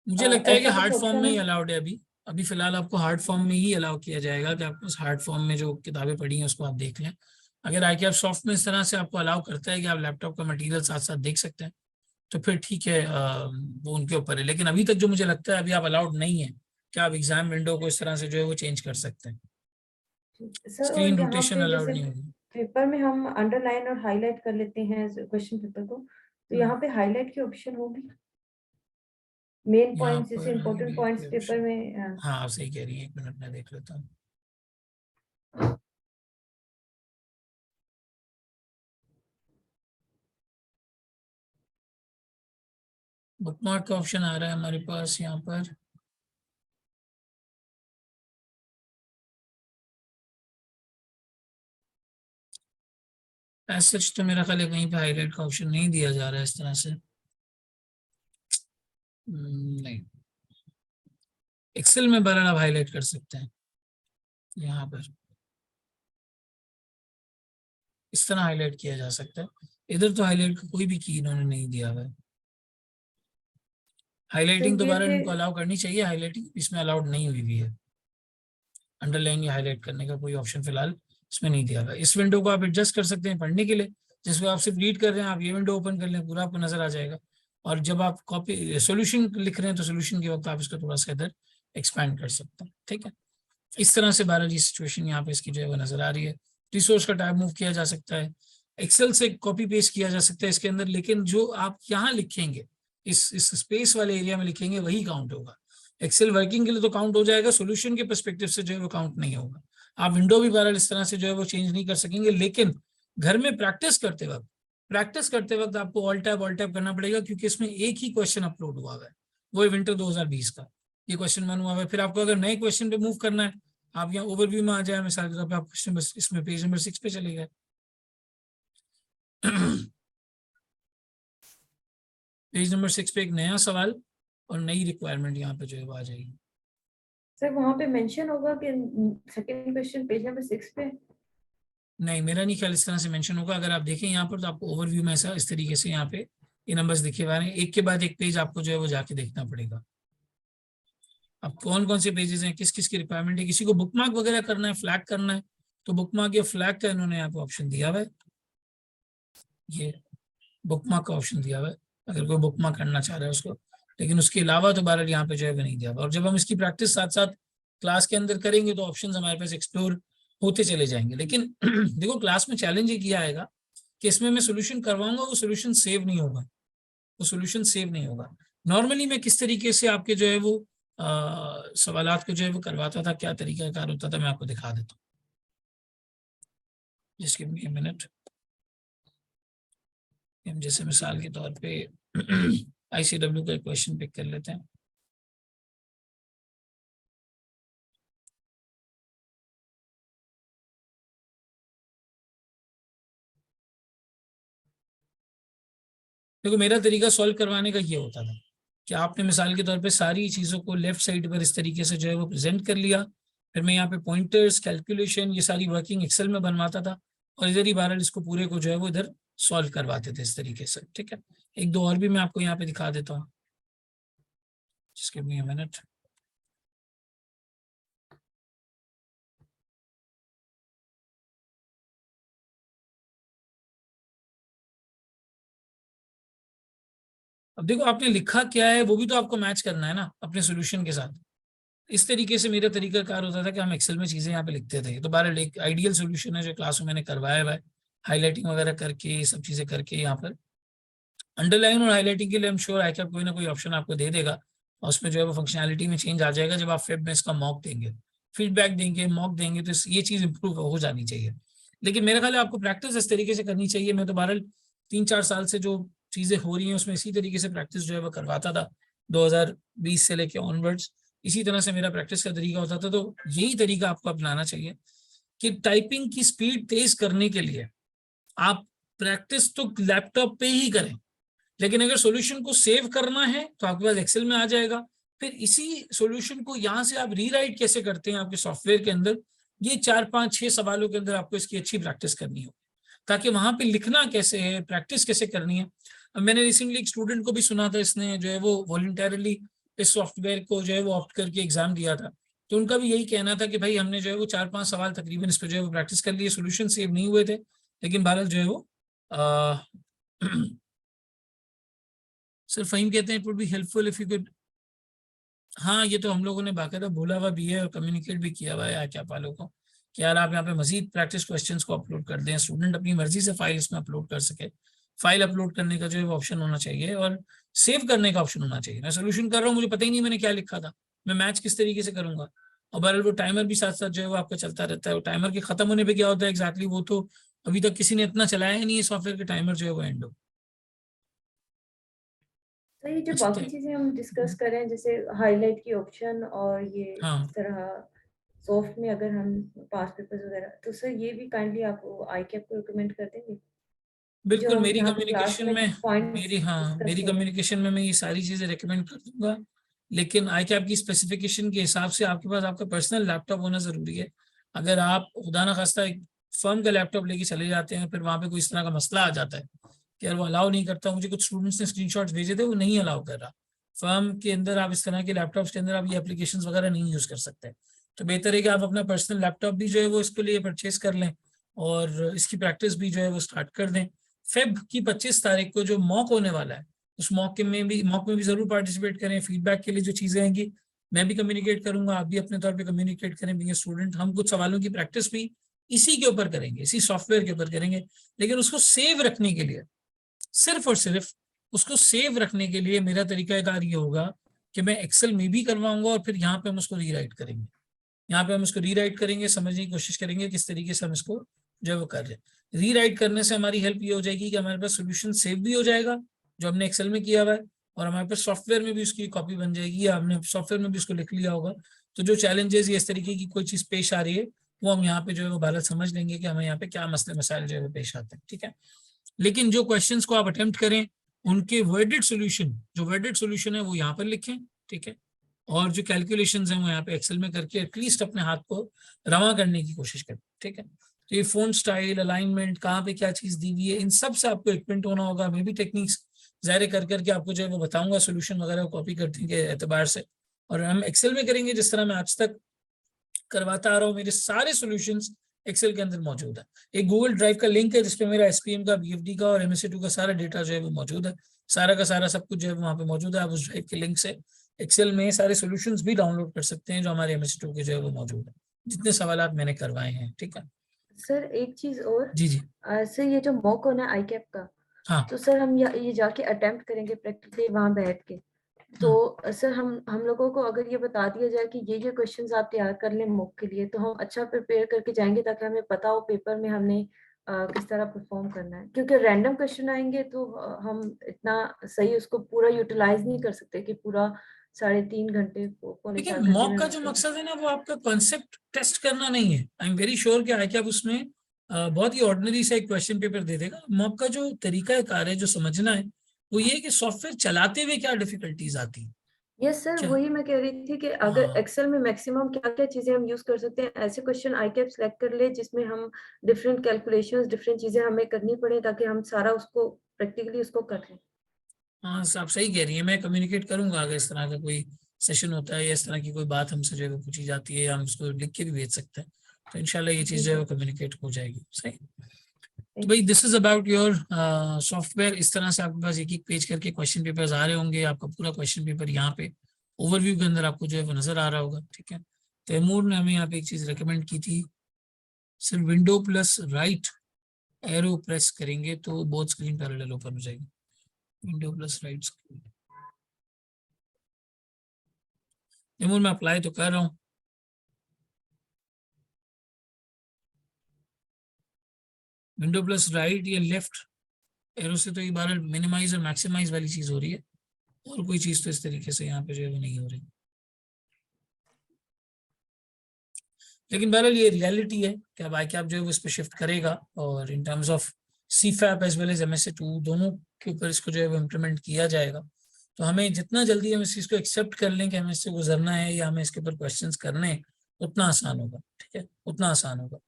मुझे लगता है कि ऐसा कुछ हार्ड फॉर्म ऑप्शन में है? ही अलाउड है अभी। अभी फिलहाल आपको हार्ड फॉर्म में ही अलाउ किया जाएगा कि आप उस हार्ड फॉर्म में जो किताबें पढ़ी हैं उसको आप देख लें। अगर आई आप सॉफ्ट में इस तरह से आपको अलाउ करता है कि आप लैपटॉप का मटेरियल साथ साथ देख सकते हैं, तो फिर ठीक है, वो उनके ऊपर है। लेकिन अभी तक जो मुझे लगता है अभी आप अलाउड नहीं है कि आप एग्जाम विंडो को इस तरह से जो है वो चेंज कर सकते हैं। सर और स्क्रीन यहाँ रोटेशन पे अलाउड जैसे नहीं होगी। पेपर में हम अंडरलाइन और हाईलाइट कर लेते हैं क्वेश्चन पेपर को, तो हम्म, यहाँ पे हाईलाइट की ऑप्शन होगी मेन यहाँ पॉइंट्स जैसे पर इंपॉर्टेंट हाईलाइट पॉइंट्स की पेपर ऑप्शन, में हाँ आप सही कह रही है, एक मिनट में देख लेता हूँ। बुकमार्क का ऑप्शन आ रहा है हमारे पास यहाँ पर। एज सच तो मेरा ख्याल है कहीं पे हाईलाइट का ऑप्शन नहीं दिया जा रहा है इस तरह से। नहीं, एक्सेल में बहरहाल आप हाईलाइट कर सकते हैं यहाँ पर, इस तरह हाईलाइट किया जा सकता है। इधर तो हाईलाइट का कोई भी की इन्होंने नहीं दिया हुआ है। तो हाईलाइटिंग ये दोबारा फिर इनको अलाउ करनी चाहिए, हाईलाइटिंग इसमें अलाउड नहीं हुई हुई है। अंडरलाइन या हाईलाइट करने का कोई ऑप्शन फिलहाल इसमें नहीं दिया हुआ। इस विंडो को आप एडजस्ट कर सकते हैं पढ़ने के लिए, जिसमें आप सिर्फ रीड कर रहे हैं, आप ये विंडो ओपन कर लें, पूरा आपको नजर आ जाएगा। और जब आप कॉपी सोल्यूशन लिख रहे हैं तो सोल्यूशन के वक्त आप इसको थोड़ा सा इधर एक्सपैंड कर सकते हैं। ठीक है, इस तरह से 12 जी सिचुएशन यहाँ पे इसकी जो है वो नजर आ रही है। रिसोर्स का टैब मूव किया जा सकता है, एक्सेल से कॉपी पेस्ट किया जा सकता है इसके अंदर, लेकिन जो आप यहाँ लिखेंगे इस स्पेस वाले एरिया में लिखेंगे वही काउंट होगा। एक्सेल वर्किंग के लिए तो काउंट हो जाएगा, सोल्यूशन के परस्पेक्टिव से जो है वो काउंट नहीं होगा। आप विंडो भी बहरहाल इस तरह से जो है वो चेंज नहीं कर सकेंगे, लेकिन घर में प्रैक्टिस करते वक्त आपको ऑल टैब करना पड़ेगा, क्योंकि इसमें एक ही क्वेश्चन अपलोड हुआ हुआ है, वो है विंटर 2020 का। ये क्वेश्चन वन हुआ है। फिर आपको अगर नए क्वेश्चन पे मूव करना है, आप यहाँ ओवरव्यू में आ जाए, मिसाल के तौर पे आप क्वेश्चन बस इसमें पेज नंबर 6 पे चले गए। पेज नंबर 6 पे एक नया सवाल और नई रिक्वायरमेंट यहाँ पे जो है वो आ जाएगी। सर वहां पे मेंशन होगा कि सेकंड क्वेश्चन पेज नंबर 6 पे? नहीं, मेरा नहीं ख्याल इस तरह से मेंशन होगा। अगर आप देखें यहाँ पर तो आपको ओवरव्यू में ऐसा इस तरीके से यहाँ पे ये नंबर्स दिखे हुए हैं, एक के बाद एक पेज आपको जो है वो जाके देखना पड़ेगा। अब कौन कौन से पेजेस हैं, किस किस की रिक्वायरमेंट है, किसी को बुकमार्क वगैरह करना है, फ्लैग करना है, तो बुकमार्क या फ्लैग का इन्होंने यहाँ पे ऑप्शन दिया हुआ है। ये बुकमार्क का ऑप्शन दिया हुआ है अगर कोई बुकमार्क करना चाह रहा है उसको, लेकिन उसके अलावा तो बारह यहाँ पे जो है वो नहीं दिया हुआ। और जब हम इसकी प्रैक्टिस साथ साथ क्लास के अंदर करेंगे तो ऑप्शंस हमारे पास एक्सप्लोर होते चले जाएंगे। लेकिन देखो क्लास में चैलेंज ये किया आएगा कि इसमें मैं सोल्यूशन करवाऊंगा, वो सोल्यूशन सेव नहीं होगा, वो सोल्यूशन सेव नहीं होगा। नॉर्मली मैं किस तरीके से आपके जो है वो सवालात को जो है वो करवाता था, क्या तरीका कार होता था, मैं आपको दिखा देता हूँ। जिसके मिनट हम जैसे मिसाल के तौर पे आईसीडब्ल्यू का क्वेश्चन पिक कर लेते हैं। देखो मेरा तरीका सॉल्व करवाने का ये होता था कि आपने मिसाल के तौर पे सारी चीज़ों को लेफ्ट साइड पर इस तरीके से जो है वो प्रेजेंट कर लिया, फिर मैं यहाँ पे पॉइंटर्स कैलकुलेशन ये सारी वर्किंग एक्सेल में बनवाता था, और इधर ही बहरहाल इसको पूरे को जो है वो इधर सॉल्व करवाते थे इस तरीके से। ठीक है, एक दो और भी मैं आपको यहाँ पे दिखा देता हूँ, जिसके भी मिनट। अब देखो आपने लिखा क्या है वो भी तो आपको मैच करना है ना अपने सोल्यूशन के साथ। इस तरीके से मेरा तरीका कार होता था कि हम एक्सेल में चीजें यहाँ पे लिखते थे। तो बहरहाल एक आइडियल सोल्यूशन है जो क्लास में मैंने करवाया हुआ है, हाईलाइटिंग वगैरह करके, ये सब चीजें करके। यहाँ पर अंडरलाइन और हाईलाइटिंग के लिए हम श्योर आई कोई ना कोई ऑप्शन आपको दे देगा, और उसमें जो है वो फंक्शनैलिटी में चेंज आ जाएगा जब आप फेब में इसका मॉक देंगे, फीडबैक देंगे, मॉक देंगे, तो ये चीज इंप्रूव हो जानी चाहिए। लेकिन मेरा ख्याल है आपको प्रैक्टिस इस तरीके से करनी चाहिए। मैं तो बहरहाल 3-4 साल से जो चीजें हो रही हैं उसमें इसी तरीके से प्रैक्टिस जो है वो करवाता था, 2020 से लेके ऑनवर्ड्स इसी तरह से मेरा प्रैक्टिस का तरीका होता था। तो यही तरीका आपको अपनाना चाहिए कि टाइपिंग की स्पीड तेज करने के लिए आप प्रैक्टिस तो लैपटॉप पे ही करें, लेकिन अगर सॉल्यूशन को सेव करना है तो आपके पास एक्सेल में आ जाएगा। फिर इसी सॉल्यूशन को यहाँ से आप रीराइट कैसे करते हैं आपके सॉफ्टवेयर के अंदर, ये 4-5-6 सवालों के अंदर आपको इसकी अच्छी प्रैक्टिस करनी हो, ताकि वहां पे लिखना कैसे है, प्रैक्टिस कैसे करनी है। अब मैंने रिसेंटली एक स्टूडेंट को भी सुना था, इसने जो है वो वॉलंटरली इस सॉफ्टवेयर को जो है वो ऑप्ट करके एग्जाम दिया था। तो उनका भी यही कहना था कि भाई हमने जो है वो 4-5 सवाल तकरीबन इस पर जो है वो प्रैक्टिस कर लिए, सोल्यूशन सेव नहीं हुए थे, लेकिन भारत जो है वो सर फहीम कहते हैं it would be helpful if you could. हाँ ये तो हम लोगों ने बाकायदा बोला हुआ भी है और कम्युनिकेट भी किया हुआ है क्या वालों को कि यार आप यहाँ पे मजीद प्रैक्टिस क्वेश्चंस को अपलोड कर दें, स्टूडेंट अपनी मर्जी से फाइल इसमें अपलोड कर सके। फाइल अपलोड करने का जो है वो ऑप्शन होना चाहिए और सेव करने का ऑप्शन होना चाहिए। मैं सोल्यूशन कर रहा हूँ, मुझे पता ही नहीं मैंने क्या लिखा था, मैं मैच किस तरीके से करूंगा। और बहरहाल वो टाइमर भी साथ साथ जो है वो आपका चलता रहता है। वो टाइमर के खत्म होने पर क्या होता है एग्जैक्टली वो तो अभी तक किसी ने इतना चलाया ही नहीं है सॉफ्टवेयर के टाइमर जो है वो एंड हो। तो ये जो अच्छा बाकी क्या। चीजें हम डिस्कस कर रहे हैं जैसे हाईलाइट की ऑप्शन और ये हाँ इस तरह सॉफ्ट में अगर हम पास पेपर्स वगैरह, तो सर ये भी काइंडली आप आई कैप को रिकमेंड कर देंगे कि जो बिल्कुल, हम मेरी यहाँ पे क्लास कम्युनिकेशन में में पॉइंट्स मेरी हाँ डिस्कस मेरी हो रहे हैं। कम्युनिकेशन में मैं ये सारी चीजें रेकमेंड कर दूंगा। लेकिन आई कैप की स्पेसिफिकेशन के हिसाब से आपके पास आपका पर्सनल लैपटॉप होना जरूरी है। अगर आप खुदा ना खास्ता एक फर्म का लैपटॉप लेके चले जाते हैं, फिर वहां पे कोई इस तरह का मसला आ जाता है कि यार वो अलाउ नहीं करता, मुझे कुछ स्टूडेंट्स ने स्क्रीनशॉट्स भेजे थे, वो नहीं अलाउ कर रहा। फर्म के अंदर आप इस तरह के लैपटॉप्स के अंदर आप ये एप्लीकेशन वगैरह नहीं यूज कर सकते। तो बेहतर है कि आप अपना पर्सनल लैपटॉप भी जो है वो इसके लिए परचेज कर लें और इसकी प्रैक्टिस भी जो है वो स्टार्ट कर दें। फेब की 25 तारीख को जो मॉक होने वाला है उस मॉक में भी जरूर पार्टिसिपेट करें। फीडबैक के लिए जो चीजें आएंगी मैं भी कम्युनिकेट करूंगा, आप भी अपने तौर पे कम्युनिकेट करें बीइंग स्टूडेंट। हम कुछ सवालों की प्रैक्टिस भी इसी के ऊपर करेंगे, इसी सॉफ्टवेयर के ऊपर करेंगे, लेकिन उसको सेव रखने के लिए, सिर्फ और सिर्फ उसको सेव रखने के लिए मेरा तरीकाकार ये होगा कि मैं एक्सेल में भी करवाऊंगा और फिर यहाँ पे हम उसको रीराइट करेंगे। यहाँ पे हम इसको रीराइट करेंगे, समझने की कोशिश करेंगे किस तरीके से हम इसको जो है वो कर रहे हैं। रीराइट करने से हमारी हेल्प ये हो जाएगी कि हमारे पास सोल्यूशन सेव भी हो जाएगा जो हमने एक्सेल में किया हुआ है, और हमारे पास सॉफ्टवेयर में भी उसकी कॉपी बन जाएगी या हमने सॉफ्टवेयर में भी उसको लिख लिया होगा। तो जो चैलेंजेस या इस तरीके की कोई चीज पेश आ रही है वो हम यहाँ पे जो है वो भारत समझ लेंगे कि हमें यहाँ पे क्या मसले मसाइल जो है वो पेश आते हैं। ठीक है, लेकिन जो क्वेश्चंस को आप अटेम्प्ट करें उनके वर्डेड सोल्यूशन, जो वर्डेड सोल्यूशन है वो यहाँ पर लिखें। ठीक है, और जो कैलकुलेशंस हैं वो यहाँ पे एक्सेल में करके एटलीस्ट अपने हाथ को रवा करने की कोशिश करें। ठीक है, तो ये फोन स्टाइल, अलाइनमेंट, कहाँ पे क्या चीज दी हुई है, इन सब से आपको एक्विंट होना होगा। मैं भी टेक्निक्स जाहिर कर करके आपको जो है वो बताऊंगा सोल्यूशन वगैरह कॉपी करने के एतबार से, और हम एक्सेल में करेंगे जिस तरह मैं आज तक करवाता आ रहा हूँ। मेरे सारे सॉल्यूशंस एक्सेल के अंदर मौजूद है। एक गूगल ड्राइव का लिंक है जिसपे मेरा एसपीएम का, बीएफडी का और एमएससी2 का सारा डेटा जो है वो मौजूद है। सारा का सारा सब कुछ जो है वहाँ पे मौजूद है। आप उस ड्राइव के लिंक से एक्सेल में सारे सॉल्यूशंस भी डाउनलोड कर सकते हैं जो हमारे एमएससी2 के जो है वो मौजूद है, जितने सवाल मैंने करवाए हैं। ठीक है सर एक चीज और, जी जी सर ये जो मॉक होना है आई कैप का, हाँ तो सर हम ये जाके अटेम्प्ट करेंगे प्रैक्टिकली वहां बैठ के। तो हाँ सर हम लोगों को अगर ये बता दिया जाए कि ये क्वेश्चंस आप तैयार कर लें मॉक के लिए, तो हम अच्छा प्रिपेयर करके जाएंगे ताकि हमें पता हो पेपर में हमने किस तरह परफॉर्म करना है। क्योंकि रैंडम क्वेश्चन आएंगे तो हम इतना सही उसको पूरा यूटिलाइज नहीं कर सकते कि पूरा 3.5 घंटे पौने देखिए 4 घंटे में मॉक का हम जो उसको। मकसद है ना वो आपका कॉन्सेप्ट टेस्ट करना नहीं है। आई एम वेरी श्योर कि आके आप उसमें बहुत ही ऑर्डिनरी सा एक क्वेश्चन पेपर दे देगा। मॉक का जो तरीका कार है जो समझना है वो ये है कि सॉफ्टवेयर चलाते हुए क्या डिफिकल्टीज आती है। यस सर, क्या वही मैं कह रही थी कि अगर हाँ एक्सेल में मैक्सिमम क्या क्या चीजें हम यूज कर सकते हैं, ऐसे क्वेश्चन आई कैप सेलेक्ट कर ले जिसमें हम डिफरेंट कैलकुलेशंस डिफरेंट चीजें हमें करनी पड़े ताकि हम सारा उसको प्रैक्टिकली उसको कर लें। हाँ आप सही कह रही है। मैं कम्युनिकेट करूंगा अगर इस तरह का कोई सेशन होता है या इस तरह की कोई बात हमसे जो है वो पूछी जाती है या हम उसको लिख के भी भेज सकते हैं, तो इंशाल्लाह ये जी चीज़ जो है सर। वो कम्युनिकेट हो जाएगी। सही। तो भाई this is about your software. इस तरह से आपके पास एक एक पेज करके क्वेश्चन पेपर्स आ रहे होंगे। आपका पूरा क्वेश्चन पेपर यहाँ पे ओवरव्यू के अंदर आपको जो है वो नजर आ रहा होगा। ठीक है, तैमूर ने हमें यहाँ पे एक चीज रिकमेंड की थी, सिर्फ window plus right arrow press करेंगे तो बोथ स्क्रीन पैरेलल ओपन हो जाएगी। Window plus right screen, Taimur मैं अप्लाई तो कर रहा हूँ। विंडो प्लस राइट या लेफ्ट एरो से तो ये बार मिनिमाइज और मैक्सिमाइज वाली चीज हो रही है, और कोई चीज तो इस तरीके से यहाँ पे जो है वो नहीं हो रही। लेकिन बहरहाल ये रियलिटी है कि अब आई जो है वो इस पर शिफ्ट करेगा, और in terms of CFAP as well as MSA2 दोनों के ऊपर इसको जो है वो इम्प्लीमेंट किया जाएगा। तो हमें जितना जल्दी हम इस चीज़ को एक्सेप्ट कर लें कि हमें इससे गुजरना है या हमें इसके ऊपर क्वेश्चंस करने हैं, उतना आसान होगा। ठीक है, उतना आसान होगा।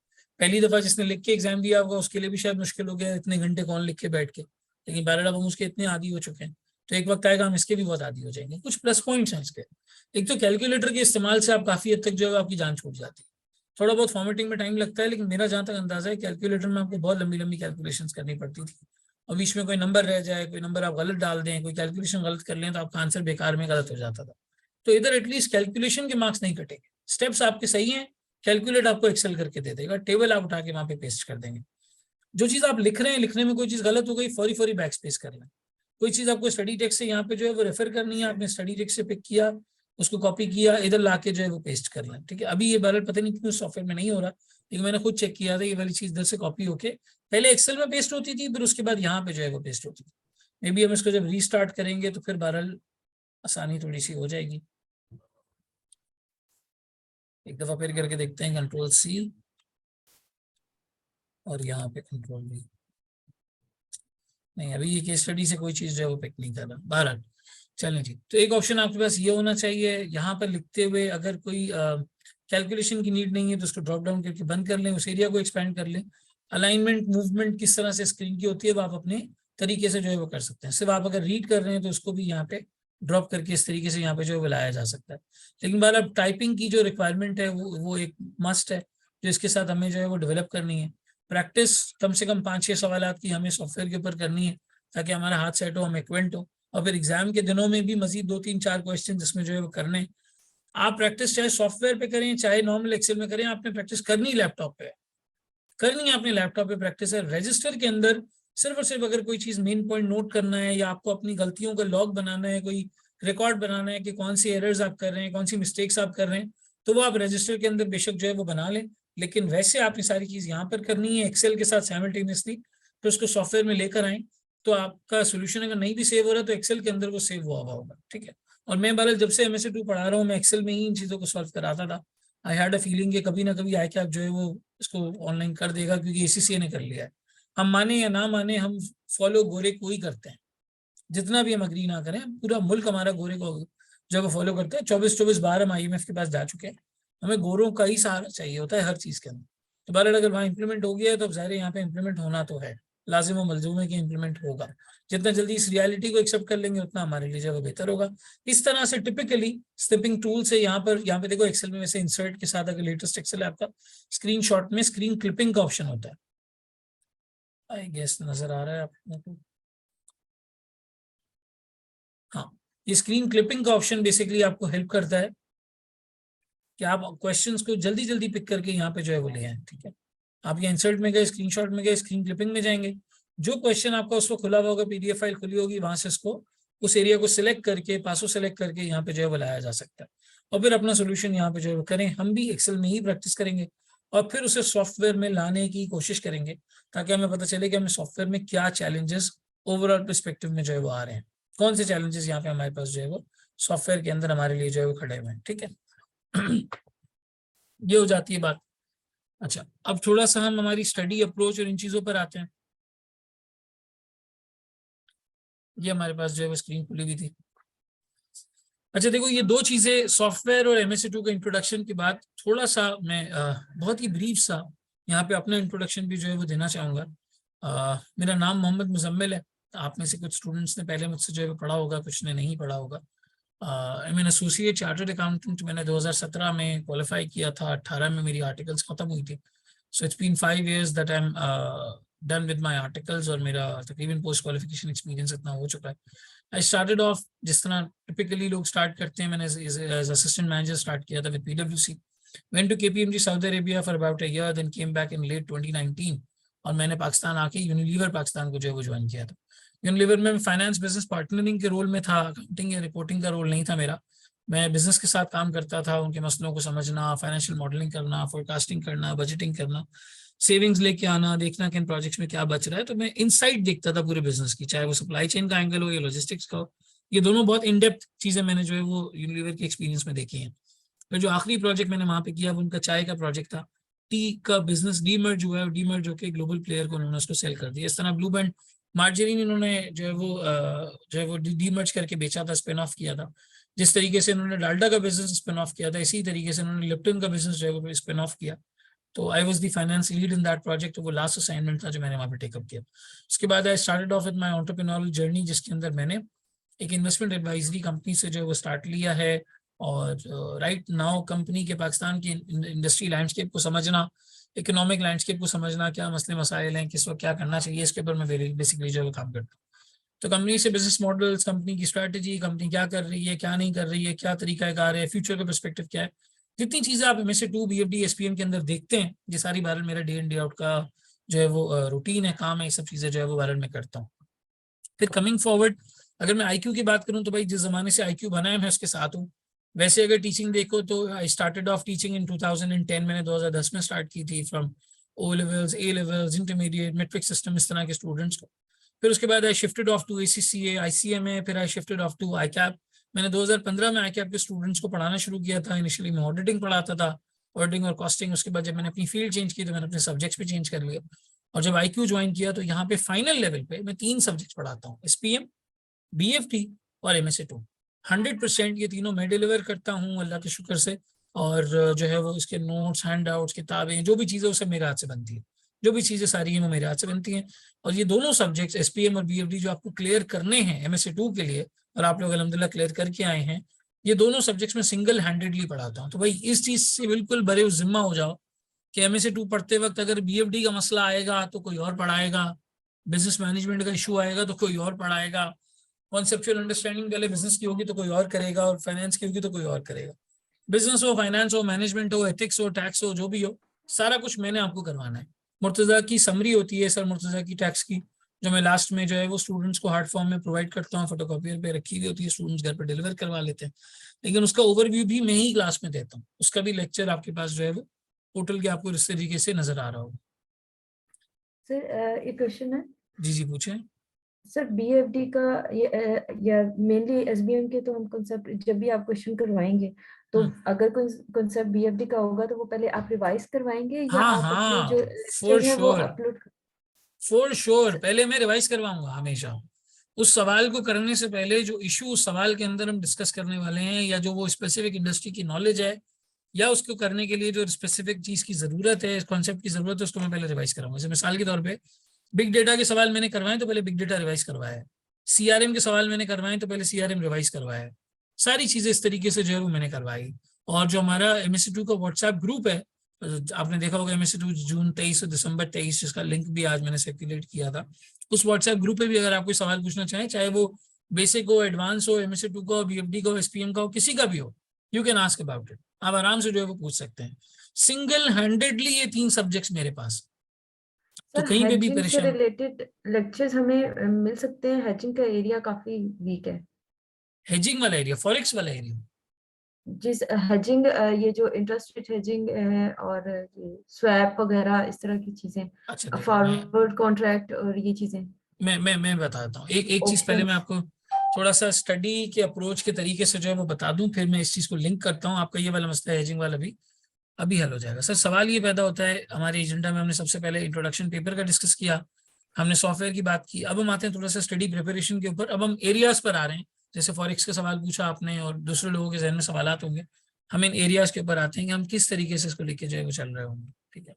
पहली दफा जिसने लिख के एग्जाम दिया होगा उसके लिए भी शायद मुश्किल हो गया इतने घंटे कौन लिख के बैठ के, लेकिन बहरहाल अब हम उसके इतने आदी हो चुके हैं तो एक वक्त आएगा हम इसके भी बहुत आदी हो जाएंगे। कुछ प्लस पॉइंट्स हैं इसके। एक तो कैलकुलेटर के इस्तेमाल से आप काफी हद तक जो है आपकी जान छूट जाती है। थोड़ा बहुत फॉर्मेटिंग में टाइम लगता है, लेकिन मेरा जहां तक अंदाजा है कैलकुलेटर में आपको बहुत लंबी लंबी कैलकुलेशंस करनी पड़ती थी, और बीच में कोई नंबर रह जाए, कोई नंबर आप गलत डाल दें, कोई कैलकुलेशन गलत कर लें तो आपका आंसर बेकार में गलत हो जाता था। तो इधर एटलीस्ट कैलकुलेशन के मार्क्स नहीं कटेंगे, स्टेप्स आपके सही हैं, कैलकुलेट आपको एक्सेल करके दे देगा, टेबल आप उठा के वहां पे पेस्ट कर देंगे। जो चीज आप लिख रहे हैं, लिखने में कोई चीज गलत हो गई, फौरी फौरी बैक स्पेस कर लें। कोई चीज आपको स्टडी टेक्स्ट से यहाँ पे जो है वो रेफर करनी है, आपने स्टडी टेक्स्ट से पिक किया, उसको कॉपी किया, इधर लाके जो है वो पेस्ट कर लें। ठीक है, अभी ये बहरहाल पता नहीं क्यों सॉफ्टवेयर में नहीं हो रहा, लेकिन मैंने खुद चेक किया था ये वाली चीज इधर से कॉपी होके पहले एक्सेल में पेस्ट होती थी, फिर उसके बाद यहाँ पे जो है वो पेस्ट होती थी। मे बी हम इसको जब रीस्टार्ट करेंगे तो फिर बहरहाल आसानी थोड़ी सी हो जाएगी। एक दफा फिर करके देखते हैं, Ctrl+C और यहाँ पे Ctrl+V। नहीं, अभी ये केस स्टडी से कोई चीज जो है वो पिक नहीं कर रहा। बहरहाल चलें जी, तो एक ऑप्शन आपके पास ये होना चाहिए, यहाँ पर लिखते हुए अगर कोई कैलकुलेशन की नीड नहीं है तो उसको ड्रॉप डाउन करके बंद कर लें, उस एरिया को एक्सपेंड कर लें। अलाइनमेंट मूवमेंट किस तरह से स्क्रीन की होती है वो आप अपने तरीके से जो है वो कर सकते हैं। सिर्फ आप अगर रीड कर रहे हैं तो उसको भी यहाँ पे ड्रॉप करके इस तरीके से यहाँ पे जो है लाया जा सकता है। लेकिन बहरहाल टाइपिंग की जो रिक्वायरमेंट है वो एक मस्ट है जो इसके साथ हमें जो है वो डेवलप करनी है। प्रैक्टिस कम से कम 5-6 सवाल की हमें सॉफ्टवेयर के ऊपर करनी है ताकि हमारा हाथ सेट हो, हम एक्वेंट हो, और फिर एग्जाम के दिनों में भी मजीद 2-3-4 क्वेश्चन जिसमें जो है वो करने। आप प्रैक्टिस चाहे सॉफ्टवेयर पे करें चाहे नॉर्मल एक्सेल में करें, आपने प्रैक्टिस करनी लैपटॉप पे करनी है, आपने लैपटॉप पे प्रैक्टिस है। रजिस्टर के अंदर सिर्फ और सिर्फ अगर कोई चीज मेन पॉइंट नोट करना है या आपको अपनी गलतियों का लॉग बनाना है, कोई रिकॉर्ड बनाना है कि कौन सी एरर्स आप कर रहे हैं, कौन सी मिस्टेक्स आप कर रहे हैं, तो वो आप रजिस्टर के अंदर बेशक जो है वो बना लें। लेकिन वैसे आपने सारी चीज यहाँ पर करनी है एक्सेल के साथ साइमल्टेनियसली, तो उसको सॉफ्टवेयर में लेकर आए तो आपका सोल्यूशन अगर नहीं भी सेव हो रहा तो एक्सेल के अंदर वो सेव हुआ होगा। ठीक है, और मैं बहरहाल जब से MSA2 पढ़ा रहा हूँ मैं एक्सेल में ही इन चीज़ों को सॉल्व कराता था। आई हैड अ फीलिंग कि कभी ना कभी आई कैप जो है वो इसको ऑनलाइन कर देगा, क्योंकि ACCA ने कर लिया है। हम माने या ना माने, हम फॉलो गोरे को ही करते हैं, जितना भी हम अग्री ना करें, पूरा मुल्क हमारा गोरे को जो है फॉलो करते हैं। 24-24 बार हम IMF के पास जा चुके हैं, हमें गोरों का ही सहारा चाहिए होता है हर चीज के अंदर। तो बहरहाल अगर वहाँ इंप्लीमेंट हो गया है तो अब ज़ाहिर है यहाँ पे इंप्लीमेंट होना तो है, लाजिम व मलजूम है कि इंप्लीमेंट होगा। जितना जल्दी इस रियलिटी को एक्सेप्ट कर लेंगे उतना हमारे लिए जो है बेहतर होगा। इस तरह से टिपिकली स्निपिंग टूल से यहाँ पे देखो एक्सेल में वैसे इंसर्ट के साथ अगर लेटेस्ट एक्सेल है आपका, स्क्रीनशॉट में स्क्रीन क्लिपिंग का ऑप्शन होता है, आई गेस नजर आ रहा है आपको। हाँ, ये स्क्रीन क्लिपिंग का ऑप्शन बेसिकली आपको हेल्प करता है कि आप क्वेश्चंस को जल्दी जल्दी पिक करके यहाँ पे जो है वो ले आए। ठीक है, आप ये इंसर्ट में गए, स्क्रीनशॉट में गए, स्क्रीन क्लिपिंग में जाएंगे, जो क्वेश्चन आपका उसको खुला हुआ होगा, PDF फाइल खुली होगी, वहां से इसको उस एरिया को सिलेक्ट करके पासो सेलेक्ट करके यहाँ पे जो है वो लाया जा सकता है, और फिर अपना सोल्यूशन यहाँ पे जो है करें। हम भी एक्सेल में ही प्रैक्टिस करेंगे और फिर उसे सॉफ्टवेयर में लाने की कोशिश करेंगे ताकि हमें पता चले कि हमें सॉफ्टवेयर में क्या चैलेंजेस ओवरऑल परस्पेक्टिव में जो है वो आ रहे हैं, कौन से चैलेंजेस यहाँ पे हमारे पास जो है वो सॉफ्टवेयर के अंदर हमारे लिए जो है वो खड़े हुए हैं। ठीक है, ये हो जाती है बात। अच्छा, अब थोड़ा सा हम हमारी स्टडी अप्रोच और इन चीजों पर आते हैं। ये हमारे पास जो है वो स्क्रीन खुली हुई थी। अच्छा देखो, ये दो चीजें सॉफ्टवेयर और MSA2 के इंट्रोडक्शन के बाद थोड़ा सा मैं बहुत ही ब्रीफ सा यहाँ पे अपना इंट्रोडक्शन भी जो है वो देना चाहूँगा। मेरा नाम मोहम्मद मुजम्मिल है। आप में से कुछ स्टूडेंट्स ने पहले मुझसे जो है पढ़ा होगा, कुछ ने नहीं पढ़ा होगा। I mean associate chartered accountant मैंने 2017 में क्वालिफाई किया था, 18 में मेरी आर्टिकल्स खत्म हुई थी। So it's been 5 years that I am done with my articles और मेरा तकरीबन पोस्ट क्वालिफिकेशन एक्सपीरियंस इतना हो चुका है। आई स्टार्टेड ऑफ जिस तरह टिपिकली लोग स्टार्ट करते हैं, मैंने एज असिस्टेंट मैनेजर स्टार्ट किया था विद पीडब्ल्यूसी, went to KPMG Saudi Arabia for about a year, then came back in late 2019 और मैंने पाकिस्तान आके यूनिलीवर पाकिस्तान को जो है वो ज्वाइन किया था। यूनिलीवर में फाइनेंस बिजनेस पार्टनरिंग के रोल में था, अकाउंटिंग या रिपोर्टिंग का रोल नहीं था मेरा। मैं बिजनेस के साथ काम करता था, उनके मसलों को समझना, फाइनेंशियल मॉडलिंग करना, फोरकास्टिंग करना, बजटिंग करना, सेविंग्स लेके आना, देखना कि इन प्रोजेक्ट्स में क्या बच रहा है। तो मैं इनसाइड देखता था पूरे बिजनेस की, चाहे वो सप्लाई चेन का एंगल हो या लॉजिस्टिक्स का हो। ये दोनों बहुत इन डेप्थ चीजें मैंने जो है वो यूनिलीवर के एक्सपीरियंस में देखी हैं। फिर जो आखिरी प्रोजेक्ट मैंने वहां पे किया वो उनका चाय का प्रोजेक्ट था। टी का बिजनेस डीमर्ज हुआ है, डीमर्ज होकर ग्लोबल प्लेयर को उन्होंने उसको सेल कर दिया। इस तरह ब्लू बैंड मार्जरीन इन्होंने जो है वो डीमर्ज करके बेचा था, स्पिन ऑफ किया था। जिस तरीके से इन्होंने डाल्डा का बिजनेस स्पिन ऑफ किया था, इसी तरीके से इन्होंने लिप्टन का बिजनेस जो है वो स्पिन ऑफ किया। तो I was the finance lead in that project. तो वो लास्ट असाइनमेंट था जो मैंने वहाँ पे टेकअप किया। उसके बाद आई started of with my entrepreneurial journey, जिसके अंदर मैंने एक इन्वेस्टमेंट एडवाइजरी कंपनी से जो है वो स्टार्ट लिया है। और राइट नाउ कंपनी के पाकिस्तान की इंडस्ट्री लैंडस्केप को समझना, इकोनॉमिक लैंडस्केप को समझना, क्या मसले मसाइल हैं, किस वक्त क्या करना चाहिए, इसके ऊपर मैं बेसिकली जो है काम करता हूँ। तो कंपनी से बिजनेस मॉडल्स, कंपनी की स्ट्रैटेजी, कंपनी क्या कर रही है, क्या नहीं कर रही है, क्या तरीका कार है, फ्यूचर का पर्सपेक्टिव क्या है, जितनी चीजें आप MS2 BFD SPM के अंदर देखते हैं, ये सारी बारह मेरा डे इन डे आउट का जो है वो रूटीन है, काम है, ये सब चीजें जो है वो बारह में करता हूँ। फिर कमिंग फॉरवर्ड अगर मैं IQ की बात करूं तो भाई जिस जमाने से IQ बना है मैं उसके साथ हूँ। वैसे अगर टीचिंग देखो तो I started off teaching in 2010, मैंने 2010 में स्टार्ट की थी, from O levels, A levels, intermediate, matric system, इस तरह के स्टूडेंट्स को। फिर उसके बाद I shifted off to ACCA, ICMA, फिर I shifted off to ICAP। मैंने 2015 में ICAP के स्टूडेंट्स को पढ़ाना शुरू किया था। इनिशियली मैं ऑडिटिंग पढ़ाता था, ऑडिटिंग और कॉस्टिंग। उसके बाद जब मैंने अपनी फील्ड चेंज की तो मैंने अपने सब्जेक्ट्स भी चेंज कर लिया। और जब IQ ज्वाइन किया तो यहाँ पे फाइनल लेवल पे मैं 3 सब्जेक्ट्स पढ़ाता हूँ, SPM, BFD और MS2। 100% ये तीनों मैं डिलीवर करता हूँ अल्लाह के शुक्र से। और जो है वो इसके नोट्स, हैंड आउट्स, किताबें, जो भी चीज़ें वो सब मेरे हाथ से बनती है। जो भी चीज़ें सारी हैं वो मेरे हाथ से बनती हैं। और ये दोनों सब्जेक्ट्स SPM और BFD जो आपको क्लियर करने हैं MS2 के लिए, और आप लोग अल्हम्दुलिल्लाह क्लियर करके आए हैं, ये दोनों सब्जेक्ट्स में सिंगल हैंडेडली पढ़ाता हूँ। तो भाई इस चीज़ से बिल्कुल बड़े जिम्मा हो जाओ कि MS2 पढ़ते वक्त अगर BFD का मसला आएगा तो कोई और पढ़ाएगा, बिजनेस मैनेजमेंट का इशू आएगा तो कोई और पढ़ाएगा, कॉन्सेप्चुअल अंडरस्टैंडिंग पहले बिजनेस की होगी तो कोई और करेगा, और फाइनेंस की होगी तो कोई और करेगा। बिजनेस हो, फाइनेंस हो, मैनेजमेंट हो, एथिक्स हो, टैक्स हो, जो भी हो, सारा कुछ मैंने आपको करवाना है। मुर्तजा की समरी होती है सर, मुर्तजा की टैक्स की, जो मैं लास्ट में जो है वो स्टूडेंट्स को हार्ड फॉर्म में प्रोवाइड करता हूँ, फोटोकॉपियर पे रखी हुई होती है, स्टूडेंट्स घर पर डिलीवर करवा लेते हैं। लेकिन उसका ओवरव्यू भी मैं ही क्लास में देता हूँ, उसका भी लेक्चर आपके पास जो है वो पोर्टल के आपको इस तरीके से नजर आ रहा होगा। सर एक क्वेश्चन है। जी जी पूछें। सर BFD का या मेनली SBM के तो हम कॉन्सेप्ट जब भी आप क्वेश्चन करवाएंगे तो अगर कोई कॉन्सेप्ट BFD का होगा तो वो पहले आप रिवाइज करवाएंगे या हाँ आप अपने हाँ, जो फॉर लेक्चर है वो श्योर, अपलोड? फॉर श्योर पहले मैं रिवाइज करवाऊंगा हमेशा। उस सवाल को करने से पहले जो इशू उस सवाल के अंदर हम डिस्कस करने वाले हैं, या जो वो स्पेसिफिक इंडस्ट्री की नॉलेज है, या उसको करने के लिए जो स्पेसिफिक चीज की जरूरत है, इस कॉन्सेप्ट की जरूरत है, उसको मैं पहले रिवाइज कराऊंगा। जैसे मिसाल के तौर पे बिग डेटा के सवाल मैंने करवाए तो पहले बिग डेटा रिवाइज करवाया है, CRM के सवाल मैंने करवाए तो पहले CRM रिवाइज करवाया है। सारी चीजें इस तरीके से जो है वो मैंने करवाई। और जो हमारा MS2 का व्हाट्सएप ग्रुप है, आपने देखा होगा MS2 जून 23 और दिसंबर 23, जिसका लिंक भी आज मैंने सर्कुलेट किया था। उस व्हाट्सएप ग्रुप पे भी अगर आप कोई सवाल पूछना चाहें, चाहे वो बेसिक हो, एडवांस हो, MS2 का हो, BFD का हो, SPM का हो, किसी का भी हो, you can ask about it. आप आराम से जो है वो पूछ सकते हैं। सिंगल हैंडेडली ये 3 सब्जेक्ट्स मेरे पास, तो सर कहीं पे भी हेजिंग से परेशान। रिलेटेड लेक्चर्स हमें मिल सकते हैं? हेजिंग का एरिया काफी वीक है। हेजिंग वाला एरिया, फॉरेक्स वाला एरिया? जिस हेजिंग ये जो इंटरेस्ट रेट हेजिंग है और स्वैप वगैरह इस तरह की चीजें, अच्छा देखो, फॉरवर्ड कॉन्ट्रैक्ट और ये चीजें, मैं बताता हूँ। एक एक चीज पहले मैं ऑप्शंस। आपको थोड़ा सा स्टडी के अप्रोच के तरीके से जो है वो बता दूं, फिर मैं इस चीज को लिंक करता हूँ। आपका ये वाला मसला हेजिंग वाला भी अभी हल हो जाएगा। सर सवाल ये पैदा होता है, हमारे एजेंडा में हमने सबसे पहले इंट्रोडक्शन पेपर का डिस्कस किया, हमने सॉफ्टवेयर की बात की, अब हम आते हैं थोड़ा सा स्टडी प्रिपरेशन के ऊपर। अब हम एरियाज पर आ रहे हैं, जैसे फॉरेक्स का सवाल पूछा आपने और दूसरे लोगों के जहन में सवाल होंगे, हम इन एरियाज के ऊपर आते हैं कि हम किस तरीके से इसको लेके जो है वो चल रहे होंगे। ठीक है,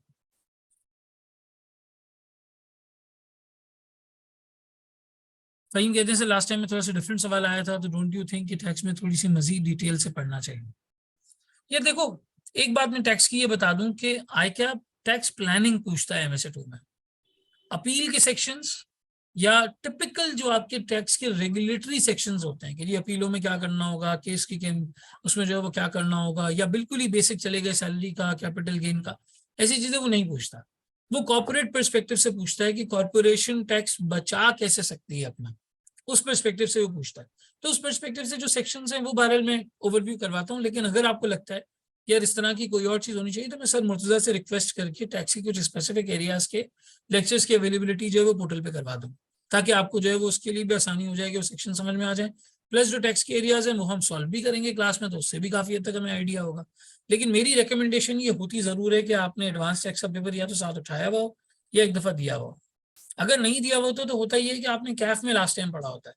फहीम कहते हैं सर लास्ट टाइम में थोड़ा सा डिफरेंट सवाल आया था, तो डोंट यू थिंक कि टैक्स में थोड़ी सी मजीद डिटेल से पढ़ना चाहिए? ये देखो, एक बात मैं टैक्स की ये बता दूं कि आई क्या टैक्स प्लानिंग पूछता है MS2 में। अपील के सेक्शंस या टिपिकल जो आपके टैक्स के रेगुलेटरी सेक्शंस होते हैं कि जी अपीलों में क्या करना होगा, केस की उसमें जो है वो क्या करना होगा, या बिल्कुल ही बेसिक चले गए सैलरी का, कैपिटल गेन का, ऐसी चीजें वो नहीं पूछता। वो कॉर्पोरेट पर्सपेक्टिव से पूछता है कि कॉर्पोरेशन टैक्स बचा कैसे सकती है अपना, उस पर्सपेक्टिव से वो पूछता है। तो उस पर्सपेक्टिव से जो सेक्शंस हैं वो बहरहाल मैं ओवरव्यू करवाता हूँ, लेकिन अगर आपको लगता है यार इस तरह की कोई और चीज होनी चाहिए तो मैं सर मुर्तजा से रिक्वेस्ट करके टैक्स की कुछ स्पेसिफिक एरियाज के लेक्चर्स की अवेलेबिलिटी जो है वो पोर्टल पे करवा दूँ, ताकि आपको जो है वो उसके लिए भी आसानी हो जाएगी, वो सेक्शन समझ में आ जाए। प्लस जो टैक्स के एरियाज हैं वो हम सॉल्व भी करेंगे क्लास में, तो उससे भी काफी हद तक हमें आइडिया होगा। लेकिन मेरी रिकमेंडेशन ये होती जरूर है कि आपने एडवांस टैक्स का पेपर या तो साथ उठाया हुआ हो या एक दफा दिया हुआ हो। अगर नहीं दिया हुआ तो होता ही है कि आपने कैफ में लास्ट टाइम पढ़ा होता है,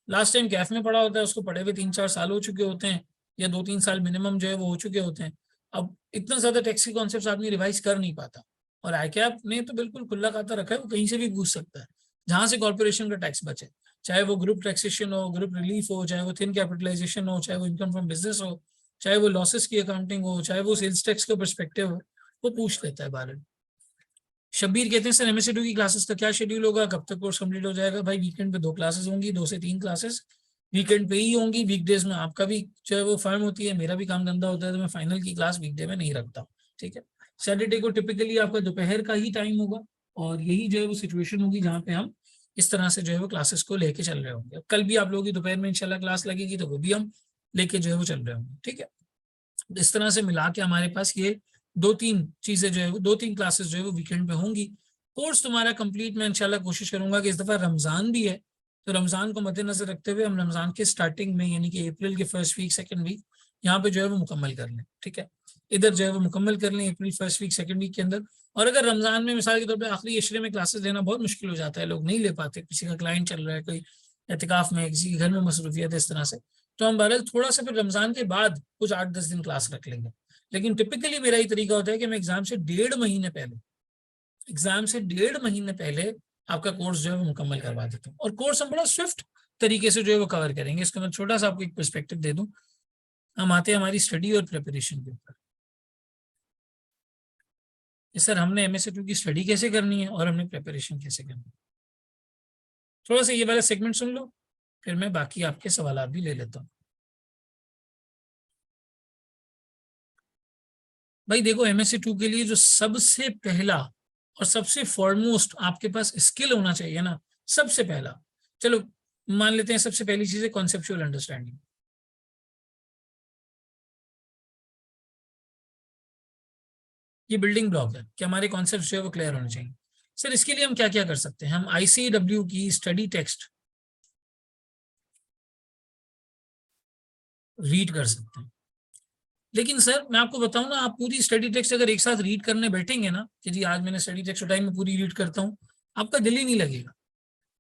लास्ट टाइम कैफ में पढ़ा होता है, उसको पढ़े हुए 3-4 साल हो चुके होते हैं, या 2-3 साल मिनिमम जो है वो हो चुके होते हैं। अब इतना ज्यादा टैक्स के कॉन्सेप्ट आदमी रिवाइज कर नहीं पाता, और आईकैप ने तो बिल्कुल खुला खाता रखा है, वो कहीं से भी पूछ सकता है जहां से कॉर्पोरेशन का टैक्स बचे, चाहे वो ग्रुप टैक्सेशन हो, ग्रुप रिलीफ हो, चाहे वो थिन कैपिटलाइजेशन हो, चाहे वो इनकम फ्रॉम बिजनेस हो, चाहे वो लॉसेस की अकाउंटिंग हो, चाहे वो सेल्स टैक्स का पर्सपेक्टिव हो, वो पूछ लेता है बारे। शब्बीर कहते हैं सर एमएससी 2 की क्लासेस का क्या शेड्यूल होगा, कब तक कोर्स कंप्लीट हो जाएगा? भाई वीकेंड पे 2 क्लासेस होंगी, 2 से 3 क्लासेस वीकेंड पे ही होंगी। वीकडेज में आपका भी जो है वो फर्म होती है, मेरा भी काम धंधा होता है, तो मैं फाइनल की क्लास वीकडे में नहीं रखता। ठीक है, सैटरडे को टिपिकली आपका दोपहर का ही टाइम होगा, और यही जो है वो सिचुएशन होगी जहाँ पे हम इस तरह से जो है वो क्लासेस को लेके चल रहे होंगे। कल भी आप लोगों की दोपहर में इंशाल्लाह क्लास लगेगी, तो वो भी हम लेके जो है वो चल रहे होंगे। ठीक है, इस तरह से मिला के हमारे पास ये 2-3 चीजें जो है वो 2-3 क्लासेस जो है वो वीकेंड पे होंगी। कोर्स तुम्हारा कंप्लीट मैं इंशाल्लाह कोशिश करूंगा कि इस दफा रमजान भी है, तो रमजान को मद्देनजर रखते हुए हम रमजान के स्टार्टिंग में यानी कि अप्रैल के फर्स्ट वीक सेकंड वीक यहाँ पे जो है वो मुकम्मल कर लें। ठीक है, इधर जो है वो मुकम्मल कर लें April first week second week के अंदर। और अगर रमजान में मिसाल के तौर पर आखिरी इशरे में क्लासेस लेना बहुत मुश्किल हो जाता है, लोग नहीं ले पाते, किसी का क्लाइंट चल रहा है, कोई एहतिकाफ में, किसी के घर में मसरूफियत है, इस तरह से, तो हम बहरहाल थोड़ा सा फिर रमजान के बाद कुछ 8-10 दिन क्लास रख लेंगे। लेकिन टिपिकली मेरा ही तरीका होता है कि मैं एग्जाम से डेढ़ महीने पहले आपका कोर्स जो है वो मुकम्मल करवा देता हूँ, और कोर्स हम बड़ा स्विफ्ट तरीके से जो है वो कवर करेंगे। इसका मैं छोटा सा आपको एक पर्सपेक्टिव दे दूं। हम आते हैं हमारी स्टडी और प्रिपरेशन के ऊपर। सर हमने एमएससी 2 की स्टडी कैसे करनी है और हमने प्रिपरेशन कैसे करनी है, थोड़ा सा ये वाला सेगमेंट सुन लो, फिर मैं बाकी आपके सवाल भी ले लेता हूँ। भाई देखो, एमएससी 2 के लिए जो सबसे पहला और सबसे फॉरमोस्ट आपके पास स्किल होना चाहिए ना, सबसे पहला, चलो मान लेते हैं सबसे पहली चीज है कॉन्सेप्चुअल अंडरस्टैंडिंग। ये बिल्डिंग ब्लॉक है कि हमारे कॉन्सेप्ट जो है वो क्लियर होने चाहिए। सर इसके लिए हम क्या क्या कर सकते हैं? हम आईसीडब्ल्यू की स्टडी टेक्स्ट रीड कर सकते हैं। लेकिन सर मैं आपको बताऊं ना, आप पूरी स्टडी टेक्स्ट अगर एक साथ रीड करने बैठेंगे ना कि जी आज मैंने स्टडी टेक्स्ट उठाई, मैं पूरी रीड करता हूँ, आपका दिल ही नहीं लगेगा।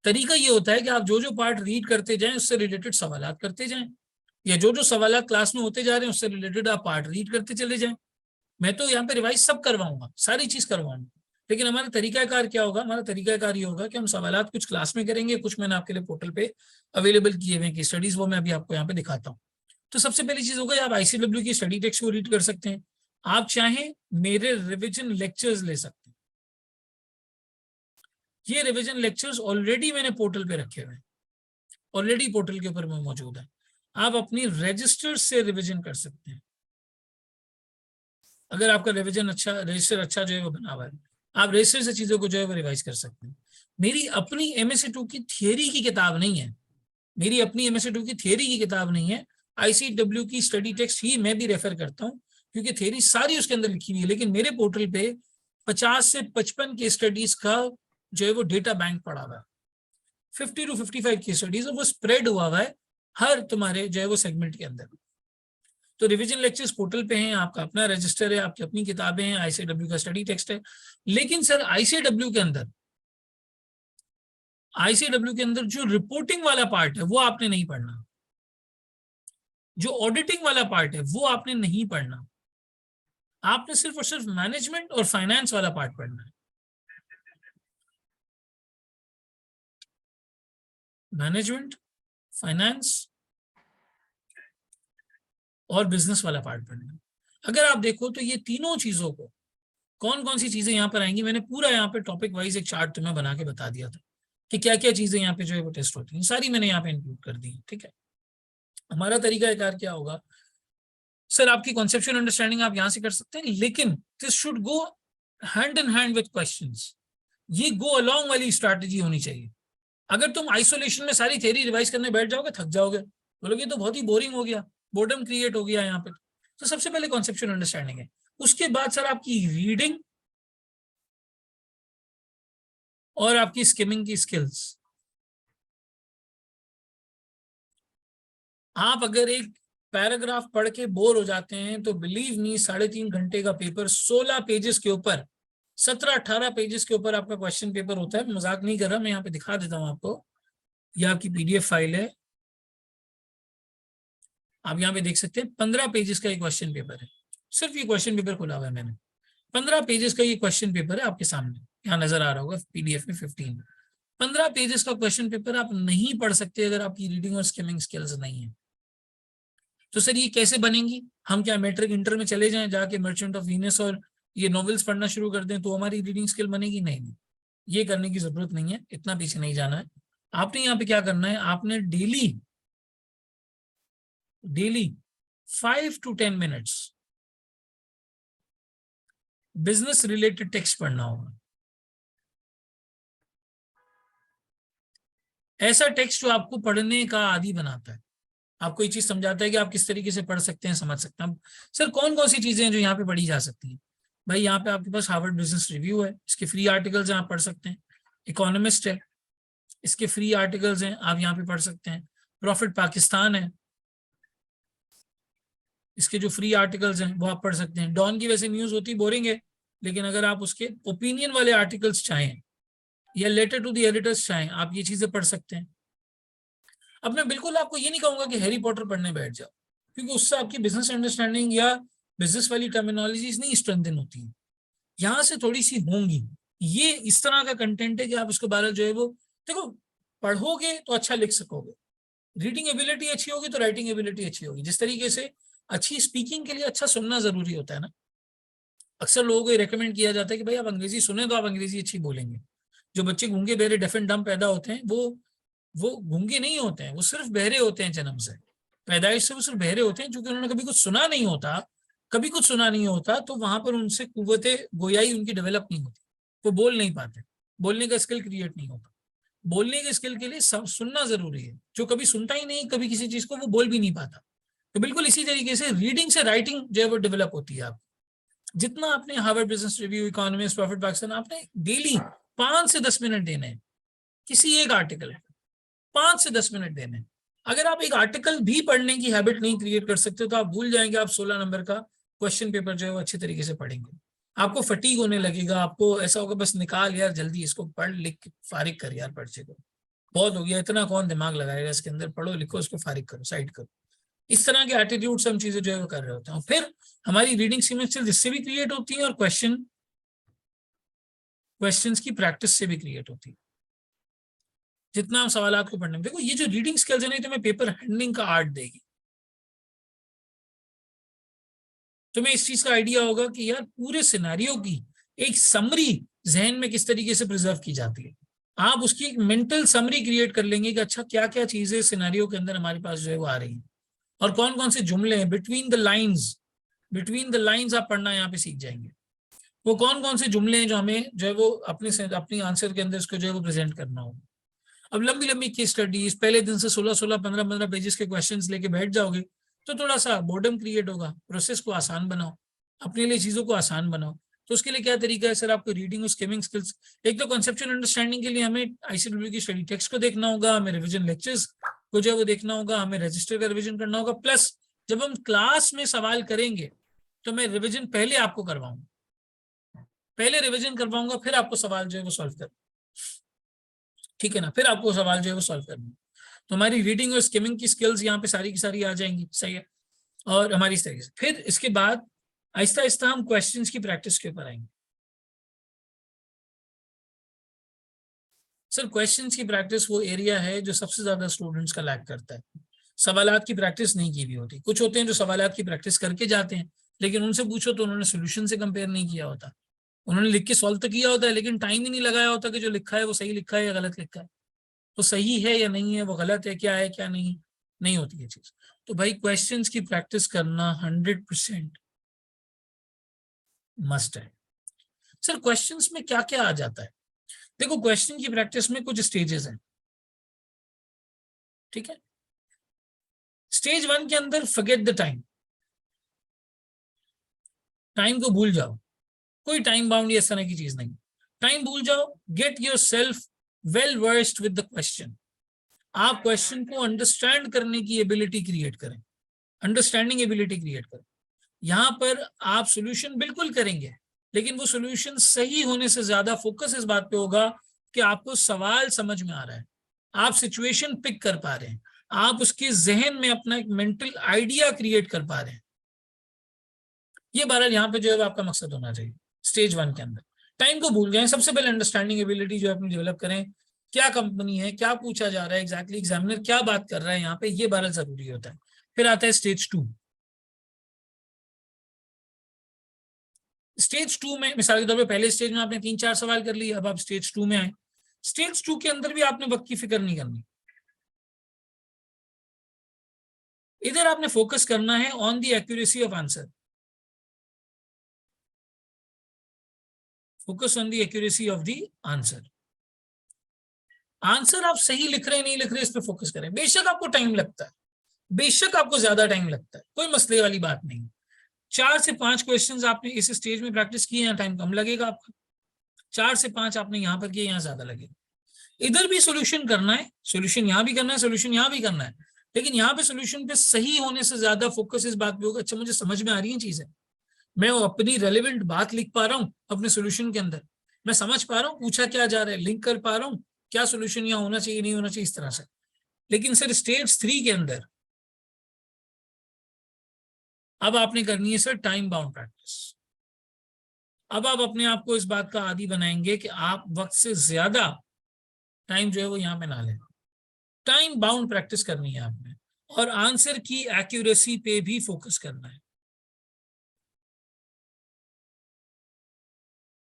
तरीका ये होता है कि आप जो जो पार्ट रीड करते जाएं उससे रिलेटेड सवालात करते जाएं, या जो जो सवालात क्लास में होते जा रहे हैं उससे रिलेटेड आप पार्ट रीड करते चले जाएं। मैं तो यहाँ पे रिवाइज सब करवाऊंगा, सारी चीज करवाऊंगा, लेकिन हमारा तरीकाकार क्या होगा? हमारा तरीकाकार ये होगा कि हम सवालात कुछ क्लास में करेंगे, कुछ मैंने आपके लिए पोर्टल पे अवेलेबल किए हुए की स्टडीज, वो मैं अभी आपको यहाँ पे दिखाता हूँ। तो सबसे पहली चीज होगा आप आईसीडब्ल्यू की स्टडी टेक्स्ट को रीड कर सकते हैं। आप चाहें मेरे रिविजन लेक्चर्स ले सकते हैं। ये रिविजन लेक्चर्स ऑलरेडी मैंने पोर्टल पे रखे हुए हैं, ऑलरेडी पोर्टल के ऊपर में मौजूद है। आप अपनी रजिस्टर से रिविजन कर सकते हैं। अगर आपका रजिस्टर अच्छा जो है वो बना हुआ है, आप रजिस्टर से चीजों को जो है वो रिवाइज कर सकते हैं। मेरी अपनी एमएससी 2 की थियरी की किताब नहीं है, मेरी अपनी एमएससी 2 की थियरी की किताब नहीं है। आईसीडब्ल्यू की स्टडी टेक्स्ट ही मैं भी रेफर करता हूँ, क्योंकि थियरी सारी उसके अंदर लिखी हुई है। लेकिन मेरे पोर्टल पे 50 से 55 के स्टडीज का जो है वो डेटा बैंक पड़ा हुआ है, 50 to 55 की स्टडीज, वो स्प्रेड हुआ है हर तुम्हारे जो है वो सेगमेंट के अंदर। तो रिवीजन लेक्चर्स पोर्टल पे हैं, आपका अपना रजिस्टर है, आपकी अपनी किताबें हैं, आईसीडब्ल्यू का स्टडी टेक्स्ट है। लेकिन सर आईसीडब्ल्यू के अंदर जो रिपोर्टिंग वाला पार्ट है वो आपने नहीं पढ़ना, जो ऑडिटिंग वाला पार्ट है वो आपने नहीं पढ़ना। आपने सिर्फ और सिर्फ मैनेजमेंट और फाइनेंस वाला पार्ट पढ़ना है। मैनेजमेंट, फाइनेंस और बिजनेस वाला पार्ट पढ़ना है। अगर आप देखो तो ये तीनों चीजों को कौन कौन सी चीजें यहाँ पर आएंगी, मैंने पूरा यहाँ पे टॉपिक वाइज एक चार्ट तुम्हें बना के बता दिया था कि क्या क्या चीजें यहाँ पे जो है वो टेस्ट होती हैं, सारी मैंने यहाँ पे इंक्लूड कर दी है। ठीक है, हमारा तरीका कार क्या होगा सर, आपकी कॉन्सेप्चुअल अंडरस्टैंडिंग आप यहाँ से कर सकते हैं, लेकिन this should go hand in hand with questions. ये गो अलोंग वाली स्ट्रैटेजी होनी चाहिए। अगर तुम आइसोलेशन में सारी थ्योरी रिवाइज करने बैठ जाओगे, थक जाओगे, बोलोगे तो बहुत ही बोरिंग हो गया, बोर्डम क्रिएट हो गया यहाँ पे। तो सबसे पहले कॉन्सेप्चुअल अंडरस्टैंडिंग है, उसके बाद सर आपकी रीडिंग और आपकी स्किमिंग की स्किल्स। आप अगर एक पैराग्राफ पढ़ के बोर हो जाते हैं तो बिलीव मी, 3.5 घंटे का पेपर 16 पेजेस के ऊपर, 17-18 पेजेस के ऊपर आपका क्वेश्चन पेपर होता है। मजाक नहीं कर रहा, मैं यहाँ पे दिखा देता हूँ आपको। यह आपकी पीडीएफ फाइल है, आप यहाँ पे देख सकते हैं 15 पेजेस का ये क्वेश्चन पेपर है। सिर्फ ये क्वेश्चन पेपर खुला हुआ है मैंने, 15 पेजेस का ये क्वेश्चन पेपर है आपके सामने, यहाँ नजर आ रहा होगा पीडीएफ में 15। 15 पेजेस का क्वेश्चन पेपर आप नहीं पढ़ सकते अगर आपकी रीडिंग और स्किमिंग स्किल्स नहीं है। तो सर ये कैसे बनेंगी? हम क्या मैट्रिक इंटर में चले जाएं, जाके मर्चेंट ऑफ वीनस और ये नॉवेल्स पढ़ना शुरू कर दें तो हमारी रीडिंग स्किल बनेगी? नहीं, ये करने की जरूरत नहीं है, इतना पीछे नहीं जाना है। आपने यहाँ पे क्या करना है, आपने daily 5 to 10 minutes business related text पढ़ना होगा। ऐसा टेक्स्ट जो आपको पढ़ने का आदी बनाता है, आपको ये चीज समझाता है कि आप किस तरीके से पढ़ सकते हैं, समझ सकते हैं। सर कौन कौन सी चीजें हैं जो यहाँ पे पढ़ी जा सकती हैं? भाई यहाँ पे आपके पास हार्वर्ड बिजनेस रिव्यू है, इसके फ्री आर्टिकल्स हैं, आप पढ़ सकते हैं। इकोनॉमिस्ट है, इसके फ्री आर्टिकल्स हैं, आप यहाँ पे पढ़ सकते हैं। प्रॉफिट पाकिस्तान है, इसके जो फ्री आर्टिकल्स हैं वो आप पढ़ सकते हैं। डॉन की वैसे न्यूज होती बोरिंग है, लेकिन अगर आप उसके ओपिनियन वाले आर्टिकल्स चाहें या लेटर टू द एडिटर्स चाहें, आप ये चीजें पढ़ सकते हैं। अब मैं बिल्कुल आपको ये नहीं कहूंगा कि हैरी पॉटर पढ़ने बैठ जाओ, क्योंकि उससे आपकी बिजनेस अंडरस्टैंडिंग या बिजनेस वाली टर्मिनोलॉजीज नहीं स्ट्रेंथन होती है, यहाँ से थोड़ी सी होंगी। ये इस तरह का कंटेंट है कि आप उसके बारे जो है वो देखो, पढ़ोगे तो अच्छा लिख सकोगे, रीडिंग एबिलिटी अच्छी होगी तो राइटिंग एबिलिटी अच्छी होगी। जिस तरीके से अच्छी स्पीकिंग के लिए अच्छा सुनना जरूरी होता है ना, अक्सर लोगों को रिकमेंड किया जाता है कि भाई आप अंग्रेजी सुने तो आप अंग्रेजी अच्छी बोलेंगे। जो बच्चे गूंगे बहरे डेफ एंड डम्ब पैदा होते हैं वो गूंगे नहीं होते हैं, वो सिर्फ बहरे होते हैं जन्म से, पैदाइश से वो सिर्फ बहरे होते हैं, क्योंकि उन्होंने कभी कुछ सुना नहीं होता, कभी कुछ सुना नहीं होता, तो वहां पर उनसे कुव्वते गोयाई उनकी डेवलप नहीं होती, वो बोल नहीं पाते, बोलने का स्किल क्रिएट नहीं होता। बोलने के स्किल के लिए सुनना जरूरी है। जो कभी सुनता ही नहीं कभी किसी चीज को, वो बोल भी नहीं पाता। तो बिल्कुल इसी तरीके से रीडिंग से राइटिंग जो है वो डेवलप होती है। आप जितना आपने Harvard business review, economist, profit Pakistan, आपने डेली 5 से 10 मिनट देने हैं किसी एक आर्टिकल, 5 से 10 मिनट देने हैं। अगर आप एक आर्टिकल भी पढ़ने की हैबिट नहीं क्रिएट कर सकते तो आप भूल जाएंगे आप 16 नंबर का क्वेश्चन पेपर जो है वो अच्छे तरीके से पढ़ेंगे। आपको फटीग होने लगेगा, आपको ऐसा होगा बस निकाल यार जल्दी इसको पढ़ लिख फारिग कर यार, पर्चे को बहुत हो गया, इतना कौन दिमाग लगाएगा इसके अंदर, पढ़ो लिखो इसको फारिग करो साइड करो। इस तरह के एटीट्यूड से हम चीजें जो है वो कर रहे होते हैं। फिर हमारी रीडिंग स्किल्स इससे भी क्रिएट होती है और क्वेश्चंस की प्रैक्टिस से भी क्रिएट होती है। जितना हम सवाल को पढ़ने में, देखो ये जो रीडिंग स्किल्स है ना, तुम्हें पेपर हैंडलिंग का आर्ट देगी। तुम्हें इस चीज का आइडिया होगा कि यार पूरे सिनेरियो की एक समरी जहन में किस तरीके से प्रिजर्व की जाती है। आप उसकी एक मेंटल समरी क्रिएट कर लेंगे कि अच्छा क्या क्या चीजें सिनेरियो के अंदर हमारे पास जो है वो आ रही है, और कौन कौन से जुमले हैं बिटवीन द लाइंस आप पढ़ना यहाँ पे सीख जाएंगे। वो कौन कौन से जुमले हैं जो हमें जो है वो अपनी आंसर के अंदर इसको जो है वो प्रेजेंट करना होगा। अब लंबी लंबी केस स्टडीज पहले दिन से 16 15 पेजेस के क्वेश्चंस लेके बैठ जाओगे तो थोड़ा सा बोर्डम क्रिएट होगा। प्रोसेस को आसान बनाओ, अपने लिए चीजों को आसान बनाओ। तो उसके लिए क्या तरीका है सर, आपको रीडिंग और स्किमिंग स्किल्स, एक तो कॉन्सेप्चुअल अंडरस्टैंडिंग के लिए हमें आईसीडब्ल्यू की स्टडी टेक्स्ट को देखना होगा, हमें रिविजन लेक्चर्स को जो है वो देखना होगा, हमें रजिस्टर का रिविजन करना होगा, प्लस जब हम क्लास में सवाल करेंगे तो मैं रिविजन पहले आपको करवाऊंगा, पहले रिविजन करवाऊंगा फिर आपको सवाल जो है वो सॉल्व कर, ठीक है ना, फिर आपको सवाल जो है वो सॉल्व करना। तो हमारी रीडिंग और स्किमिंग की स्किल्स यहाँ पे सारी की सारी आ जाएंगी, सही है। और हमारी इस तरीके से फिर इसके बाद आहिस्ता आहिस्ता हम क्वेश्चंस की प्रैक्टिस के ऊपर आएंगे। सर क्वेश्चंस की प्रैक्टिस वो एरिया है जो सबसे ज्यादा स्टूडेंट्स का लैक करता है। सवालात की प्रैक्टिस नहीं की हुई होती। कुछ होते हैं जो सवालात की प्रैक्टिस करके जाते हैं, लेकिन उनसे पूछो तो उन्होंने सोल्यूशन से कंपेयर नहीं किया होता। उन्होंने लिख के सॉल्व तो किया होता है, लेकिन टाइम ही नहीं लगाया होता कि जो लिखा है वो सही लिखा है या गलत लिखा है, तो सही है या नहीं है, वो गलत है क्या है क्या नहीं, नहीं होती है चीज। तो भाई क्वेश्चंस की प्रैक्टिस करना 100% मस्ट है। सर क्वेश्चंस में क्या क्या आ जाता है? देखो क्वेश्चन की प्रैक्टिस में कुछ स्टेजेस हैं, ठीक है। स्टेज 1 के अंदर फॉरगेट द टाइम, टाइम को भूल जाओ, कोई टाइम बाउंड या इस तरह की चीज नहीं, टाइम भूल जाओ। Get your self well versed with the question, आप क्वेश्चन को अंडरस्टैंड करने की एबिलिटी क्रिएट करें, अंडरस्टैंडिंग एबिलिटी क्रिएट करें। यहां पर आप सोल्यूशन बिल्कुल करेंगे, लेकिन वो सोल्यूशन सही होने से ज्यादा फोकस इस बात पे होगा कि आपको सवाल समझ में आ रहा है, आप सिचुएशन पिक कर पा रहे हैं, आप उसके जहन में अपना एक मेंटल आइडिया क्रिएट कर पा रहे हैं। ये बहरहाल यहाँ पे जो है आपका मकसद होना चाहिए। स्टेज 1 के अंदर टाइम को भूल जाएं, सबसे पहले अंडरस्टैंडिंग एबिलिटी जो अपनी डेवलप करें, क्या कंपनी है, क्या पूछा जा रहा है, एग्जैक्टली एग्जामिनर क्या बात कर रहा है यहाँ पे, ये बहरहाल जरूरी होता है। फिर आता है स्टेज 2। स्टेज 2 में मिसाल के तौर पे पहले स्टेज में आपने 3-4 सवाल कर लिए, अब आप स्टेज 2 में आए। स्टेज 2 के अंदर भी आपने वक्त की फिक्र नहीं करनी, इधर आपने फोकस करना है on the accuracy of answer, focus on the accuracy of the answer. Answer आप सही लिख रहे नहीं लिख रहे इस पर फोकस करें। बेशक आपको टाइम लगता है, बेशक आपको ज्यादा टाइम लगता है, कोई मसले वाली बात नहीं। 4 से 5 क्वेश्चंस आपने इस स्टेज में प्रैक्टिस किए, यहाँ टाइम कम लगेगा आपका। 4 से 5 आपने यहाँ पर किए, यहाँ ज्यादा लगेगा। इधर भी सोल्यूशन करना है, सोल्यूशन यहाँ भी करना है, सोल्यूशन यहाँ भी करना है, लेकिन यहाँ पे सोल्यूशन पे सही होने से ज्यादा फोकस इस बात पे होगा, अच्छा मुझे समझ में आ रही है चीजें, मैं वो अपनी रेलेवेंट बात लिख पा रहा हूँ अपने सोल्यूशन के अंदर, मैं समझ पा रहा हूँ पूछा क्या जा रहा है, लिंक कर पा रहा हूँ क्या सोल्यूशन यहाँ होना चाहिए नहीं होना चाहिए, इस तरह से। लेकिन सर स्टेज 3 के अंदर अब आपने करनी है सर टाइम बाउंड प्रैक्टिस। अब आप अपने आप को इस बात का आदी बनाएंगे कि आप वक्त से ज्यादा टाइम जो है वो यहाँ पे ना लें। टाइम बाउंड प्रैक्टिस करनी है आपने, और आंसर की एक्यूरेसी पे भी फोकस करना है।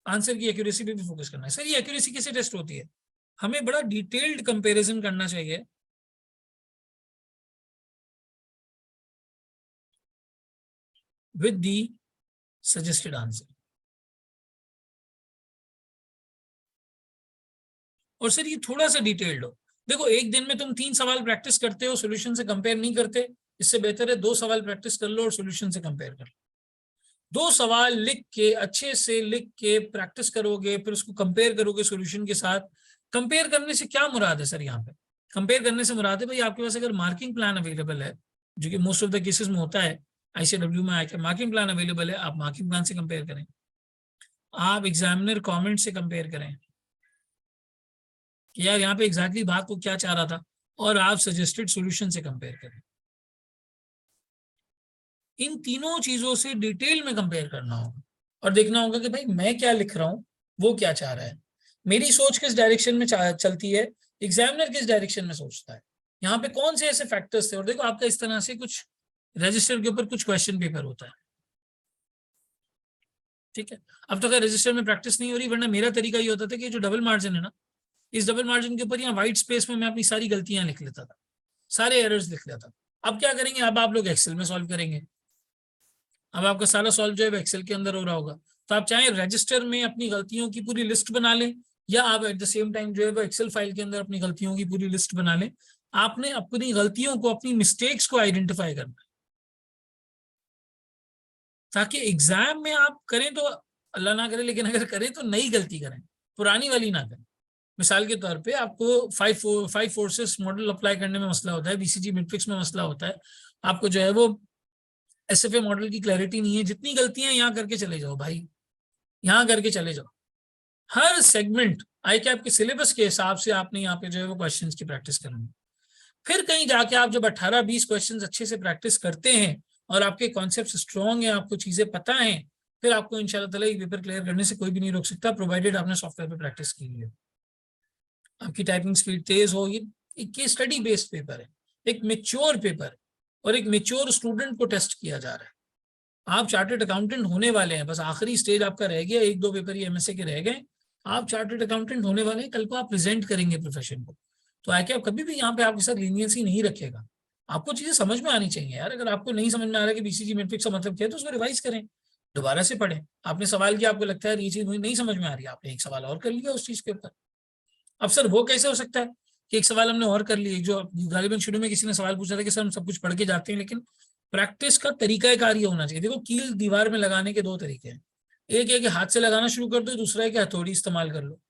आंसर की एक्यूरेसी पे भी फोकस करना है। सर ये एक्यूरेसी कैसे टेस्ट होती है? हमें बड़ा डिटेल्ड कंपैरिजन करना चाहिए विद दी सजेस्टेड आंसर। और सर ये थोड़ा सा डिटेल्ड हो। देखो एक दिन में तुम 3 सवाल प्रैक्टिस करते हो, सोल्यूशन से कंपेयर नहीं करते, इससे बेहतर है 2 सवाल प्रैक्टिस कर लो और सोल्यूशन से कंपेयर कर लो। 2 सवाल लिख के अच्छे से लिख के प्रैक्टिस करोगे, फिर उसको कंपेयर करोगे सोल्यूशन के साथ। कंपेयर करने से क्या मुराद है सर? यहाँ पे कंपेयर करने से मुराद है भाई आपके पास अगर मार्किंग प्लान अवेलेबल है, जो कि मोस्ट ऑफ द केसेस में होता है, आईसीडब्ल्यू में आके मार्किंग प्लान अवेलेबल है, आप मार्किंग प्लान से कंपेयर करें, आप एग्जामिनर कमेंट से कंपेयर करें कि यार यहाँ पे एग्जैक्टली बात को क्या चाह रहा था, और आप सजेस्टेड सॉल्यूशन से कंपेयर करें। इन तीनों चीजों से डिटेल में कंपेयर करना होगा और देखना होगा कि भाई मैं क्या लिख रहा हूँ, वो क्या चाह रहा है, मेरी सोच किस डायरेक्शन में चलती है, एग्जामिनर किस डायरेक्शन में सोचता है, यहाँ पे कौन से ऐसे फैक्टर्स थे। और देखो आपका इस तरह से कुछ रजिस्टर के ऊपर कुछ क्वेश्चन पेपर होता है, ठीक है। अब तो अगर रजिस्टर में प्रैक्टिस नहीं हो रही, वरना मेरा तरीका ये होता था कि जो डबल मार्जिन है ना, इस डबल मार्जिन के ऊपर यहाँ व्हाइट स्पेस में मैं अपनी सारी गलतियां लिख लेता था, सारे एरर्स लिख लेता था। अब क्या करेंगे, अब आप लोग एक्सेल में सॉल्व करेंगे, अब आपका सारा सॉल्व जो है एक्सेल के अंदर हो रहा होगा। तो आप चाहे रजिस्टर में अपनी गलतियों की पूरी लिस्ट बना लें, या आप एट द सेम टाइम जो है वो एक्सेल फाइल के अंदर अपनी गलतियों की पूरी लिस्ट बना लें। आपने अपनी गलतियों को, अपनी मिस्टेक्स को आइडेंटिफाई करना है, ताकि एग्जाम में आप करें तो अल्लाह ना करे, लेकिन अगर करें तो नई गलती करें, पुरानी वाली ना करें। मिसाल के तौर पे आपको फाइव फोर्सेस मॉडल अप्लाई करने में मसला होता है, बीसीजी मैट्रिक्स में मसला होता है, आपको जो है वो एसएफए मॉडल की क्लैरिटी नहीं है, जितनी गलतियां यहाँ करके चले जाओ भाई, यहाँ करके चले जाओ। हर सेगमेंट आई कैप के सिलेबस के हिसाब से आपने यहाँ पे जो है वो क्वेश्चंस की प्रैक्टिस करनी। फिर कहीं जाके आप जब 18-20 क्वेश्चंस अच्छे से प्रैक्टिस करते हैं और आपके कॉन्सेप्ट स्ट्रॉन्ग है, आपको चीजें पता है, फिर आपको इंशाल्लाह ताला ये पेपर क्लियर करने से कोई भी नहीं रोक सकता, प्रोवाइडेड आपने सॉफ्टवेयर पे प्रैक्टिस की है, आपकी टाइपिंग स्पीड तेज हो। ये स्टडी बेस्ड पेपर है, एक मेच्योर पेपर है, और एक मेच्योर स्टूडेंट को टेस्ट किया जा रहा है। आप चार्टर्ड अकाउंटेंट होने वाले हैं, बस आखिरी स्टेज आपका रह गया, 1-2 पेपर ही एमएसए के रह गए, आप चार्टर्ड अकाउंटेंट होने वाले हैं, कल को आप प्रेजेंट करेंगे प्रोफेशन को। तो आके आप कभी भी यहाँ पे आपके साथ लीनियंसी नहीं रखेगा। आपको चीजें समझ में आनी चाहिए यार। अगर आपको नहीं समझ में आ रहा है कि बीसीजी मैट्रिक्स का मतलब क्या है, तो उसको रिवाइज करें, दोबारा से पढ़ें। आपने सवाल किया, आपको लगता है ये चीज मुझे नहीं समझ में आ रही है, आपने एक सवाल और कर लिया उस चीज के ऊपर। अब सर वो कैसे हो सकता है कि एक सवाल हमने और कर लिया, जो गालिबन शुरू में किसी ने सवाल पूछा था कि सर हम सब कुछ पढ़ के जाते हैं, लेकिन प्रैक्टिस का तरीका कार्य होना चाहिए। देखो, कील दीवार में लगाने के 2 तरीके हैं। एक है कि हाथ से लगाना शुरू कर दो, दूसरा है कि हथौड़ी इस्तेमाल कर लो।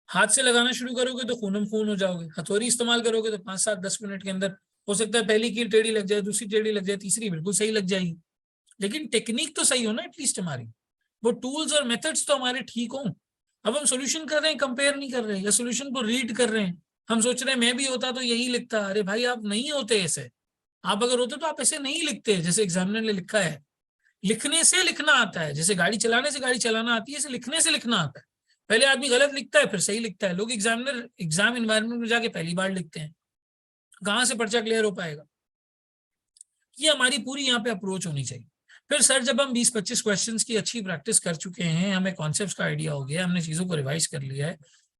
हाथ से लगाना शुरू करोगे तो खूनम खून हो जाओगे, हथौड़ी इस्तेमाल करोगे तो 5-7-10 मिनट के अंदर हो सकता है पहली कील टेढ़ी लग जाए, दूसरी टेढ़ी लग जाए, तीसरी बिल्कुल सही लग जाएगी। लेकिन टेक्निक तो सही हो ना एटलीस्ट हमारी, वो टूल्स और मेथड्स तो हमारे ठीक हो। अब हम सोल्यूशन कर रहे हैं, कंपेयर नहीं कर रहे हैं, या सोल्यूशन को रीड कर रहे हैं, हम सोच रहे हैं मैं भी होता तो यही लिखता। अरे भाई, आप नहीं होते ऐसे। आप अगर होते तो आप ऐसे नहीं लिखते जैसे एग्जामिनर ने लिखा है। लिखने से लिखना आता है, जैसे गाड़ी चलाने से गाड़ी चलाना आती है, ऐसे लिखने से लिखना आता है। पहले आदमी गलत लिखता है, फिर सही लिखता है। लोग एग्जाम एनवायरनमेंट में जाके पहली बार लिखते हैं, कहाँ से पर्चा क्लियर हो पाएगा। ये हमारी पूरी यहाँ पे अप्रोच होनी चाहिए। फिर सर, जब हम 20-25 क्वेश्चंस की अच्छी प्रैक्टिस कर चुके हैं, हमें कॉन्सेप्ट्स का आइडिया हो गया, हमने चीजों को रिवाइज कर लिया है,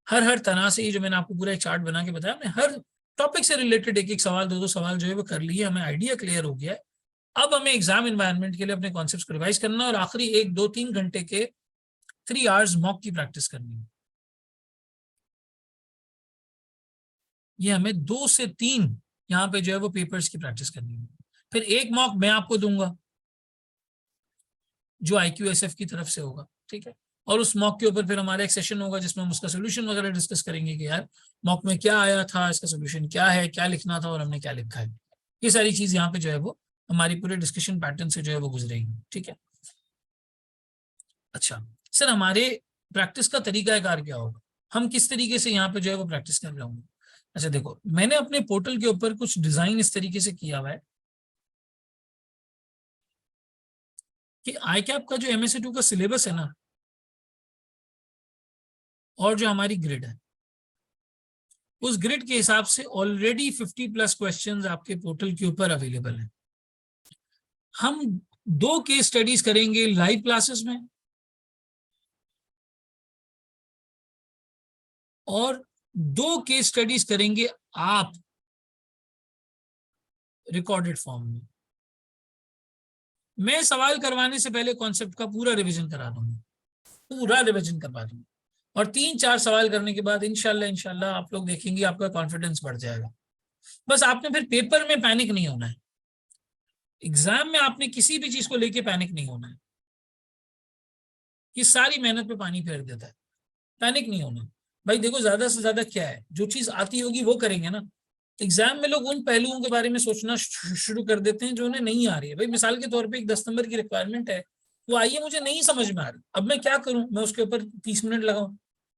हर तरह से, ये जो मैंने आपको पूरा एक चार्ट बना के बताया, हमने हर टॉपिक से रिलेटेड एक सवाल, 2-2 सवाल जो है वो कर लिए, हमें आइडिया क्लियर हो गया है। अब हमें एग्जाम एनवायरनमेंट के लिए अपने कॉन्सेप्ट्स को रिवाइज करना है, और आखिरी 1-2-3 घंटे के 3 आवर्स मॉक की प्रैक्टिस करनी है। ये हमें 2 से 3 यहाँ पे जो है वो पेपर्स की प्रैक्टिस करनी है। फिर एक मॉक मैं आपको दूंगा जो IQSF की तरफ से होगा, ठीक है। और उस मॉक के ऊपर फिर हमारा एक सेशन होगा जिसमें हम उसका सोल्यूशन वगैरह डिस्कस करेंगे कि यार मॉक में क्या आया था, इसका सोल्यूशन क्या है, क्या लिखना था और हमने क्या लिखा है। ये सारी चीज यहाँ पे जो है वो हमारी पूरे डिस्कशन पैटर्न से जो है वो गुजरेगी, ठीक है। अच्छा सर, हमारे प्रैक्टिस का तरीका कार क्या होगा, हम किस तरीके से यहाँ पे जो है वो प्रैक्टिस कर रहे होंगे। अच्छा देखो, मैंने अपने पोर्टल के ऊपर कुछ डिजाइन इस तरीके से किया हुआ है कि ICAP का जो MSc2 का सिलेबस है ना, और जो हमारी ग्रिड है, उस ग्रिड के हिसाब से ऑलरेडी 50+ क्वेश्चंस आपके पोर्टल के ऊपर अवेलेबल हैं। हम 2 केस स्टडीज करेंगे लाइव क्लासेस में, और 2 केस स्टडीज करेंगे आप रिकॉर्डेड फॉर्म में। मैं सवाल करवाने से पहले कॉन्सेप्ट का पूरा रिवीजन करा दूंगा, पूरा रिवीजन करवा दूंगा, और 3-4 सवाल करने के बाद इंशाल्लाह आप लोग देखेंगे आपका कॉन्फिडेंस बढ़ जाएगा। बस आपने फिर पेपर में पैनिक नहीं होना है, एग्जाम में आपने किसी भी चीज को लेके पैनिक नहीं होना है, कि सारी मेहनत पे पानी फेर देता है। पैनिक नहीं होना भाई। देखो, ज्यादा से ज्यादा क्या है, जो चीज आती होगी वो करेंगे ना। एग्जाम में लोग उन पहलुओं के बारे में सोचना शुरू कर देते हैं जो उन्हें नहीं आ रही है। भाई मिसाल के तौर पे एक 10 नंबर की रिक्वायरमेंट है, वो आइए मुझे नहीं समझ में आ रही, अब मैं क्या करूं, मैं उसके ऊपर 30 मिनट लगाऊं,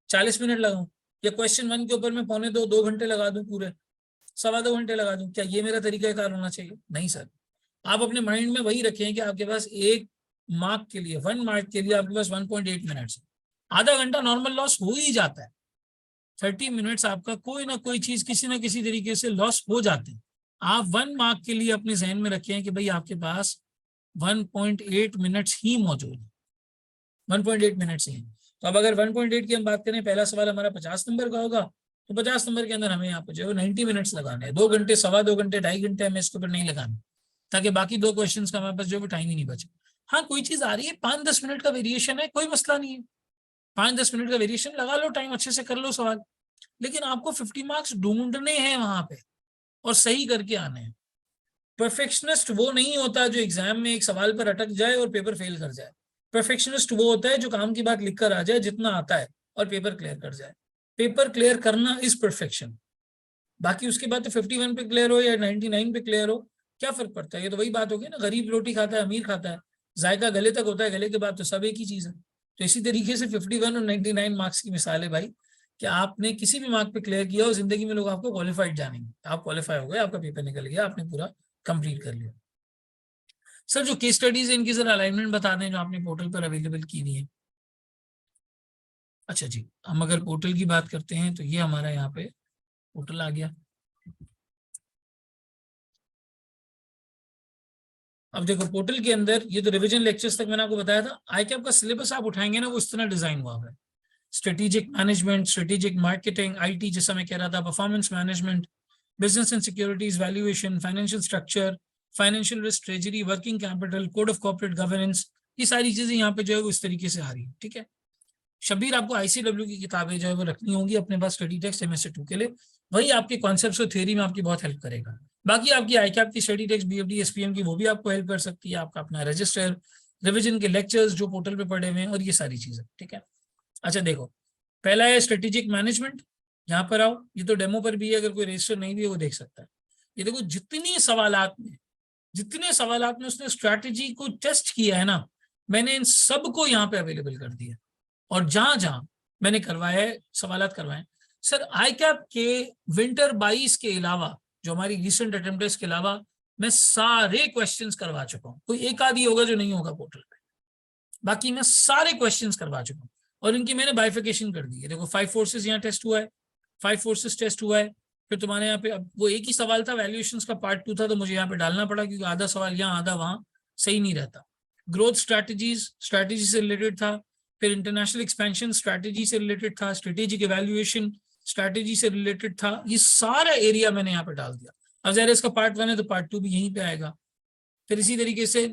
40 मिनट लगाऊं, या क्वेश्चन 1 के ऊपर मैं 2 घंटे लगा दूं, पूरे 2.25 घंटे लगा दूं। क्या ये मेरा तरीका कार होना चाहिए? नहीं सर। आप अपने माइंड में वही रखें कि आपके पास 1 मार्क के लिए, 1 मार्क के लिए आपके पास 1.8 मिनट्स, आधा घंटा नॉर्मल लॉस हो ही जाता है। 30 मिनट्स आपका कोई ना कोई चीज किसी ना किसी तरीके से लॉस हो जाते हैं। आप 1 मार्क के लिए अपने जहन में रखें कि भाई आपके पास 1.8 मिनट्स ही मौजूद है, 1.8 मिनट्स ही। तो अब अगर 1.8 की हम बात करें, पहला सवाल हमारा 50 नंबर का होगा, तो 50 नंबर के अंदर हमें यहाँ पे जो है 90 मिनट्स लगाने हैं। 2 घंटे, 2.25 घंटे, 2.5 घंटे हमें इसके ऊपर नहीं लगाने, ताकि बाकी 2 क्वेश्चन का हमारे पास जो है टाइम ही नहीं बचे। हाँ, कोई चीज आ रही है, 5-10 मिनट का वेरिएशन है, कोई मसला नहीं है, 5-10 मिनट का वेरिएशन लगा लो, टाइम अच्छे से कर लो सवाल। लेकिन आपको 50 मार्क्स ढूंढने हैं वहां पे, और सही करके आने हैं। परफेक्शनिस्ट वो नहीं होता जो एग्जाम में एक सवाल पर अटक जाए और पेपर फेल कर जाए। परफेक्शनिस्ट वो होता है जो काम की बात लिख कर आ जाए जितना आता है, और पेपर क्लियर कर जाए। पेपर क्लियर करना इज परफेक्शन। बाकी उसके बाद तो 51 पे क्लियर हो या 99 पे क्लियर हो, क्या फर्क पड़ता है। ये तो वही बात होगी ना, गरीब रोटी खाता है अमीर खाता है, जायका गले तक होता है, गले के बाद तो सब एक ही चीज है। तो इसी तरीके से 51 और 99 मार्क्स की मिसाल है भाई, कि आपने किसी भी मार्क पे क्लियर किया हो, जिंदगी में लोग आपको क्वालिफाइड जानेंगे। आप क्वालिफाई हो गए, आपका पेपर निकल गया, आपने पूरा कंप्लीट कर लिया। सर, जो केस स्टडीज है इनकी जरा अलाइनमेंट बता दें जो आपने पोर्टल पर अवेलेबल की हुई है। अच्छा जी, हम अगर पोर्टल की बात करते हैं तो ये हमारा यहाँ पे पोर्टल आ गया। अब देखो पोर्टल के अंदर ये तो रिवीजन लेक्चर्स तक मैंने आपको बताया था, ICAP का सिलेबस आप उठाएंगे ना वो इस तरह डिजाइन हुआ है। Strategic management, strategic marketing, IT जैसा मैं कह रहा था, performance management, business and securities, valuation, financial structure, financial risk, treasury, working capital, code of corporate governance, ये सारी चीजें यहाँ पे जो है वो इस तरीके से आ रही है। ठीक है, शबीर आपको ICW की किताबें जो है वो रखनी होंगी अपने पास स्टडी टेक्स्ट MSc2 के लिए, वही आपके कॉन्सेप्ट्स और थ्योरी में आपकी बहुत हेल्प करेगा। बाकी आपकी ICAP की स्टडी टेक्स्ट, BFD SPM की, वो भी आपको हेल्प कर सकती है, आपका अपना रजिस्टर, रिविजन के लेक्चर्स जो पोर्टल पे पड़े हुए हैं और ये सारी चीजें। ठीक है, अच्छा देखो, पहला है स्ट्रेटेजिक मैनेजमेंट, यहाँ पर आओ, ये तो डेमो पर भी है, अगर कोई रजिस्टर नहीं भी है वो देख सकता है। ये देखो जितने सवालात में उसने स्ट्रैटेजी को टेस्ट किया है ना, मैंने इन सबको यहाँ पे अवेलेबल कर दिया, और जहां जहां मैंने करवाए सवालात करवाए सर, ICAP के विंटर 22 के अलावा, जो हमारी रिसेंट अटेम्प्ट है इसके अलावा, मैं सारे क्वेश्चंस करवा चुका हूँ। कोई एक आदि होगा जो नहीं होगा पोर्टल पे, बाकी मैं सारे क्वेश्चंस करवा चुका हूँ, और इनकी मैंने बाइफिकेशन कर दी है। देखो 5 फोर्सेस यहाँ टेस्ट हुआ है, 5 फोर्सेस टेस्ट हुआ है, फिर तुम्हारे यहाँ पे अब वो एक ही सवाल था, वैल्यूएशंस का पार्ट 2 था, तो मुझे यहाँ पे डालना पड़ा क्योंकि आधा सवाल यहाँ आधा वहां सही नहीं रहता। ग्रोथ स्ट्रैटेजी से रिलेटेड था, फिर इंटरनेशनल एक्सपेंशन स्ट्रैटेजी से रिलेटेड था, स्ट्रेटेजिक इवैल्यूएशन स्ट्रैटेजी से रिलेटेड था, ये सारा एरिया मैंने यहाँ पे डाल दिया। अब जरा इसका पार्ट 1 है तो पार्ट 2 भी यहीं पे आएगा। फिर इसी तरीके से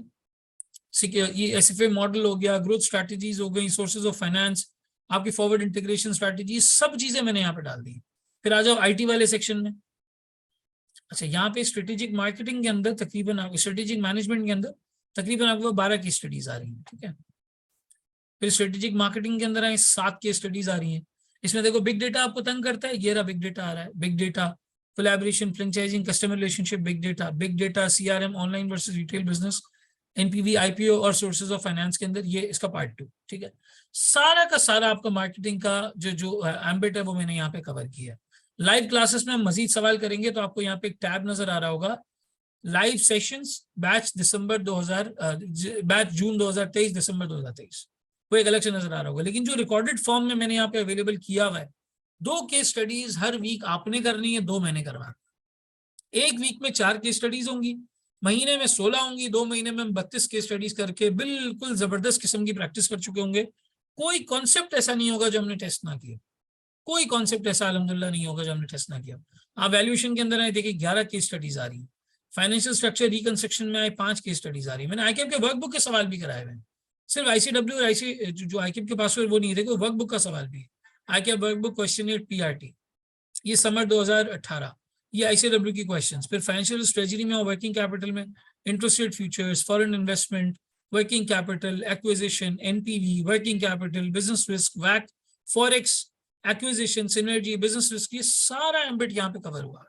ये SFA मॉडल हो गया, ग्रोथ स्ट्रैटेजीज हो गई, सोर्सेज ऑफ फाइनेंस, आपकी फॉरवर्ड इंटीग्रेशन स्ट्रैटेजी, सब चीजें मैंने यहाँ पे डाल दी। फिर आ जाओ IT वाले सेक्शन में। अच्छा, यहाँ पे स्ट्रेटेजिक मार्केटिंग के अंदर तकरीबन, स्ट्रेटेजिक मैनेजमेंट के अंदर तकरीबन आपको 12 की स्टडीज आ रही हैं। ठीक है, फिर स्ट्रेटेजिक मार्केटिंग के अंदर आए 7 की स्टडीज आ रही हैं। इसमें देखो बिग डेटा आपको तंग करता है, ये रहा बिग डेटा आ रहा है, big data collaboration, franchising, customer relationship, big data CRM, online versus retail business, NPV, IPO और सोर्सेज ऑफ फाइनेंस के अंदर, ये इसका पार्ट 2। ठीक है, सारा का सारा आपका मार्केटिंग का जो एम्बिट है वो मैंने यहाँ पे कवर किया है। लाइव क्लासेस में हम मजीद सवाल करेंगे, तो आपको यहाँ पे एक टैब नजर आ रहा होगा, लाइव सेशंस बैच जून 2023 दिसंबर 2023, वो एक अलग से नजर आ रहा होगा। लेकिन जो रिकॉर्डेड फॉर्म में मैंने यहाँ पे अवेलेबल किया हुआ है, 2 केस स्टडीज हर वीक आपने करनी है, 2 मैंने करवा, एक वीक में 4 केस स्टडीज होंगी, महीने में 16 होंगी, 2 महीने में हम 32 केस स्टडीज करके बिल्कुल जबरदस्त किस्म की प्रैक्टिस कर चुके होंगे। कोई कॉन्सेप्ट ऐसा नहीं होगा जो हमने टेस्ट ना किया, कोई कॉन्सेप्ट ऐसा अल्हम्दुलिल्लाह नहीं होगा जो हमने टेस्ट ना किया। आप वैल्यूएशन के अंदर आए, देखिए 11 केस स्टडीज आ रही है, फाइनेंशियल स्ट्रक्चर रिकंस्ट्रक्शन में आए 5 केस स्टडीज आ रही है। मैंने ICAP के वर्कबुक के सवाल भी कराए हुए हैं, सिर्फ ICW और जो ICAP के पास वो नहीं है, देखो वर्कबुक का सवाल भी है, ICAP वर्कबुक क्वेश्चन 8 PRT, ये समर 2018, ये ICW की क्वेश्चंस। फिर फाइनेंशियल ट्रेजरी में और वर्किंग कैपिटल में interest rate futures, foreign investment, working capital, acquisition, NPV, working capital, business risk, वैक, forex, acquisition, synergy, business risk, ये सारा एम्बिट यहाँ पे कवर हुआ है।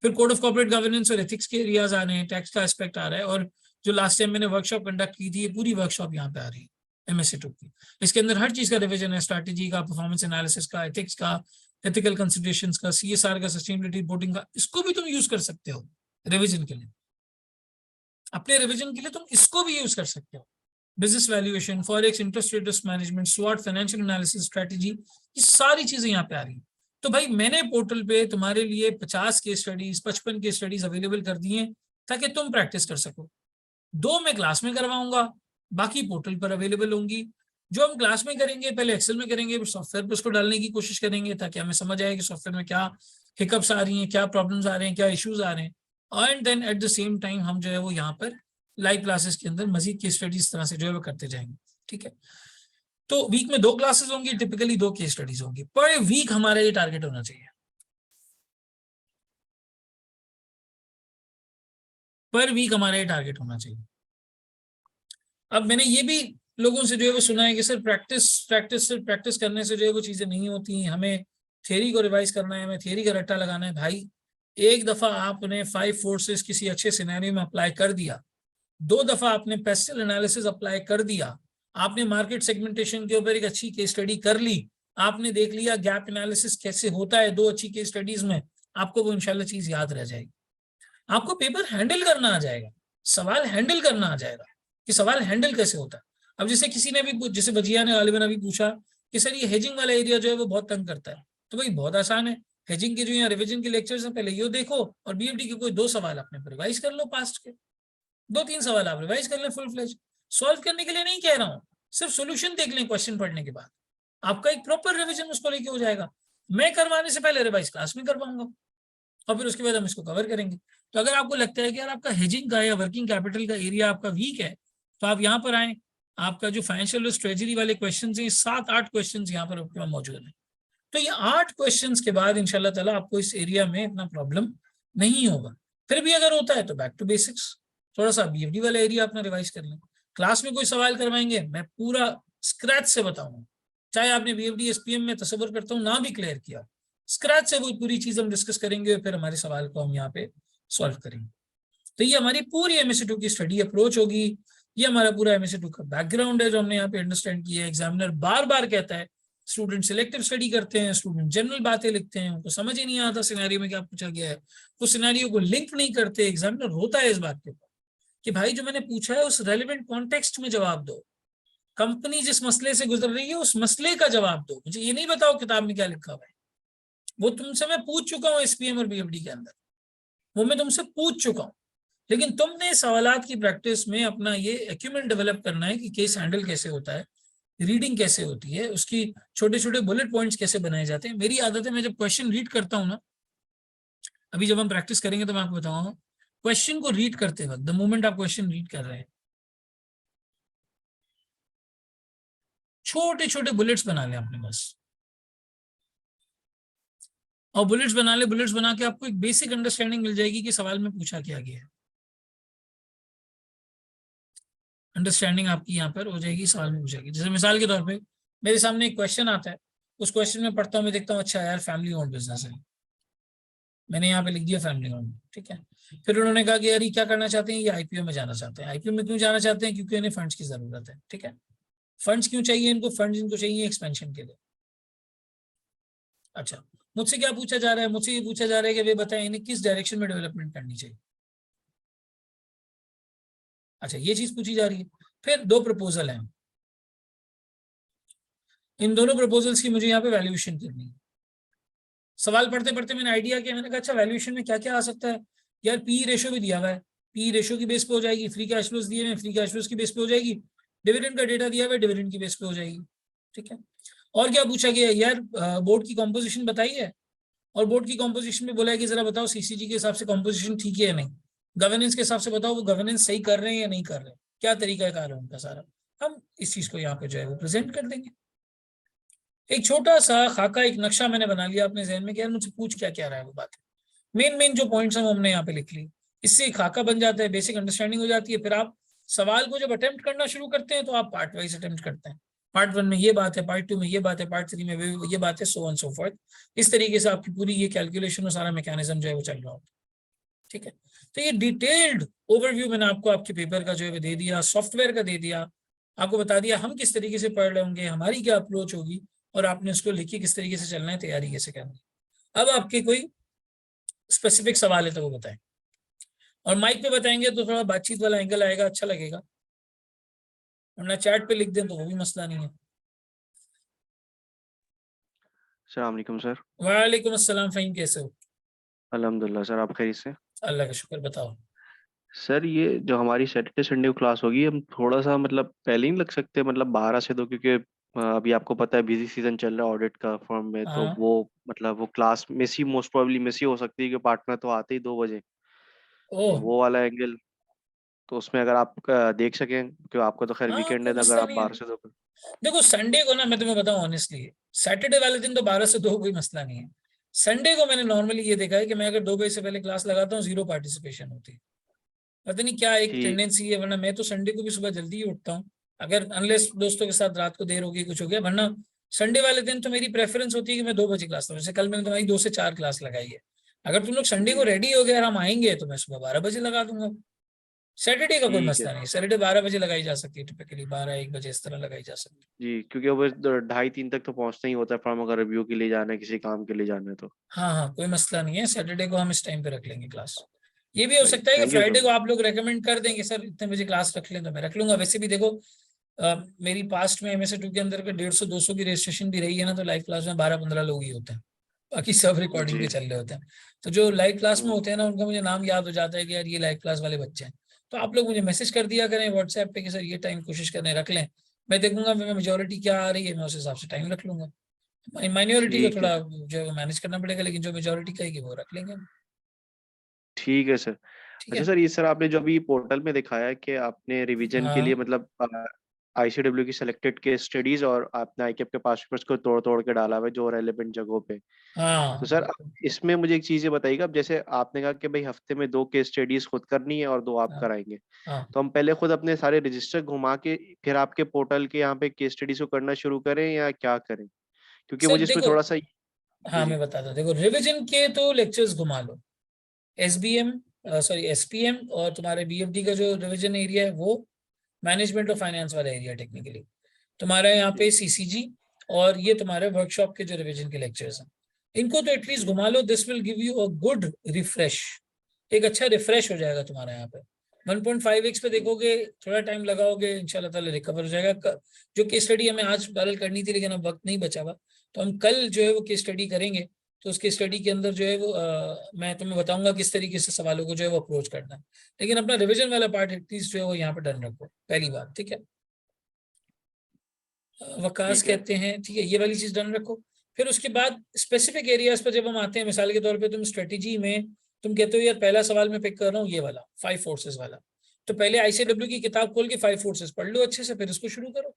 फिर कोड ऑफ कॉर्पोरेट गवर्नेंस और एथिक्स के एरियाज आ रहे हैं, टैक्स का एस्पेक्ट आ रहा है, और जो लास्ट टाइम मैंने वर्कशॉप कंडक्ट की थी, ये पूरी वर्कशॉप यहाँ पे आ रही है MSc2 की। इसके अंदर हर चीज का रिवीजन है, स्ट्रैटेजी का, परफॉर्मेंस एनालिसिस का, एथिक्स का, एथिकल कंसिडरेशंस का, CSR का, सस्टेनेबिलिटी रिपोर्टिंग का, इसको भी तुम यूज कर सकते हो रिवीजन के लिए, अपने रिवीजन के लिए तुम इसको भी यूज कर सकते हो। Business valuation, forex, interest rate risk management, स्वॉट, फाइनेंशियल एनालिसिस, स्ट्रैटेजी, ये सारी चीजें यहाँ पे आ रही है। तो भाई मैंने पोर्टल पे तुम्हारे लिए 50 case studies, 55 case studies available कर दी हैं ताकि तुम प्रैक्टिस कर सको। 2 मैं क्लास में करवाऊंगा, बाकी पोर्टल पर अवेलेबल होंगी। जो हम क्लास में करेंगे पहले एक्सेल में करेंगे, सॉफ्टवेयर पर उसको डालने की कोशिश करेंगे ताकि हमें समझ आए कि सॉफ्टवेयर में क्या हिकअप्स आ रही हैं, क्या प्रॉब्लम्स आ रहे हैं, क्या इश्यूज आ रहे हैं, and then at the same time हम जो है वो यहाँ पर लाइव क्लासेस के अंदर मजीद केस स्टडीज इस तरह से जो है वो करते जाएंगे। ठीक है, तो वीक में 2 क्लासेस होंगी, टिपिकली 2 केस स्टडीज होंगी पर वीक, हमारा ये टारगेट होना चाहिए, पर वीक हमारा ये टारगेट होना चाहिए। अब मैंने ये भी लोगों से जो है वो सुना है कि सर प्रैक्टिस करने से जो है वो चीजें नहीं होती, हमें थ्योरी को रिवाइज करना है, हमें थ्योरी का रट्टा लगाना है। भाई एक दफा आपने 5 फोर्सेस किसी अच्छे सिनेरियो में अप्लाई कर दिया, 2 दफा आपने पेस्टल एनालिसिस अप्लाई कर दिया, आपने मार्केट सेगमेंटेशन के ऊपर एक अच्छी केस स्टडी कर ली, आपने देख लिया गैप एनालिसिस कैसे होता है 2 अच्छी केस स्टडीज में, आपको वो इंशाल्लाह चीज याद रह जाएगी। आपको पेपर हैंडल करना आ जाएगा, सवाल हैंडल करना आ जाएगा कि सवाल हैंडल कैसे होता है। अब जैसे किसी ने भी, जैसे वजिया ने गालिबन अभी पूछा कि सर ये हेजिंग वाला एरिया जो है वो बहुत तंग करता है, तो भाई बहुत आसान है, हेजिंग के जो यहाँ रिविजन के लेक्चर्स हैं पहले ये देखो, और BFD के कोई 2 सवाल अपने रिवाइज कर लो पास्ट के, 2-3 सवाल आप रिवाइज कर लें फुल फ्लेज। सॉल्व करने के लिए नहीं कह रहा हूँ, सिर्फ सोल्यूशन देख लें क्वेश्चन पढ़ने के बाद, आपका एक प्रॉपर रिविजन उसको लेके हो जाएगा। मैं करवाने से पहले रिवाइज क्लास में कर पाऊंगा और फिर उसके बाद हम इसको कवर करेंगे। तो अगर आपको लगता है कि यार आपका हेजिंग का या वर्किंग कैपिटल का एरिया आपका वीक है, तो आप यहाँ पर आए। आपका जो फाइनेंशियल रिस्क ट्रेजरी वाले क्वेश्चन हैं, 7-8 क्वेश्चन यहाँ पर आपके पास मौजूद है। तो ये 8 क्वेश्चंस के बाद इंशाल्लाह ताला आपको इस एरिया में इतना प्रॉब्लम नहीं होगा। फिर भी अगर होता है तो बैक टू बेसिक्स, थोड़ा सा बीएफडी वाला एरिया अपना रिवाइज कर लें। क्लास में कोई सवाल करवाएंगे, मैं पूरा स्क्रैच से बताऊंगा, चाहे आपने बीएफडी एसपीएम में तसव्वुर करता हूँ ना भी क्लियर किया, स्क्रैच से वो पूरी चीज हम डिस्कस करेंगे और फिर हमारे सवाल को हम यहाँ पे सॉल्व करेंगे। तो ये हमारी पूरी MSc2 की स्टडी अप्रोच होगी। ये हमारा पूरा MSc2 का बैकग्राउंड है जो हमने यहाँ पे अंडरस्टैंड किया है। एग्जामिनर बार बार कहता है स्टूडेंट सिलेक्टिव स्टडी करते हैं, स्टूडेंट जनरल बातें लिखते हैं, उनको समझ ही नहीं आता सिनेरियो में क्या पूछा गया है, वो सिनेरियो को लिंक नहीं करते। एग्जामिनर रोता है इस बात के ऊपर कि भाई जो मैंने पूछा है उस रेलिवेंट कॉन्टेक्स्ट में जवाब दो, कंपनी जिस मसले से गुजर रही है उस मसले का जवाब दो, मुझे ये नहीं बताओ किताब में क्या लिखा हुआ है। वो तुमसे मैं पूछ चुका हूँ एसपीएम और बीएफडी के अंदर, वो मैं तुमसे पूछ चुका हूँ, लेकिन तुमने सवालात की प्रैक्टिस में अपना ये एक्यूमेंट डेवलप करना है कि केस हैंडल कैसे होता है, रीडिंग कैसे होती है, उसकी छोटे छोटे बुलेट पॉइंट्स कैसे बनाए जाते हैं। मेरी आदत है, मैं जब क्वेश्चन रीड करता हूँ ना, अभी जब हम प्रैक्टिस करेंगे तो मैं आपको बताऊंगा, क्वेश्चन को रीड करते वक्त, द मोमेंट आप क्वेश्चन रीड कर रहे हैं, छोटे छोटे बुलेट्स बना लें अपने पास, और बुलेट्स बना ले, बुलेट्स बना के आपको एक बेसिक अंडरस्टैंडिंग मिल जाएगी कि सवाल में पूछा क्या गया है। अंडरस्टैंडिंग आपकी यहाँ पर हो जाएगी, सवाल में पूछेगी। जैसे मिसाल के तौर पे मेरे सामने एक क्वेश्चन आता है, उस क्वेश्चन में पढ़ता हूँ, मैं देखता हूँ अच्छा यार फैमिली ओन्ड बिजनेस है, मैंने यहाँ पे लिख दिया फैमिली ओन्ड, ठीक है। फिर उन्होंने कहा कि यार ये क्या करना चाहते हैं, ये आईपीओ में जाना चाहते हैं। आईपीओ में क्यों जाना चाहते हैं, क्योंकि इन्हें फंड्स की जरूरत है, ठीक है। फंड्स क्यों चाहिए इनको, फंड्स इनको चाहिए एक्सपेंशन के लिए। अच्छा, मुझसे क्या पूछा जा रहा है, मुझसे ये पूछा जा रहा है कि वे बताएं इन्हें किस डायरेक्शन में डेवलपमेंट करनी चाहिए। अच्छा, ये चीज पूछी जा रही है। फिर 2 प्रपोजल हैं, इन दोनों प्रपोजल्स की मुझे यहाँ पे वैल्यूएशन करनी है। सवाल पढ़ते पढ़ते मैंने आइडिया किया, मैंने कहा अच्छा वैल्यूएशन में क्या क्या आ सकता है यार, पी रेशो भी दिया हुआ है, पी रेशो की बेस पे हो जाएगी, फ्री कैश फ्लोज दिए हुए, फ्री कैश फ्लोज की बेस पे हो जाएगी, डिविडेंड का डेटा दिया हुआ है, डिविडेंड की बेस पे हो जाएगी, ठीक है। और क्या पूछा गया यार, बोर्ड की कॉम्पोजिशन बताई है, और बोर्ड की कॉम्पोजिशन में बोला है कि जरा बताओ सीसीजी के हिसाब से कॉम्पोजिशन ठीक है या नहीं, गवर्नेंस के हिसाब से बताओ वो गवर्नेंस सही कर रहे हैं या नहीं कर रहे हैं, क्या तरीका कार है उनका सारा। हम इस चीज को यहाँ पे जो है वो प्रेजेंट कर देंगे। एक छोटा सा खाका, एक नक्शा मैंने बना लिया अपने जहन में कि यार मुझसे पूछ क्या क्या रहा है, वो बात मेन मेन जो पॉइंट्स हैं वो हमने यहाँ पे लिख ली। इससे एक खाका बन जाता है, बेसिक अंडरस्टैंडिंग हो जाती है। फिर आप सवाल को जब अटेम्प्ट करना शुरू करते हैं तो आप पार्ट वाइज अटेम्प्ट करते हैं, पार्ट 1 में ये बात है, पार्ट 2 में ये बात है, पार्ट 3 में ये बात है, सो ऑन सो फॉर्थ। इस तरीके से आपकी पूरी ये कैलकुलेशन और सारा मैकेनिज्म जो है वो चल रहा होता है, ठीक है। तो ये डिटेल्ड ओवरव्यू मैंने आपको आपके पेपर का जो है दे दिया, सॉफ्टवेयर का दे दिया, आपको बता दिया हम किस तरीके से पढ़ रहे होंगे, हमारी क्या अप्रोच होगी, और आपने उसको लिखी किस तरीके से चलना है, तैयारी कैसे करनी है। अब आपके कोई स्पेसिफिक सवाल है तो वो बताएं, और माइक पे बताएंगे तो थोड़ा बातचीत वाला एंगल आएगा, अच्छा लगेगा, वरना चैट पे लिख दें तो वो भी मसला नहीं है। अस्सलाम वालेकुम सर। वालेकुम अस्सलाम फ़हीम, कैसे हो? अल्हम्दुलिल्लाह सर, आप खैरियत से? अल्लाह का शुक्र, बताओ। सर ये जो हमारी सैटरडे संडे को क्लास होगी, हम थोड़ा सा मतलब पहले ही नहीं लग सकते, मतलब 12 से 2, क्योंकि अभी आपको पता है बिजी सीजन चल रहा है ऑडिट का फर्म में, तो हाँ, वो मतलब वो क्लास मिस ही मोस्ट प्रोबेबली मिस ही हो सकती है कि पार्टनर तो आते ही 2 बजे, तो ओह, वो वाला एंगल, तो उसमें अगर आप देख सकें, क्योंकि आपको तो खैर हाँ वीकेंड कोई है, तो अगर मसला आप नहीं है। 12 से 2 देखो संडे को ना, मैं तुम्हें बताऊं ऑनेस्टली, सैटरडे वाले दिन तो 12 से 2 कोई मसला नहीं है। संडे को मैंने नॉर्मली ये देखा है कि मैं अगर 2 बजे से पहले क्लास लगाता हूँ, 0 पार्टिसिपेशन होती है। पता नहीं क्या एक ठीक। टेंडेंसी है, वरना मैं तो संडे को भी सुबह जल्दी ही उठता हूँ, अगर अनलेस दोस्तों के साथ रात को देर हो गई, कुछ हो गया, वरना संडे वाले दिन तो मेरी प्रेफरेंस होती है कि मैं 2 बजे क्लास लगाऊं। जैसे कल मैंने तुम्हारी 2 से 4 क्लास लगाई है, अगर तुम लोग संडे को जी रेडी हो गए और हम आएंगे तो मैं सुबह 12 बजे लगा दूंगा। सैटरडे का कोई ठीक है। मसला नहीं, सैटरडे 12 बजे लगाई जा सकती है, टिपिकली 12-1 बजे इस तरह लगाई जा सकती है। जी, क्योंकि वो 2:30-3 तक तो पहुंचना ही होता है फर्म, अगर रिव्यू के लिए जाना है, किसी काम के लिए जाना है तो। हाँ हाँ, कोई मसला नहीं है, सैटरडे को हम इस टाइम पे रख लेंगे क्लास। ये भी हो राइट, सकता है कि थैंक यू सो फ्राइडे को मच। आप लोग रेकमेंड कर देंगे सर इतने बजे क्लास रख लें, तो मैं रख लूंगा। वैसे भी देखो मेरी पास्ट में MSc2 के अंदर के 150-200 की रजिस्ट्रेशन भी रही है ना, तो लाइव क्लास में 12-15 लोग ही होते हैं, बाकी सब रिकॉर्डिंग जी पे चल रहे होते हैं। तो जो लाइव क्लास में होते हैं ना, उनका मुझे नाम याद हो जाता है कि यार ये लाइव क्लास वाले बच्चे हैं। तो आप लोग मुझे मैसेज कर दिया करें व्हाट्सएप पे कि सर ये टाइम कोशिश करने रख लें, मैं देखूंगा मैं मेजोरिटी क्या आ रही है, मैं उस हिसाब से टाइम रख लूंगा। माइनॉरिटी को ठीक है थोड़ा सर। जो है मैनेज करना पड़ेगा, लेकिन जो मेजोरिटी कहेगी वो रख लेंगे हम। ठीक है सर। ठीक अच्छा है। सर, ये सर आपने जो अभी पोर्टल में दिखाया कि आपने रिवीजन के लिए हाँ मतलब आईसीडब्ल्यू की सिलेक्टेड केस स्टडीज और आपने आईकेप के पास पेपर्स को तोड़ तोड़ के डाला हुआ है जो रेलेवेंट जगहों पे। तो हाँ सर इसमें मुझे एक चीज ये बताइएगा, अब जैसे आपने कहा कि भाई हफ्ते में 2 केस स्टडीज खुद करनी है और 2 आप हाँ कराएंगे, हाँ। तो हम पहले खुद अपने सारे रजिस्टर घुमा के फिर आपके पोर्टल के यहाँ पे केस स्टडीज को करना शुरू करें या क्या करें? क्योंकि सर मुझे इसमें देखो, थोड़ा सा। जी हाँ जी। मैं बताता हूँ, देखो रिवीजन के तो लेक्चर्स घुमा लो, एसबीएम सॉरी एसपीएम और तुम्हारे बीएफडी का जो रिवीजन एरिया है वो मैनेजमेंट ऑफ फाइनेंस वाला एरिया टेक्निकली तुम्हारा यहाँ पे सीसीजी, और ये तुम्हारे वर्कशॉप के जो रिवीजन के लेक्चर्स हैं इनको तो एटलीस्ट घुमा लो। This will give you a good refresh, एक अच्छा रिफ्रेश हो जाएगा तुम्हारा यहाँ पे। 1.5x पे देखोगे, थोड़ा टाइम लगाओगे, इंशाल्लाह ताला रिकवर हो जाएगा। जो केस स्टडी हमें आज पैरल करनी थी लेकिन अब वक्त नहीं बचा हुआ, तो हम कल जो है वो केस स्टडी करेंगे। तो उसके स्टडी के अंदर जो है वो मैं तुम्हें बताऊंगा किस तरीके से सवालों को जो है वो अप्रोच करना है। लेकिन अपना रिवीजन वाला पार्ट एटलीस्ट जो है वो यहाँ पे डन रखो, पहली बात, ठीक है। वकास ठीक है। कहते हैं, ठीक है, ये वाली चीज डन रखो। फिर उसके बाद स्पेसिफिक एरियाज पर जब हम आते हैं, मिसाल के तौर पे तुम स्ट्रेटेजी में तुम कहते हो यार पहला सवाल मैं पिक कर रहा हूँ ये वाला 5 फोर्सेस वाला, तो पहले आईसीडब्ल्यू की किताब खोल के 5 फोर्सेस पढ़ लो अच्छे से, फिर इसको शुरू करो।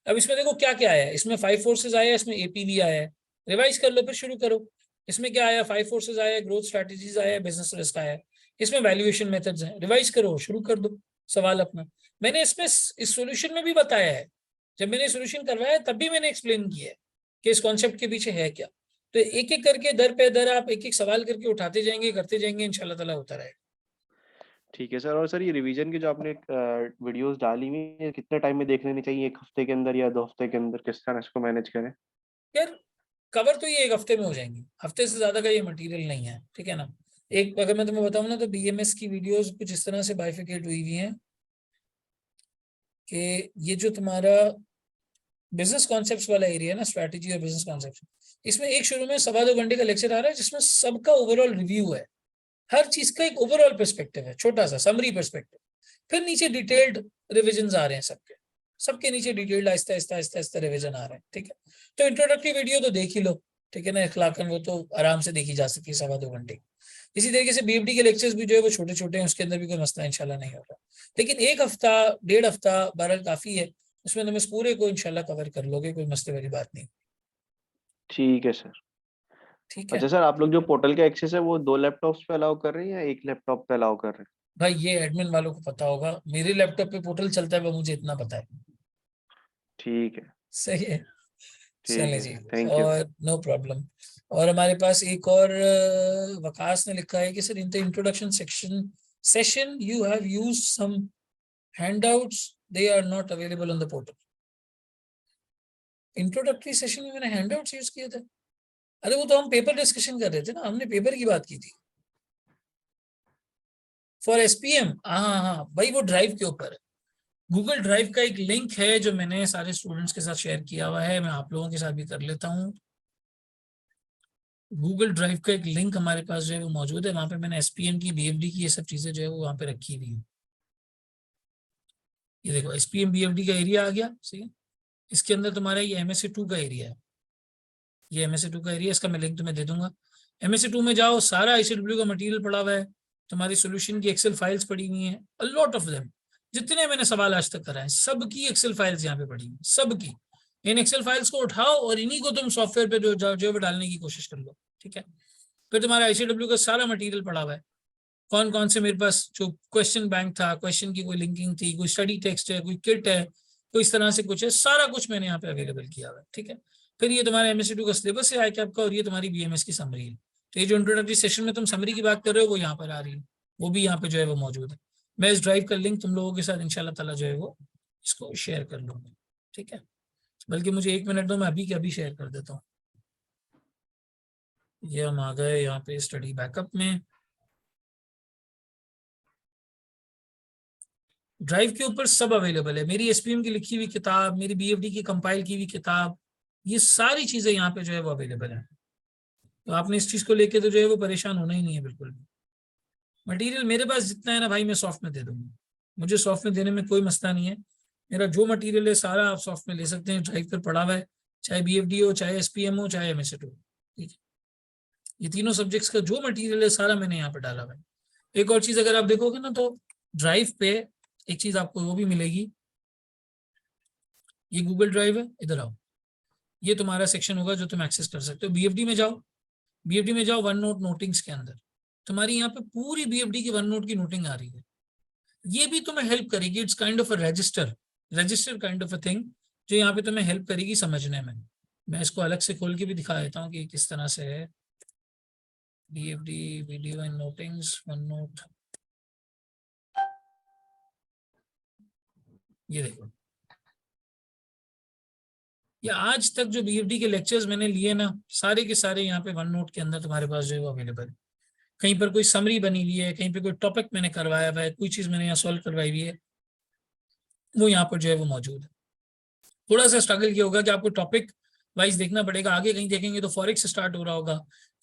अब इसमें देखो क्या क्या आया है, इसमें 5 फोर्सेस आया है, इसमें एपीवी आया है, रिवाइज कर लो फिर शुरू करो। इसमें क्या आया, 5 फोर्सेस आया है, ग्रोथ स्ट्रैटेजीज आया है, बिजनेस रिस्क आया है, इसमें वैल्यूएशन मेथड्स हैं, रिवाइज करो, शुरू कर दो सवाल अपना। मैंने इसमें इस सॉल्यूशन में भी बताया है, जब मैंने सॉल्यूशन करवाया तब भी मैंने एक्सप्लेन किया है कि इस कॉन्सेप्ट के पीछे है क्या। तो एक एक करके दर पे दर आप एक एक सवाल करके उठाते जाएंगे, करते जाएंगे, इंशाल्लाह ताला होता रहेगा। ठीक है सर। और सर ये रिवीजन की जो आपने वीडियोस डाली हुई है कितने टाइम में देख लेनी चाहिए, 1 हफ्ते के अंदर या 2 हफ्ते के अंदर, किस तरह इसको मैनेज करें? यार कवर तो ये एक हफ्ते में हो जाएंगी, हफ्ते से ज्यादा का ये मटेरियल नहीं है, ठीक है ना। एक अगर मैं तुम्हें बताऊं ना तो बीएमएस की वीडियोस कुछ इस तरह से बाइफिकेट हुई हुई हैं कि ये जो तुम्हारा बिजनेस कॉन्सेप्ट्स वाला एरिया है ना, स्ट्रैटेजी और बिजनेस कॉन्सेप्ट, इसमें एक शुरू में 2.25 घंटे का लेक्चर आ रहा है जिसमें सबका ओवरऑल रिव्यू है, हर चीज का एक ओवरऑल पर्सपेक्टिव है, छोटा सा समरी पर्सपेक्टिव। फिर नीचे डिटेल्ड रिविजन आ रहे हैं सबके, सबके नीचे डिटेल्ड आहिस्ता आहिस्ता आहिस्ता आहिस्ता रिविजन आ रहे हैं, ठीक है। तो इंट्रोडक्टरी वीडियो तो देख ही लो, ठीक है ना, इखलाकन वो तो आराम से देखी जा सकती है 2.25 घंटे। इसी तरीके से बीएफडी के लेक्चर्स भी जो है वो छोटे छोटे हैं, उसके अंदर भी कोई मसला इंशाल्लाह नहीं होगा। लेकिन एक हफ्ता 1.5 हफ्ता बहरहाल काफी है, उसमें तुम इस पूरे को इंशाल्लाह कवर कर लोगे, कोई मसले वाली बात नहीं। ठीक है सर। ठीक है अच्छा सर, आप लोग जो पोर्टल का एक्सेस है वो 2 लैपटॉप्स पे अलाउ कर रहे हैं या 1 लैपटॉप पे अलाउ कर रहे हैं? भाई, ये एडमिन वालों को पता होगा, मेरे लैपटॉप पे पोर्टल चलता है वो मुझे इतना पता है। ठीक है। सही है, ठीक चले है जी। Sir, thank you. और नो प्रॉब्लम। और हमारे पास एक और वकास ने लिखा है कि sir in the introduction session you have used some handouts, they are not available on the portal. Introductory session में मैंने हैंडआउट्स यूज किए थे? अरे वो तो हम पेपर डिस्कशन कर रहे थे ना, हमने पेपर की बात की थी फॉर एसपीएम। हाँ हाँ हाँ भाई, वो ड्राइव के ऊपर है, गूगल ड्राइव का एक लिंक है जो मैंने सारे स्टूडेंट्स के साथ शेयर किया हुआ है, मैं आप लोगों के साथ भी कर लेता हूँ। गूगल ड्राइव का एक लिंक हमारे पास जो है वो मौजूद है, वहां पे मैंने एसपीएम की, बीएफडी की, ये सब चीजें जो है वो वहां पे रखी हुई है। ये देखो एसपीएम बीएफडी का एरिया आ गया, सही है। इसके अंदर तुम्हारा ये MSc2 का एरिया है, ये MSc2 का एरिया, इसका मैं लिंक तुम्हें दे दूंगा। MSc2 में जाओ, सारा आईसीडब्ल्यू का मटेरियल पड़ा हुआ है, तुम्हारी सोल्यूशन की एक्सेल फाइल्स पड़ी हुई हैं, अ लॉट ऑफ देम। जितने मैंने सवाल आज तक कराए सबकी एक्सेल फाइल्स यहाँ पे पड़ी हुई, सबकी। इन एक्सेल फाइल्स को उठाओ और इन्हीं को तुम सॉफ्टवेयर पे जो डालने की कोशिश कर लो, ठीक है। फिर तुम्हारा आईसीडब्ल्यू का सारा मटेरियल पड़ा हुआ है, कौन कौन से मेरे पास जो क्वेश्चन बैंक था, क्वेश्चन की कोई लिंकिंग थी, कोई स्टडी टेक्स्ट है, कोई किट है, कोई इस तरह से कुछ है, सारा कुछ मैंने यहाँ पे अवेलेबल किया हुआ है, ठीक है। फिर ये तुम्हारा MSc2 का सिलेबस है ICAP का, और ये तुम्हारी BMS की समरी है। तो ये जो इंट्रोडक्टरी सेशन में तुम समरी की बात कर रहे हो वो यहाँ पर आ रही है, वो भी यहाँ पे जो है वो मौजूद है। मैं इस ड्राइव का लिंक तुम लोगों के साथ इंशाल्लाह ताला जो है वो इसको शेयर कर लूंगा, ठीक है। बल्कि मुझे 1 मिनट दो, मैं अभी के अभी शेयर कर देता हूँ। ये हम आ गए यहाँ पे स्टडी बैकअप में, ड्राइव के ऊपर सब अवेलेबल है, मेरी एसपीएम की लिखी हुई किताब, मेरी बीएफडी की कंपाइल की हुई किताब, ये सारी चीजें यहाँ पे जो है वो अवेलेबल है। तो आपने इस चीज को लेके तो जो है वो परेशान होना ही नहीं है बिल्कुल भी। मटेरियल मेरे पास जितना है ना भाई, मैं सॉफ्ट में दे दूंगा, मुझे सॉफ्ट में देने में कोई मसला नहीं है। मेरा जो मटेरियल है सारा आप सॉफ्ट में ले सकते हैं, ड्राइव पर पड़ा हुआ है, चाहे BFD हो, चाहे SPM हो, चाहे MSc हो, ठीक है। ये तीनों सब्जेक्ट्स का जो मटेरियल है सारा मैंने यहाँ पे डाला हुआ है। एक और चीज अगर आप देखोगे ना तो ड्राइव पे एक चीज आपको वो भी मिलेगी, ये गूगल ड्राइव है, इधर आओ, ये तुम्हारा सेक्शन होगा जो तुम एक्सेस कर सकते हो। BFD में जाओ, BFD में जाओ, वन नोट नोटिंग्स के अंदर तुम्हारी यहाँ पे पूरी BFD की वन नोट की नोटिंग आ रही है। ये भी तुम्हें हेल्प करेगी, it's kind of a resistor kind of a thing, जो यहाँ पे तुम्हें हेल्प करेगी समझने में। मैं इसको अलग से खोल के भी दिखा देता हूँ कि किस तरह से है। BFD video and notings, one note, ये देखो, या आज तक जो BFD के लेक्चर्स मैंने लिए ना, सारे के सारे यहाँ पे वन नोट के अंदर तुम्हारे पास जो है वो अवेलेबल है। कहीं पर कोई समरी बनी हुई है, कहीं पे कोई टॉपिक मैंने करवाया हुआ है, कोई चीज मैंने यहाँ सॉल्व करवाई हुई है, वो यहाँ पर जो है वो मौजूद है। थोड़ा सा स्ट्रगल किया होगा कि आपको टॉपिक वाइज देखना पड़ेगा, आगे कहीं देखेंगे तो फॉरेक्स स्टार्ट हो रहा होगा,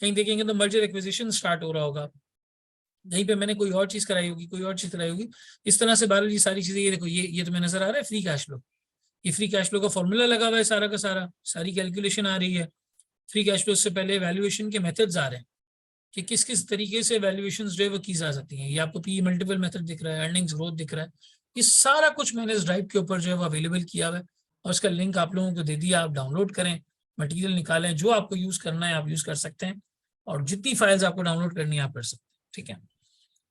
कहीं देखेंगे तो मर्जर एक्विजिशन स्टार्ट हो रहा होगा, कहीं पे मैंने कोई और चीज कराई होगी, कोई और चीज कराई होगी। इस तरह से बायोलॉजी सारी चीजें, ये देखो, ये तुम्हें नजर आ रहा है फ्री कैश फ्लो, ये फ्री कैश फ्लो का फॉर्मूला लगा हुआ है सारा का सारा, सारी कैलकुलेशन आ रही है। फ्री कैश फ्लो से पहले वैल्यूएशन के मेथड्स आ रहे हैं कि किस किस तरीके से वैल्यूएशन जो है वो की जा सकती हैं। ये आपको PE मल्टीपल मेथड दिख रहा है, अर्निंग्स ग्रोथ दिख रहा है, ये सारा कुछ मैंने इस ड्राइव के ऊपर जो है वो अवेलेबल किया हुआ है, और उसका लिंक आप लोगों को दे दिया। आप डाउनलोड करें, मटेरियल निकालें, जो आपको यूज करना है आप यूज कर सकते हैं, और जितनी फाइल्स आपको डाउनलोड करनी है आप कर सकते हैं, ठीक है।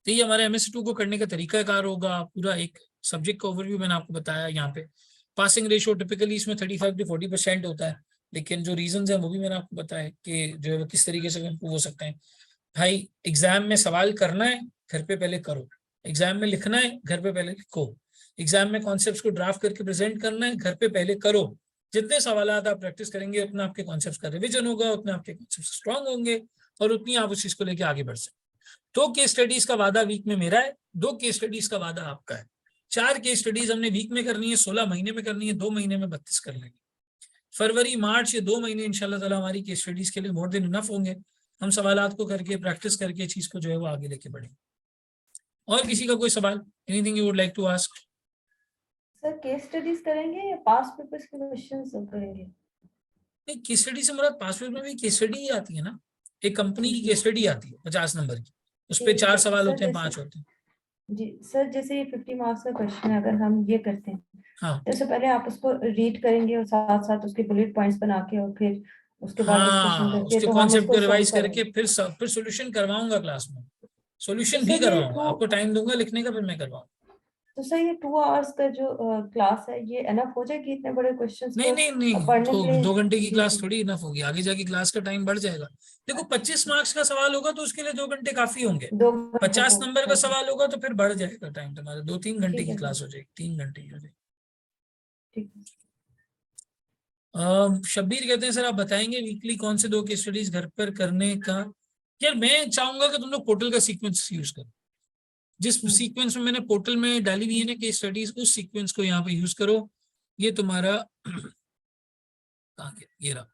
तो ये हमारे MSc 2 को करने का तरीकाकार होगा। पूरा एक सब्जेक्ट का ओवरव्यू मैंने आपको बताया। यहाँ पे पासिंग रेशियो टिपिकली इसमें 35 to 40% होता है, लेकिन जो रीजंस हैं वो भी मैंने आपको बताया कि जो है वो किस तरीके से इम्प्रूव हो सकते हैं। भाई एग्जाम में सवाल करना है, घर पे पहले करो। एग्जाम में लिखना है, घर पे पहले लिखो। एग्जाम में कॉन्सेप्ट्स को ड्राफ्ट करके प्रेजेंट करना है, घर पे पहले करो। जितने सवाल आप प्रैक्टिस करेंगे उतना आपके कॉन्सेप्ट्स का रिविजन होगा, उतने आपके कॉन्सेप्ट स्ट्रांग होंगे, और उतनी आप उस चीज को लेकर आगे बढ़ सकते। 2 केस स्टडीज का वादा वीक में मेरा है, 2 केस स्टडीज का वादा आपका है। 4 केस स्टडीज हमने वीक में करनी है, 16 महीने में करनी है, 2 महीने में 32 कर लेंगे। फरवरी मार्च ये 2 महीने इंशाल्लाह ताला हमारी केस स्टडीज के लिए मोर देन इनफ होंगे। हम सवालात को करके प्रैक्टिस करके चीज को जो है वो आगे लेके बढ़ेंगे। और किसी का कोई सवाल, anything you would like to ask? Sir case studies करेंगे या पास पेपर्स के क्वेश्चंस करेंगे? नहीं, केस स्टडी से मुराद पास पेपर में भी केस स्टडी ही आती है ना। एक कंपनी की केस स्टडी आती है 50 नंबर की, उस पे 4 सवाल होते हैं, 5 होते हैं। जी सर, जैसे ये 50 मार्क्स का क्वेश्चन है, अगर हम ये करते हैं हाँ तो उससे पहले आप उसको रीड करेंगे और साथ साथ उसके बुलेट पॉइंट्स बना के, और फिर उसके बाद डिस्कशन हाँ, करके उसके तो हम कॉन्सेप्ट को उसको रिवाइज सॉल्व करके करेंगे। फिर सॉल्यूशन करवाऊंगा क्लास में। तो सॉल्यूशन भी सर ये करवाऊंगा, आपको टाइम दूंगा लिखने का, फिर मैं करवाऊंगा। तो सर ये 2 आवर्स का जो क्लास है, ये एनफ हो जाएगी इतने बड़े क्वेश्चंस नहीं को नहीं नहीं, पढ़ने के लिए? 2 घंटे की जी क्लास जी थोड़ी इनफ होगी, आगे जाके क्लास का टाइम बढ़ जाएगा। देखो 25 मार्क्स का सवाल होगा तो उसके लिए 2 घंटे काफी होंगे। 2 घंटे 50 का, नंबर का ओके सवाल होगा तो फिर बढ़ जाएगा टाइम तुम्हारा, 2-3 घंटे ठीक की है सर, क्लास हो जाएगी, 3 घंटे की हो जाएगी। ठीक है। शब्बीर कहते हैं सर आप बताएंगे वीकली कौन से 2 केस स्टडीज घर पर करने का। यार मैं चाहूंगा कि तुम लोग पोर्टल का सीक्वेंस यूज करो। जिस सीक्वेंस में मैंने पोर्टल में डाली हुई है ना केस स्टडीज, उस सीक्वेंस को यहाँ पे यूज करो। ये तुम्हारा कहाँ गया, ये रहा,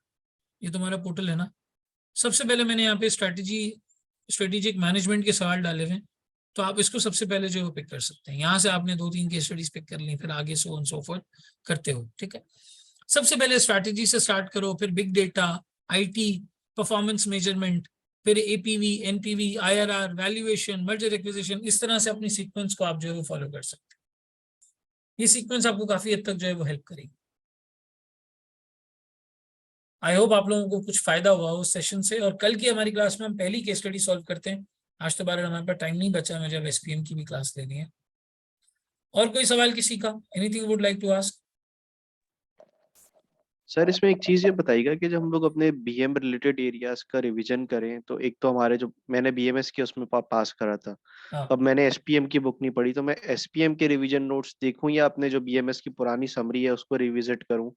ये तुम्हारा पोर्टल है ना। सबसे पहले मैंने यहाँ पे स्ट्रेटेजिक मैनेजमेंट के सवाल डाले हुए हैं, तो आप इसको सबसे पहले जो है पिक कर सकते हैं। यहाँ से आपने 2-3 केस स्टडीज पिक कर ली, फिर आगे सो ऑन सो फॉर करते हो, ठीक है। सबसे पहले स्ट्रैटेजी से स्टार्ट करो, फिर big data, IT, performance measurement, फिर APV, NPV, IRR, valuation, merger acquisition. इस तरह से अपनी सीक्वेंस को आप जो है वो फॉलो कर सकते हैं। ये सीक्वेंस आपको काफी हद तक जो है वो हेल्प करेगी। आई होप आप लोगों को कुछ फायदा हुआ उस सेशन से। और कल की हमारी क्लास में हम पहली केस स्टडी सॉल्व करते हैं। आज तो बार हमारे पास टाइम नहीं बचा, मुझे अब SPM की भी क्लास लेनी है। और कोई सवाल किसी का, anything would like to ask? Sir इसमें एक चीज ये बताइएगा कि जब हम लोग अपने BM रिलेटेड एरियाज का रिवीजन करें, तो एक तो हमारे जो मैंने BMS की उसमें पास करा था, हाँ, अब मैंने SPM की बुक नहीं पढ़ी, तो मैं SPM के रिवीजन नोट्स देखूं या अपने जो BMS की पुरानी समरी है उसको रिविजिट करूं,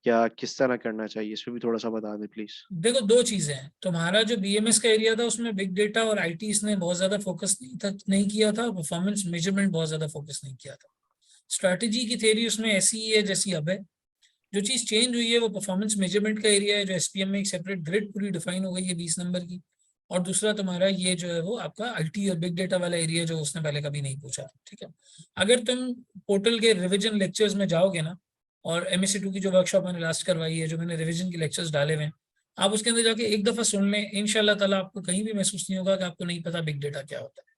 या किस तरह करना चाहिए, इसमें भी थोड़ा सा बता दें प्लीज। देखो 2 चीजें हैं। तुम्हारा जो BMS का एरिया था उसमें बिग डेटा और IT इसने बहुत ज्यादा फोकस नहीं किया था, परफॉर्मेंस मेजरमेंट बहुत ज्यादा फोकस नहीं किया था। स्ट्रैटेजी की थ्योरी उसमें ऐसी ही है जैसी अब है। जो चीज चेंज हुई है वो परफॉर्मेंस मेजरमेंट का एरिया है, जो SPM में एक सेपरेट ग्रिड पूरी डिफाइन हो गई है 20 नंबर की, और दूसरा तुम्हारा ये जो है वो आपका आईटी और बिग डेटा वाला एरिया जो उसने पहले कभी नहीं पूछा, ठीक है। अगर तुम पोर्टल के रिवीजन लेक्चर्स में जाओगे ना, और MSc 2 की जो वर्कशॉप मैंने लास्ट करवाई है, जो मैंने रिवीजन के लेक्चर्स डाले हुए हैं, आप उसके अंदर जाके एक दफा सुन लें, इंशाल्लाह ताला आपको कहीं भी महसूस नहीं होगा कि आपको नहीं पता बिग डेटा क्या होता है।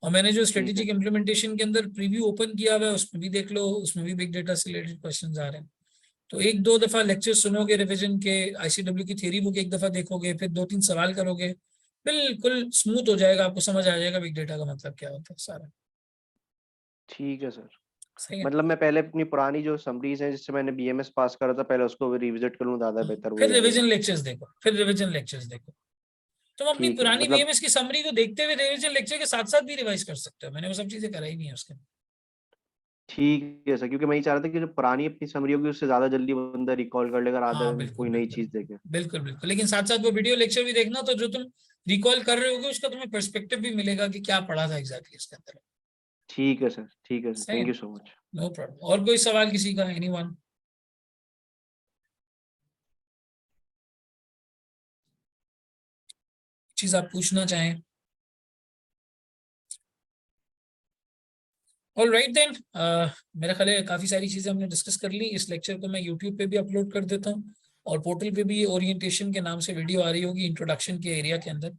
और मैंने जो ठीक है स्ट्रेटेजिक इम्प्लीमेंटेशन के अंदर प्रीव्यू ओपन किया हुआ है, उसमें भी देख लो, उसमें भी बिग डेटा से रिलेटेड क्वेश्चंस आ रहे हैं। तो एक दो दफा लेक्चर सुनोगे रिवीजन के, ICW की थ्योरी बुक एक दफा देखोगे, फिर 2-3 सवाल करोगे, बिल्कुल स्मूथ हो जाएगा, आपको समझ आ जाएगा बिग डेटा का मतलब क्या होता है सारा। ठीक है सर। सही है। मतलब मैं पहले अपनी पुरानी जो समरीज है जिससे मैंने BMS पास करा था, पहले उसको रिविजिट कर लूँ, ज्यादा बेहतर फिर वही रिवीजन रहेगा। लेक्चर्स देखो, फिर रिवीजन लेक्चर्स देखो। तुम अपनी ठीक है पुरानी मतलब BMS की समरी को देखते हुए रिवीजन लेक्चर के साथ साथ भी रिवाइज कर सकते हो, मैंने वो सब चीजें कराई नहीं है उसके अंदर। ठीक है सर, क्योंकि मैं ये चाह रहा था कि जो पुरानी अपनी समरी होगी उससे ज्यादा जल्दी बंदा रिकॉल कर लेगा, हाँ रादर बिल्कुल कोई नई बिल्कुल चीज देखे। बिल्कुल बिल्कुल, लेकिन साथ साथ वो वीडियो लेक्चर भी देखना, तो जो तुम रिकॉल कर रहे होगे उसका तुम्हें पर्सपेक्टिव भी मिलेगा कि क्या पढ़ा था एग्जैक्टली इसके अंदर। ठीक है सर, ठीक है सर, सही है, thank you so much. No problem. और कोई सवाल किसी का, एनीवन? चीज आप पूछना चाहें? ऑल राइट देन, मेरा ख्याल है काफी सारी चीजें हमने डिस्कस कर ली। इस लेक्चर को मैं यूट्यूब पे भी अपलोड कर देता हूँ, और पोर्टल पे भी ओरिएंटेशन के नाम से वीडियो आ रही होगी इंट्रोडक्शन के एरिया के अंदर,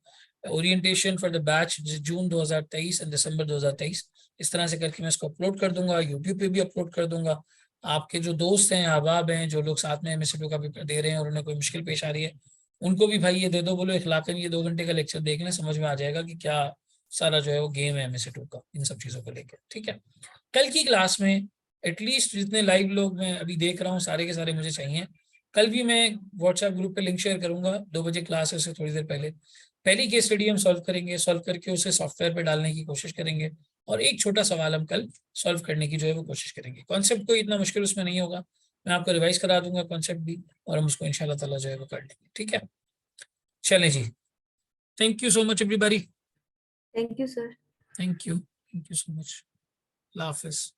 orientation for the batch June 2023 and December 2023। इस तरह से करके मैं इसको अपलोड कर दूंगा, यूट्यूब पे भी अपलोड कर दूंगा। आपके जो दोस्त हैं, अहबाब हैं, जो लोग साथ में MSc 2 का पेपर दे रहे हैं और उन्हें कोई मुश्किल पेश आ रही है, उनको भी भाई ये दे दो, बोलो इखलाकन ये 2 घंटे का लेक्चर देखने, समझ में आ जाएगा कि क्या सारा जो है वो गेम है MSc 2 का इन सब चीजों को लेकर, ठीक है। कल की क्लास में एटलीस्ट जितने लाइव लोग मैं अभी देख रहा हूँ सारे के सारे मुझे चाहिए। कल भी मैं व्हाट्सएप ग्रुप पे लिंक शेयर करूंगा, 2 बजे क्लास है उससे थोड़ी देर पहले। पहली केस स्टडी हम सॉल्व करेंगे, सॉल्व करके उसे सॉफ्टवेयर पे डालने की कोशिश करेंगे, और एक छोटा सवाल हम कल सॉल्व करने की जो है वो कोशिश करेंगे। कॉन्सेप्ट कोई इतना मुश्किल उसमें नहीं होगा, मैं आपको रिवाइज करा दूंगा कॉन्सेप्ट भी, और हम उसको इंशाल्लाह ताला जो है वो कर लेंगे, ठीक है। चलें जी, thank you so much everybody. Thank you sir. Thank you so much. अल्लाह हाफिज।